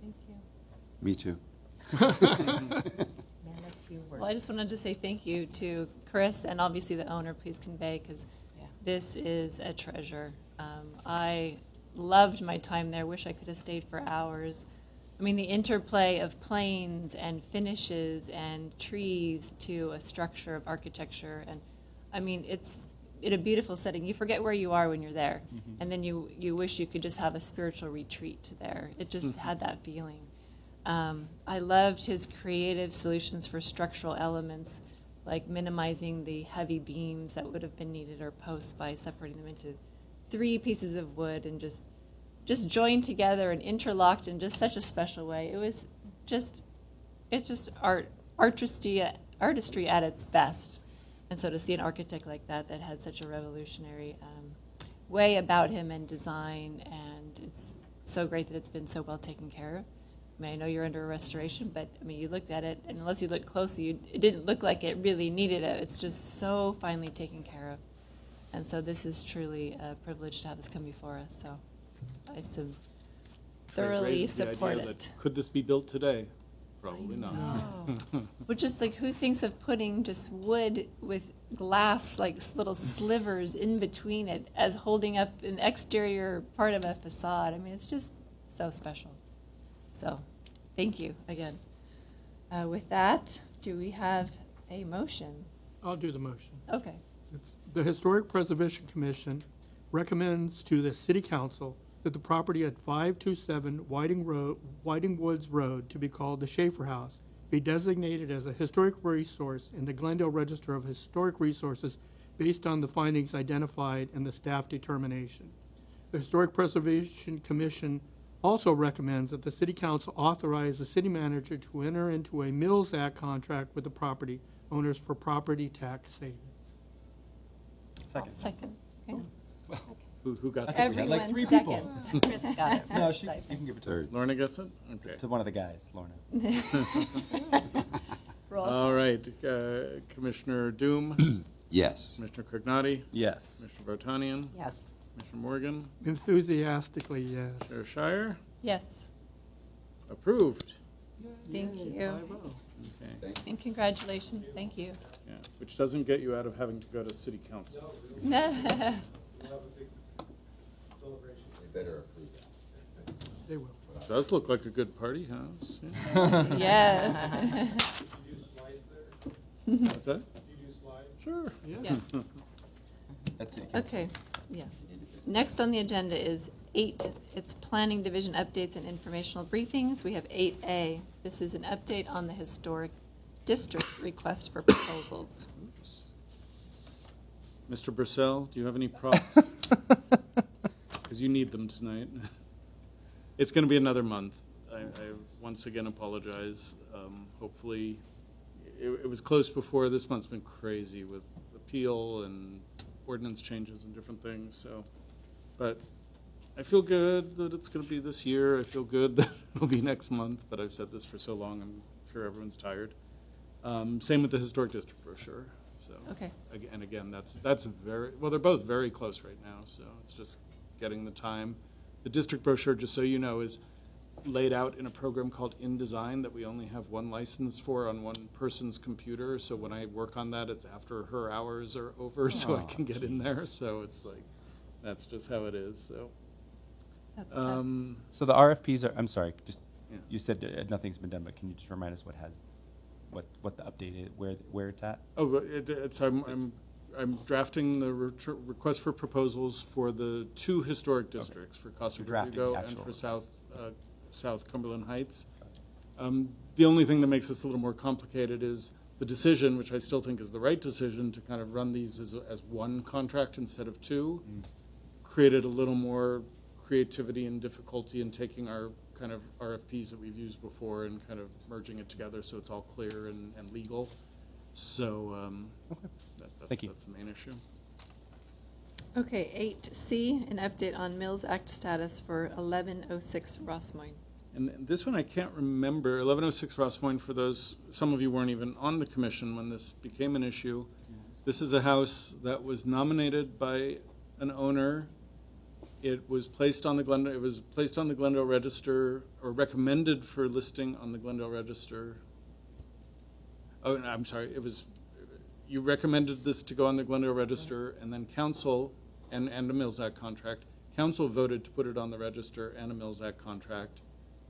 Thank you. Me too. Well, I just wanted to say thank you to Chris and obviously the owner. Please convey, because this is a treasure. I loved my time there. Wish I could have stayed for hours. I mean, the interplay of planes and finishes and trees to a structure of architecture, and I mean, it's in a beautiful setting. You forget where you are when you're there, and then you wish you could just have a spiritual retreat there. It just had that feeling. I loved his creative solutions for structural elements, like minimizing the heavy beams that would have been needed or posts by separating them into 3 pieces of wood and just joined together and interlocked in just such a special way. It's just artistry at its best. And so to see an architect like that had such a revolutionary way about him and design, and it's so great that it's been so well taken care of. I mean, I know you're under a restoration, but I mean, you looked at it, and unless you looked closely, it didn't look like it really needed it. It's just so finely taken care of. And so this is truly a privilege to have this come before us. So I thoroughly support it. Could this be built today? Probably not. But just like, who thinks of putting just wood with glass, like little slivers in between it, as holding up an exterior part of a facade? I mean, it's just so special. So, thank you again. With that, do we have a motion? I'll do the motion. Okay. The Historic Preservation Commission recommends to the City Council that the property at 527 Whiting Woods Road, to be called the Schaefer House, be designated as a historic resource in the Glendale Register of Historic Resources based on the findings identified in the staff determination. The Historic Preservation Commission also recommends that the City Council authorize the city manager to enter into a Mills Act contract with the property owners for property tax savings. Second. Second. Okay. Who got I that? think we had like Everyone 3 people. seconds. Chris got it. No, first, you I can think. give it to her. Lorna gets it? Okay. To one of the guys, Lorna. Roll. All right, Commissioner Doom, Yes. Commissioner Crignati, Yes. Commissioner Vartanian, Yes. Commissioner Morgan, Enthusiastically, yes. Chair Shire, Yes. approved. Thank you. Okay, And congratulations. Thank you. yeah, which doesn't get you out of having to go to city council. They will. It does look like a good party house. Yeah. Yes. What's that? Sure. Yeah. That's it. Okay, yeah. Next on the agenda is 8. It's Planning Division updates and informational briefings. We have 8A. This is an update on the Historic District request for proposals. Mr. Brissell, do you have any props? Because you need them tonight. It's going to be another month. I once again apologize. Hopefully, it was close before. This month's been crazy with appeal and ordinance changes and different things. So, but I feel good that it's going to be this year. I feel good that it'll be next month. But I've said this for so long, I'm sure everyone's tired. Same with the historic district brochure. So, Okay. and again, that's very well. They're both very close right now. So it's just getting the time. The district brochure, just so you know, is laid out in a program called InDesign that we only have one license for on one person's computer. So when I work on that, it's after her hours are over, so I can get in there. So it's like, that's just how it is. So, That's tough. So the RFPs are, I'm sorry, just, Yeah. you said nothing's been done, but can you just remind us what the update is, where it's at? oh, but it's I'm drafting the request for proposals for the 2 historic districts, for Casa drafting the Rodrigo and actual for South Cumberland Heights. The only thing that makes this a little more complicated is the decision, which I still think is the right decision, to kind of run these as one contract instead of 2, created a little more creativity and difficulty in taking our kind of RFPs that we've used before and kind of merging it together so it's all clear and legal. So Thank you. that's the main issue. Okay, 8C, an update on Mills Act status for 1106 Rossmoyne. And this one I can't remember. 1106 Rossmoyne, for those, some of you weren't even on the commission when this became an issue. This is a house that was nominated by an owner. It was placed on the Glendale Register, or recommended for listing on the Glendale Register. Oh, no, I'm sorry. You recommended this to go on the Glendale Register, and then council, and a Mills Act contract, council voted to put it on the register and a Mills Act contract.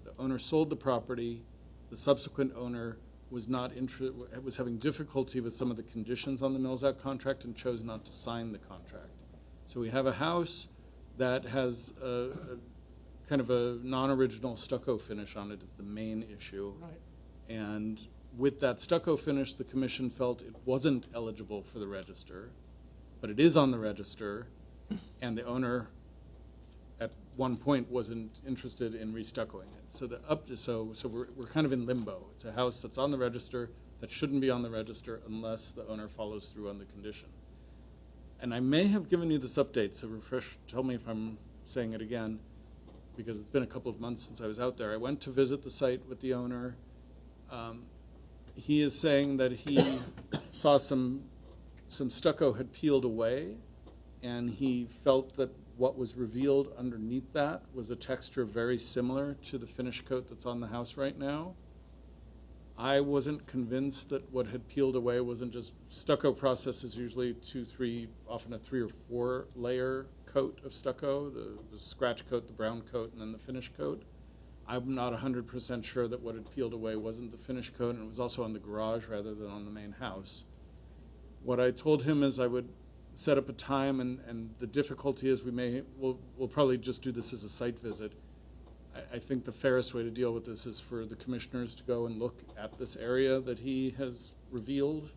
The owner sold the property. The subsequent owner was was having difficulty with some of the conditions on the Mills Act contract and chose not to sign the contract. So we have a house that has a kind of a non-original stucco finish on it is the main issue. Right. And with that stucco finish, the commission felt it wasn't eligible for the register, but it is on the register, and the owner at one point wasn't interested in restuccoing it. So we're kind of in limbo. It's a house that's on the register that shouldn't be on the register unless the owner follows through on the condition. And I may have given you this update, so tell me if I'm saying it again, because it's been a couple of months since I was out there. I went to visit the site with the owner. He is saying that he saw some stucco had peeled away, and he felt that what was revealed underneath that was a texture very similar to the finish coat that's on the house right now. I wasn't convinced that what had peeled away wasn't just stucco process is usually 2, 3, often a 3 or 4 layer coat of stucco, the scratch coat, the brown coat, and then the finish coat. I'm not 100% sure that what had peeled away wasn't the finish coat, and it was also on the garage rather than on the main house. What I told him is I would set up a time, and the difficulty is we'll probably just do this as a site visit. I think the fairest way to deal with this is for the commissioners to go and look at this area that he has revealed,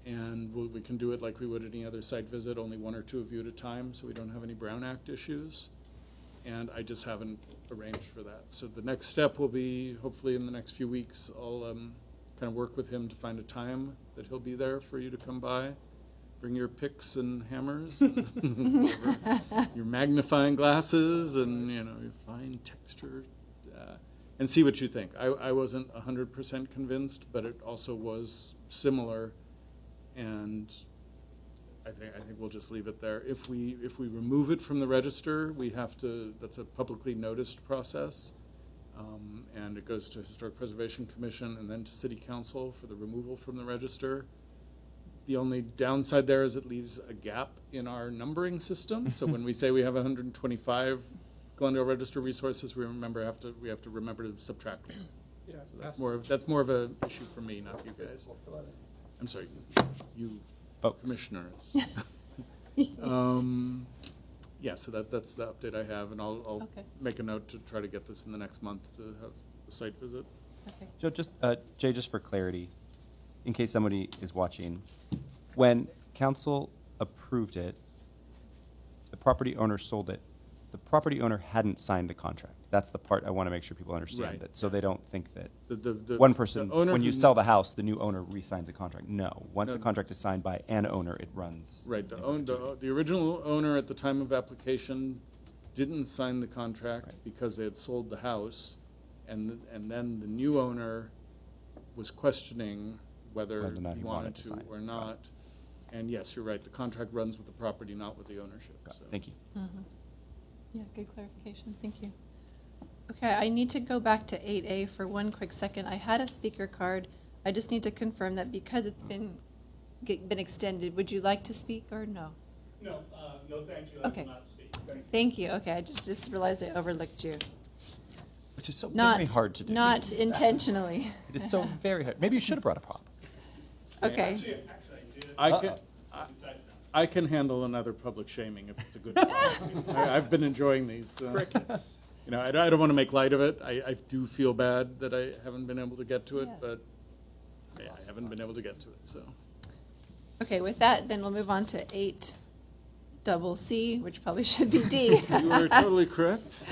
and we can do it like we would any other site visit, only one or two of you at a time, so we don't have any Brown Act issues. And I just haven't arranged for that. So the next step will be, hopefully in the next few weeks, I'll kind of work with him to find a time that he'll be there for you to come by. Bring your picks and hammers, and your magnifying glasses, and your fine texture, and see what you think. I wasn't 100% convinced, but it also was similar, and I think we'll just leave it there. If we remove it from the register, we have to. That's a publicly noticed process, and it goes to Historic Preservation Commission and then to City Council for the removal from the register. The only downside there is it leaves a gap in our numbering system. So when we say we have 125 Glendale Register resources, we have to remember to subtract them. Yeah, so that's more of a issue for me, not you guys. I'm sorry, you commissioners. Yeah, so that's the update I have, and I'll make a note to try to get this in the next month to have a site visit. Okay. Joe, Jay, just for clarity, in case somebody is watching, when council approved it, the property owner sold it. The property owner hadn't signed the contract. That's the part I want to make sure people understand, Right. that so they don't think that The one person, owner when you who- sell the house, the new owner re-signs the contract. No, once the contract is signed by an owner, it runs. Right, the original owner at the time of application didn't sign the contract because they had sold the house, and then the new owner was questioning whether Whether or not he he wanted wanted to to sign. or not. And yes, you're right, the contract runs with the property, not with the ownership. So. Thank you. Yeah, good clarification. Thank you. Okay, I need to go back to 8A for one quick second. I had a speaker card. I just need to confirm that because it's been extended, would you like to speak or no? No, no, thank you. Okay. I will not speak. Thank you. Thank you. Okay, I just realized I overlooked you. Which is so Not, very hard to do. not intentionally. It is so very hard. Maybe you should have brought a prop. Okay. I can handle another public shaming if it's a good one. I've been enjoying these. I don't want to make light of it. I do feel bad that I haven't been able to get to it, but I haven't been able to get to it. So. Okay, with that, then we'll move on to 8CC, which probably should be D. You are totally correct.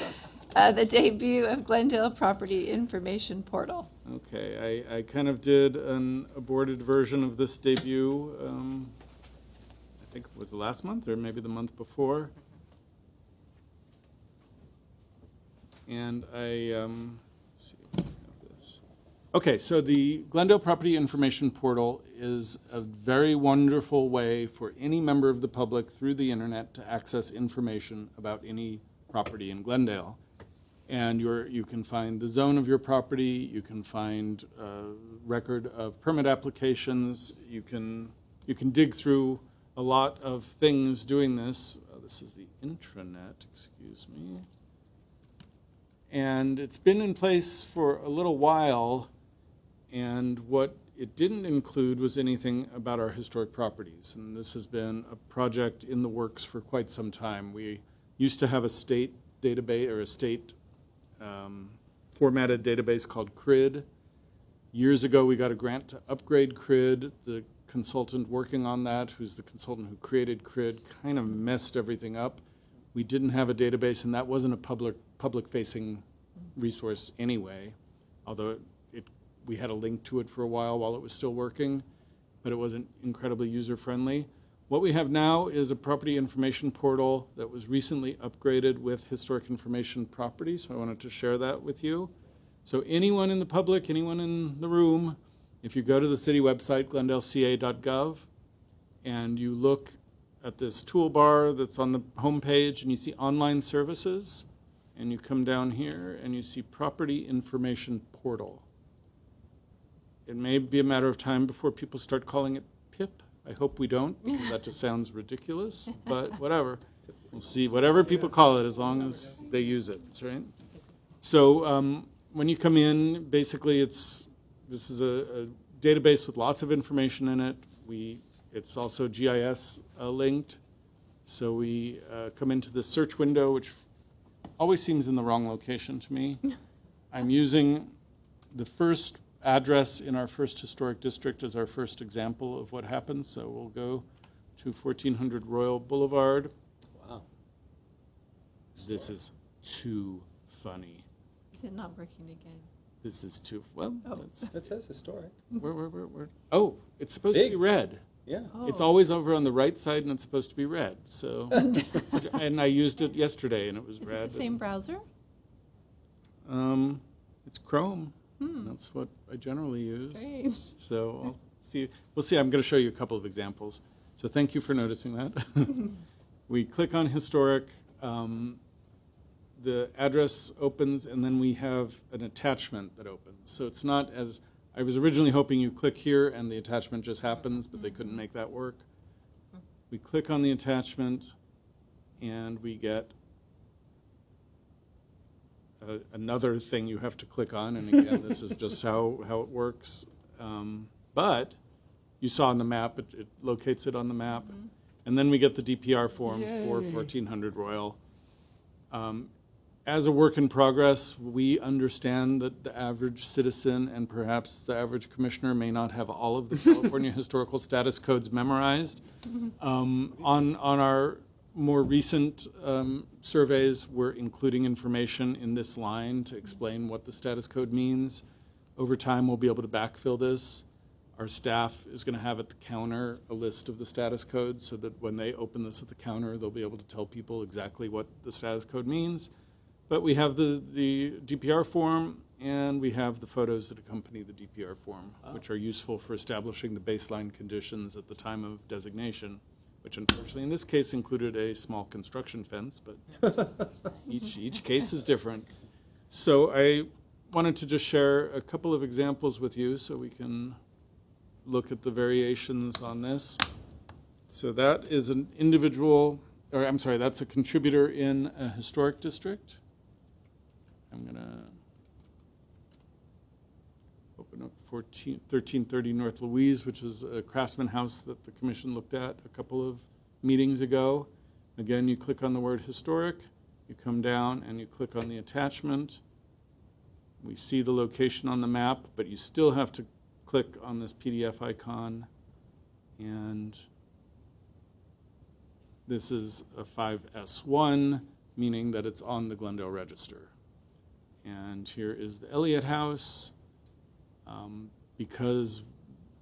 The debut of Glendale Property Information Portal. Okay, I kind of did an aborted version of this debut. I think it was last month or maybe the month before. And let's see if I have this. Okay, so the Glendale Property Information Portal is a very wonderful way for any member of the public through the internet to access information about any property in Glendale. And you can find the zone of your property, you can find a record of permit applications, you can dig through a lot of things doing this. This is the intranet, excuse me. And it's been in place for a little while, and what it didn't include was anything about our historic properties. And this has been a project in the works for quite some time. We used to have a state database, or a state formatted database called CRID. Years ago, we got a grant to upgrade CRID. The consultant working on that, who's the consultant who created CRID, kind of messed everything up. We didn't have a database, and that wasn't a public-facing resource anyway, although we had a link to it for a while it was still working, but it wasn't incredibly user-friendly. What we have now is a property information portal that was recently upgraded with historic information property, so I wanted to share that with you. So anyone in the public, anyone in the room, if you go to the city website, glendaleca.gov, and you look at this toolbar that's on the home page and you see online services, and you come down here and you see property information portal. It may be a matter of time before people start calling it PIP. I hope we don't, because that just sounds ridiculous, but whatever. We'll see whatever people call it as long as they use it, right? So when you come in, basically this is a database with lots of information in it. It's also GIS linked. So we come into the search window, which always seems in the wrong location to me. I'm using the first address in our first historic district as our first example of what happens. So we'll go to 1400 Royal Boulevard. Wow. This is too funny. Is it not working again? This is too, well, That says historic. where? Oh, it's supposed to be Big. red. Yeah. It's always over on the right side, and it's supposed to be red. So, and I used it yesterday, and it was Is red. this the same browser? It's Chrome. That's what I generally use. Strange. So I'll see. We'll see. I'm going to show you a couple of examples. So thank you for noticing that. We click on historic. The address opens, and then we have an attachment that opens. So it's not as I was originally hoping you click here and the attachment just happens, but they couldn't make that work. We click on the attachment, and we get another thing you have to click on. And again, this is just how it works. But you saw on the map, it locates it on the map. And then we get the DPR form for 1400 Royal. As a work in progress, we understand that the average citizen and perhaps the average commissioner may not have all of the California historical status codes memorized. On our more recent surveys, we're including information in this line to explain what the status code means. Over time, we'll be able to backfill this. Our staff is going to have at the counter a list of the status codes so that when they open this at the counter, they'll be able to tell people exactly what the status code means. But we have the DPR form, and we have the photos that accompany the DPR form, which are useful for establishing the baseline conditions at the time of designation, which unfortunately in this case included a small construction fence, but each case is different. So I wanted to just share a couple of examples with you so we can look at the variations on this. So that is an individual, or I'm sorry, that's a contributor in a historic district. I'm going to open up 1330 North Louise, which is a craftsman house that the commission looked at a couple of meetings ago. Again, you click on the word historic, you come down and you click on the attachment. We see the location on the map, but you still have to click on this PDF icon, and this is a 5S1, meaning that it's on the Glendale Register. And here is the Elliott House. Because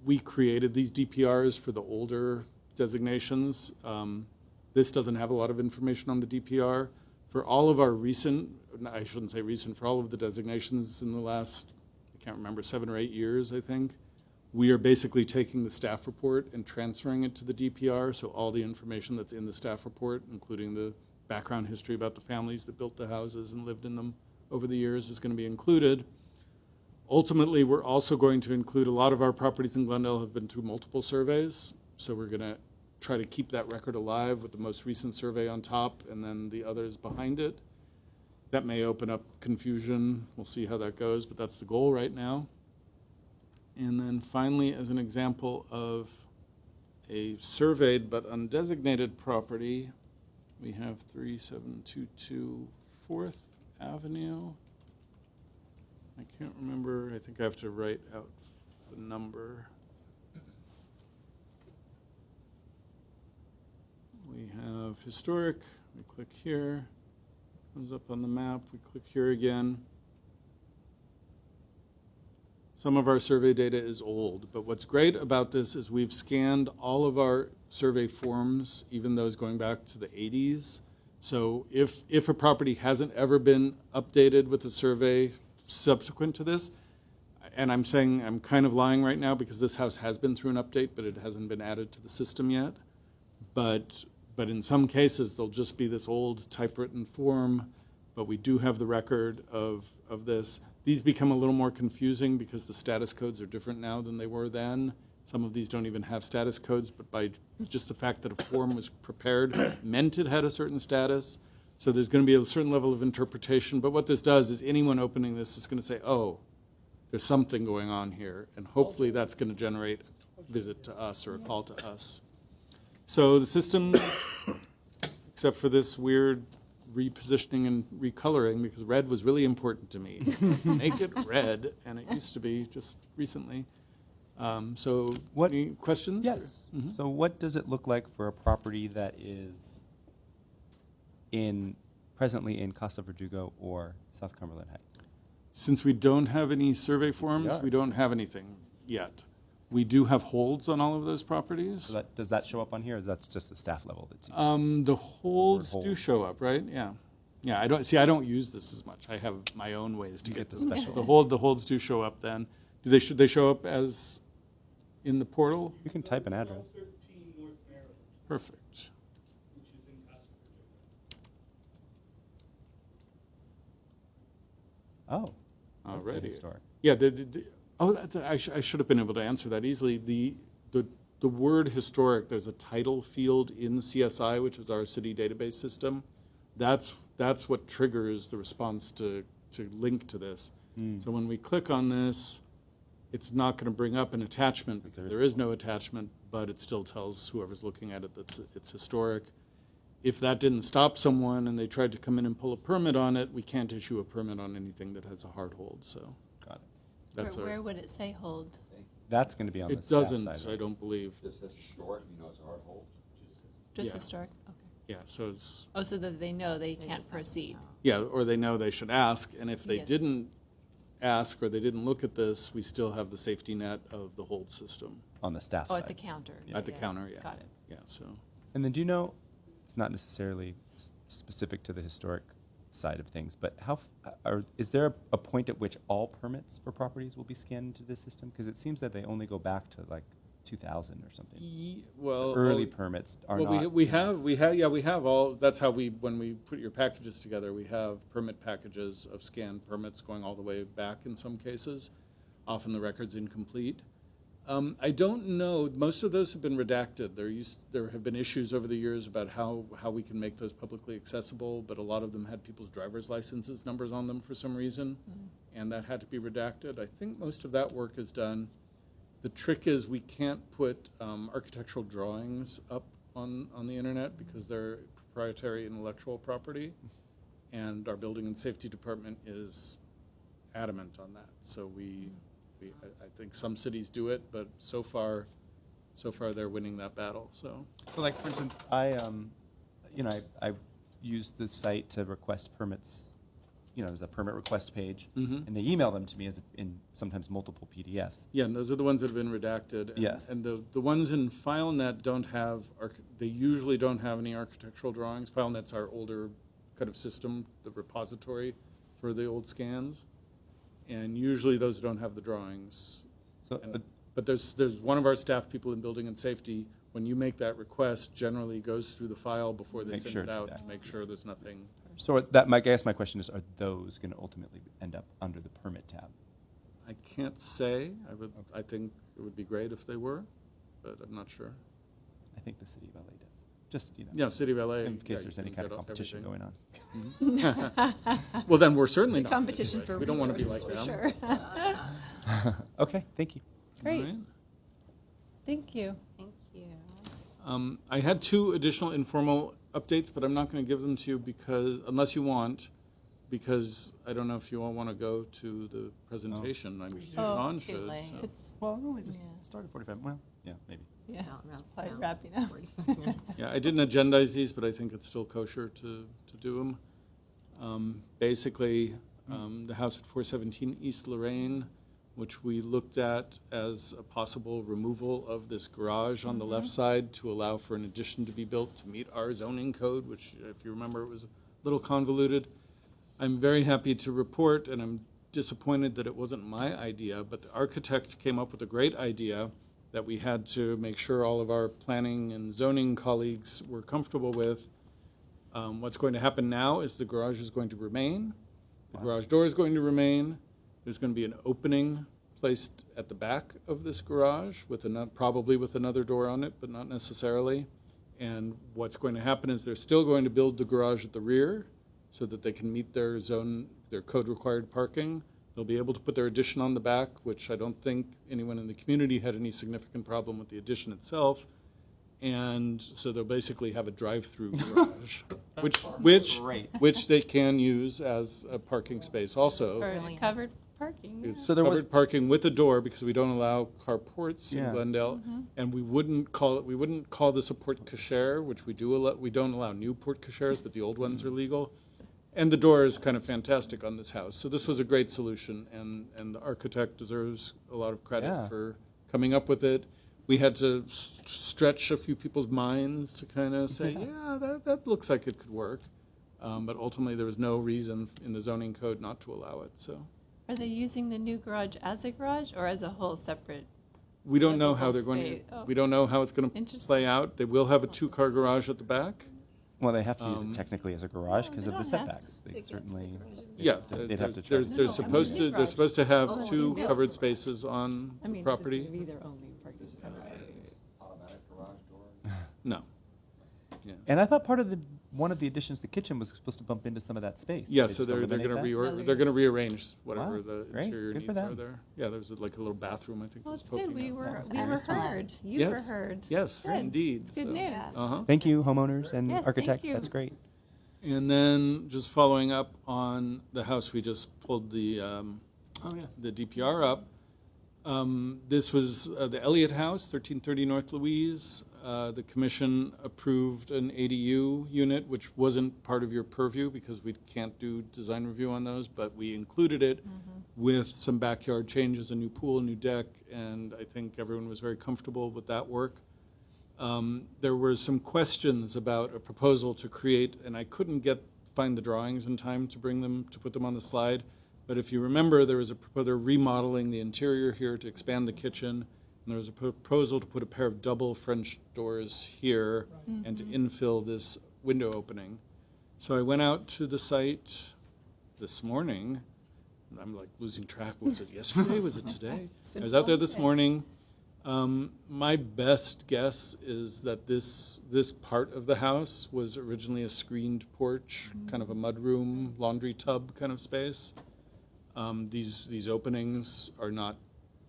we created these DPRs for the older designations, this doesn't have a lot of information on the DPR. For all of our recent, I shouldn't say recent, for all of the designations in the last, I can't remember, 7 or 8 years, I think, we are basically taking the staff report and transferring it to the DPR, so all the information that's in the staff report, including the background history about the families that built the houses and lived in them over the years, is going to be included. Ultimately, we're also going to include a lot of our properties in Glendale have been through multiple surveys, so we're going to try to keep that record alive with the most recent survey on top and then the others behind it. That may open up confusion. We'll see how that goes, but that's the goal right now. And then finally, as an example of a surveyed but undesignated property, we have 3722 4th Avenue. I can't remember. I think I have to write out the number. We have historic. We click here. Comes up on the map. We click here again. Some of our survey data is old, but what's great about this is we've scanned all of our survey forms, even those going back to the 80s. So if a property hasn't ever been updated with a survey subsequent to this, and I'm saying I'm kind of lying right now because this house has been through an update, but it hasn't been added to the system yet. But in some cases, there'll just be this old typewritten form, but we do have the record of this. These become a little more confusing because the status codes are different now than they were then. Some of these don't even have status codes, but by just the fact that a form was prepared meant it had a certain status. So there's going to be a certain level of interpretation. But what this does is anyone opening this is going to say, oh, there's something going on here. And hopefully that's going to generate visit to us or a call to us. So the system, except for this weird repositioning and recoloring, because red was really important to me. Make it red, and it used to be just recently. So any questions? Yes. Mhm. So what does it look like for a property that is presently in Casa Verdugo or South Cumberland Heights? Since we don't have any survey forms, Yeah. we don't have anything yet. We do have holds on all of those properties. So does that show up on here, or is that just the staff level that's The holds Word do hold. show up, right? Yeah. Yeah, I don't use this as much. I have my own ways to get the them. special. The holds do show up then. Should they show up as in the portal? You can type an address. 13 North Maryland, Perfect. which is in Casa Verdugo. Oh. that's the Already. historic. Yeah, I should have been able to answer that easily. The word historic, there's a title field in CSI, which is our city database system. That's what triggers the response to link to this. So when we click on this, it's not going to bring up an attachment because there is no attachment, but it still tells whoever's looking at it that it's historic. If that didn't stop someone and they tried to come in and pull a permit on it, we can't issue a permit on anything that has a hard hold. So Got it. that's Where would it say hold? That's going to be on the it staff doesn't. side. I don't believe. This says historic, you know it's a hard hold. Just Yeah. historic? Okay. Yeah. So it's Oh, so that they know they can't proceed. yeah, or they know they should ask, and if they Yes. didn't ask or they didn't look at this, we still have the safety net of the hold system On the staff Oh, side. at the counter. at the counter. Yeah. Got it. Yeah. So. And then do you know, it's not necessarily specific to the historic side of things, but is there a point at which all permits for properties will be scanned into this system? Because it seems that they only go back to like 2000 or something. Well, The early permits are well, not. we have all. That's how when we put your packages together, we have permit packages of scanned permits going all the way back in some cases. Often the record's incomplete. I don't know. Most of those have been redacted. There have been issues over the years about how we can make those publicly accessible, but a lot of them had people's driver's licenses numbers on them for some reason, and that had to be redacted. I think most of that work is done. The trick is we can't put architectural drawings up on the internet because they're proprietary intellectual property, and our building and safety department is adamant on that. So I think some cities do it, but so far they're winning that battle. So like for instance, I used the site to request permits. There's a permit request page, and they email them to me in sometimes multiple PDFs. yeah, and those are the ones that have been redacted. And, Yes. And the ones in FileNet don't have, they usually don't have any architectural drawings. FileNet's our older kind of system, the repository for the old scans. And usually those don't have the drawings. So, But there's one of our staff people in building and safety, when you make that request, generally goes through the file before they Make send sure it to do out that. to make sure there's nothing. So I guess my question is, are those going to ultimately end up under the permit tab? I can't say. I think it would be great if they were, but I'm not sure. I think the city of LA does. Just, Yeah, City of LA. in yeah, case you there's any can kind of get competition everything. going on. Well, then we're certainly not. Competition Right. for We don't want to be resources, like for them. sure. Okay, thank you. Great. All right. Thank you. Thank you. I had 2 additional informal updates, but I'm not going to give them to you unless you want, because I don't know if you all want to go to the presentation. I'm sure Sean too should. late. so. Well, it only just started 45. Well, yeah, maybe. Yeah. No, it's Probably now wrapping up. 45 minutes. Yeah, I didn't agendize these, but I think it's still kosher to do them. Basically, the house at 417 East Lorraine, which we looked at as a possible removal of this garage on the left side to allow for an addition to be built to meet our zoning code, which, if you remember, was a little convoluted. I'm very happy to report, and I'm disappointed that it wasn't my idea, but the architect came up with a great idea that we had to make sure all of our planning and zoning colleagues were comfortable with. What's going to happen now is the garage is going to remain. The garage door is going to remain. There's going to be an opening placed at the back of this garage probably with another door on it, but not necessarily. And what's going to happen is they're still going to build the garage at the rear so that they can meet their code required parking, They'll be able to put their addition on the back, which I don't think anyone in the community had any significant problem with the addition itself. And so they'll basically have a drive-through garage, which they can use as a parking space also. For covered parking. Yeah. It's So there was- covered parking with a door because we don't allow carports Yeah. in Glendale, and we wouldn't call this a porte cochere, which we do we don't allow new porte cocheres, but the old ones are legal. And the door is kind of fantastic on this house. So this was a great solution, and the architect deserves a lot of credit Yeah. for coming up with it. We had to stretch a few people's minds to kind of say, yeah, that looks like it could work. But ultimately, there was no reason in the zoning code not to allow it. So Are they using the new garage as a garage or as a whole separate? we don't know how livable they're going space? to. Oh. We don't know how it's going to Interesting. play out. They will have a 2-car garage at the back. Well, they have to use it technically as a garage because they of the don't have setbacks. to They take it certainly, Yeah, they'd have to they're, charge. they're No, I supposed mean, to. new They're supposed to have Oh, 2 new. covered spaces on I mean, property. this is gonna be their only parking. No. Yeah. And I thought part of one of the additions, the kitchen, was supposed to bump into some of that space. Yeah, Did so they just they're eliminate going to that? they're going to rearrange whatever Wow, the great. interior Good for needs are them. there. Yeah, there's like a little bathroom I think. Well, that's it's good. poking We out. were heard. You Yes. were heard. Yes, Good. indeed. It's good So, news. Uh-huh. Thank you, homeowners and Yes, thank architect. you. That's great. And then just following up on the house, we just pulled the DPR up. This was the Elliott House, 1330 North Louise. The commission approved an ADU unit, which wasn't part of your purview because we can't do design review on those, but we included it with some backyard changes, a new pool, a new deck, and I think everyone was very comfortable with that work. There were some questions about a proposal to create, and I couldn't find the drawings in time to put them on the slide. But if you remember, there was a proposal remodeling the interior here to expand the kitchen, and there was a proposal to put a pair of double French doors here and to infill this window opening. So I went out to the site this morning. I'm like losing track. Was it yesterday? Was it today? I was out there this morning. My best guess is that this part of the house was originally a screened porch, kind of a mudroom, laundry tub kind of space. These openings are not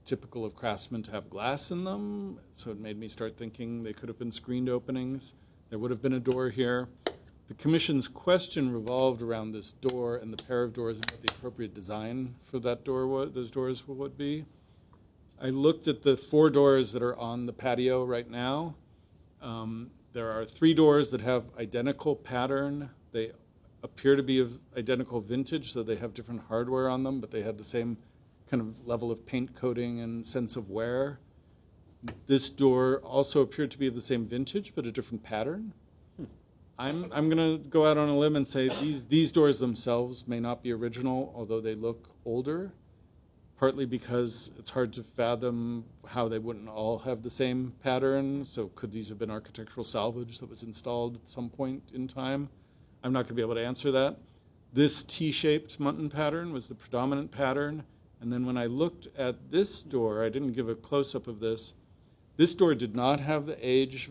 typical of Craftsman to have glass in them, so it made me start thinking they could have been screened openings. There would have been a door here. The commission's question revolved around this door and the pair of doors and what the appropriate design for that door those doors would be. I looked at the 4 doors that are on the patio right now. There are 3 doors that have identical pattern. They appear to be of identical vintage, so they have different hardware on them, but they have the same kind of level of paint coating and sense of wear. This door also appeared to be of the same vintage, but a different pattern. I'm going to go out on a limb and say these doors themselves may not be original, although they look older, partly because it's hard to fathom how they wouldn't all have the same pattern. So could these have been architectural salvage that was installed at some point in time? I'm not going to be able to answer that. This T-shaped mutton pattern was the predominant pattern. And then when I looked at this door, I didn't give a close-up of this. This door did not have the age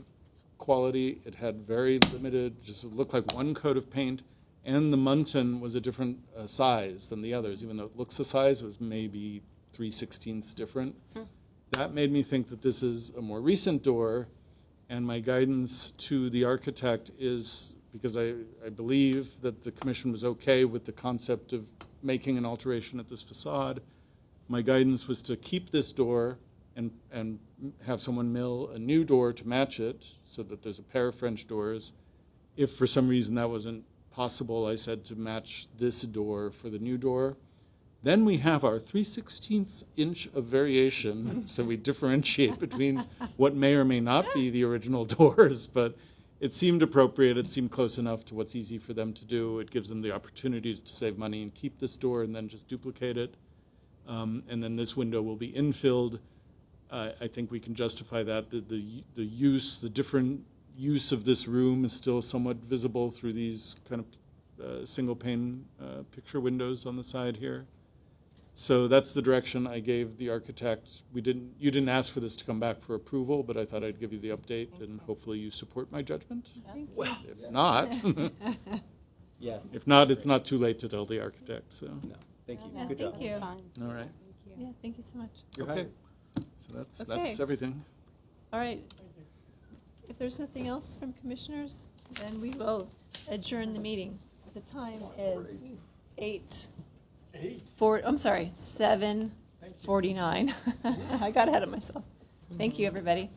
quality. It had very limited, just it looked like one coat of paint. And the muntin was a different size than the others. Even though it looks the size, it was maybe 3/16 different. That made me think that this is a more recent door. And my guidance to the architect is, because I believe that the commission was okay with the concept of making an alteration at this facade, my guidance was to keep this door and have someone mill a new door to match it so that there's a pair of French doors. If for some reason that wasn't possible, I said to match this door for the new door. Then we have our 3/16 inch of variation, so we differentiate between what may or may not be the original doors, but it seemed appropriate, it seemed close enough to what's easy for them to do. It gives them the opportunity to save money and keep this door and then just duplicate it. And then this window will be infilled. I think we can justify that. The different use of this room is still somewhat visible through these kind of single pane picture windows on the side here. So that's the direction I gave the architect. You didn't ask for this to come back for approval, but I thought I'd give you the update, and hopefully you support my judgment. Well, if not, yes. if not, it's not too late to tell the architect. So. No. Thank you. Yeah, Good job. thank you. All right. Yeah, thank you so much. Okay. So that's Okay. everything. All right. If there's nothing else from commissioners, then we will adjourn the meeting. The time is 7:49. I got ahead of myself. Thank you, everybody.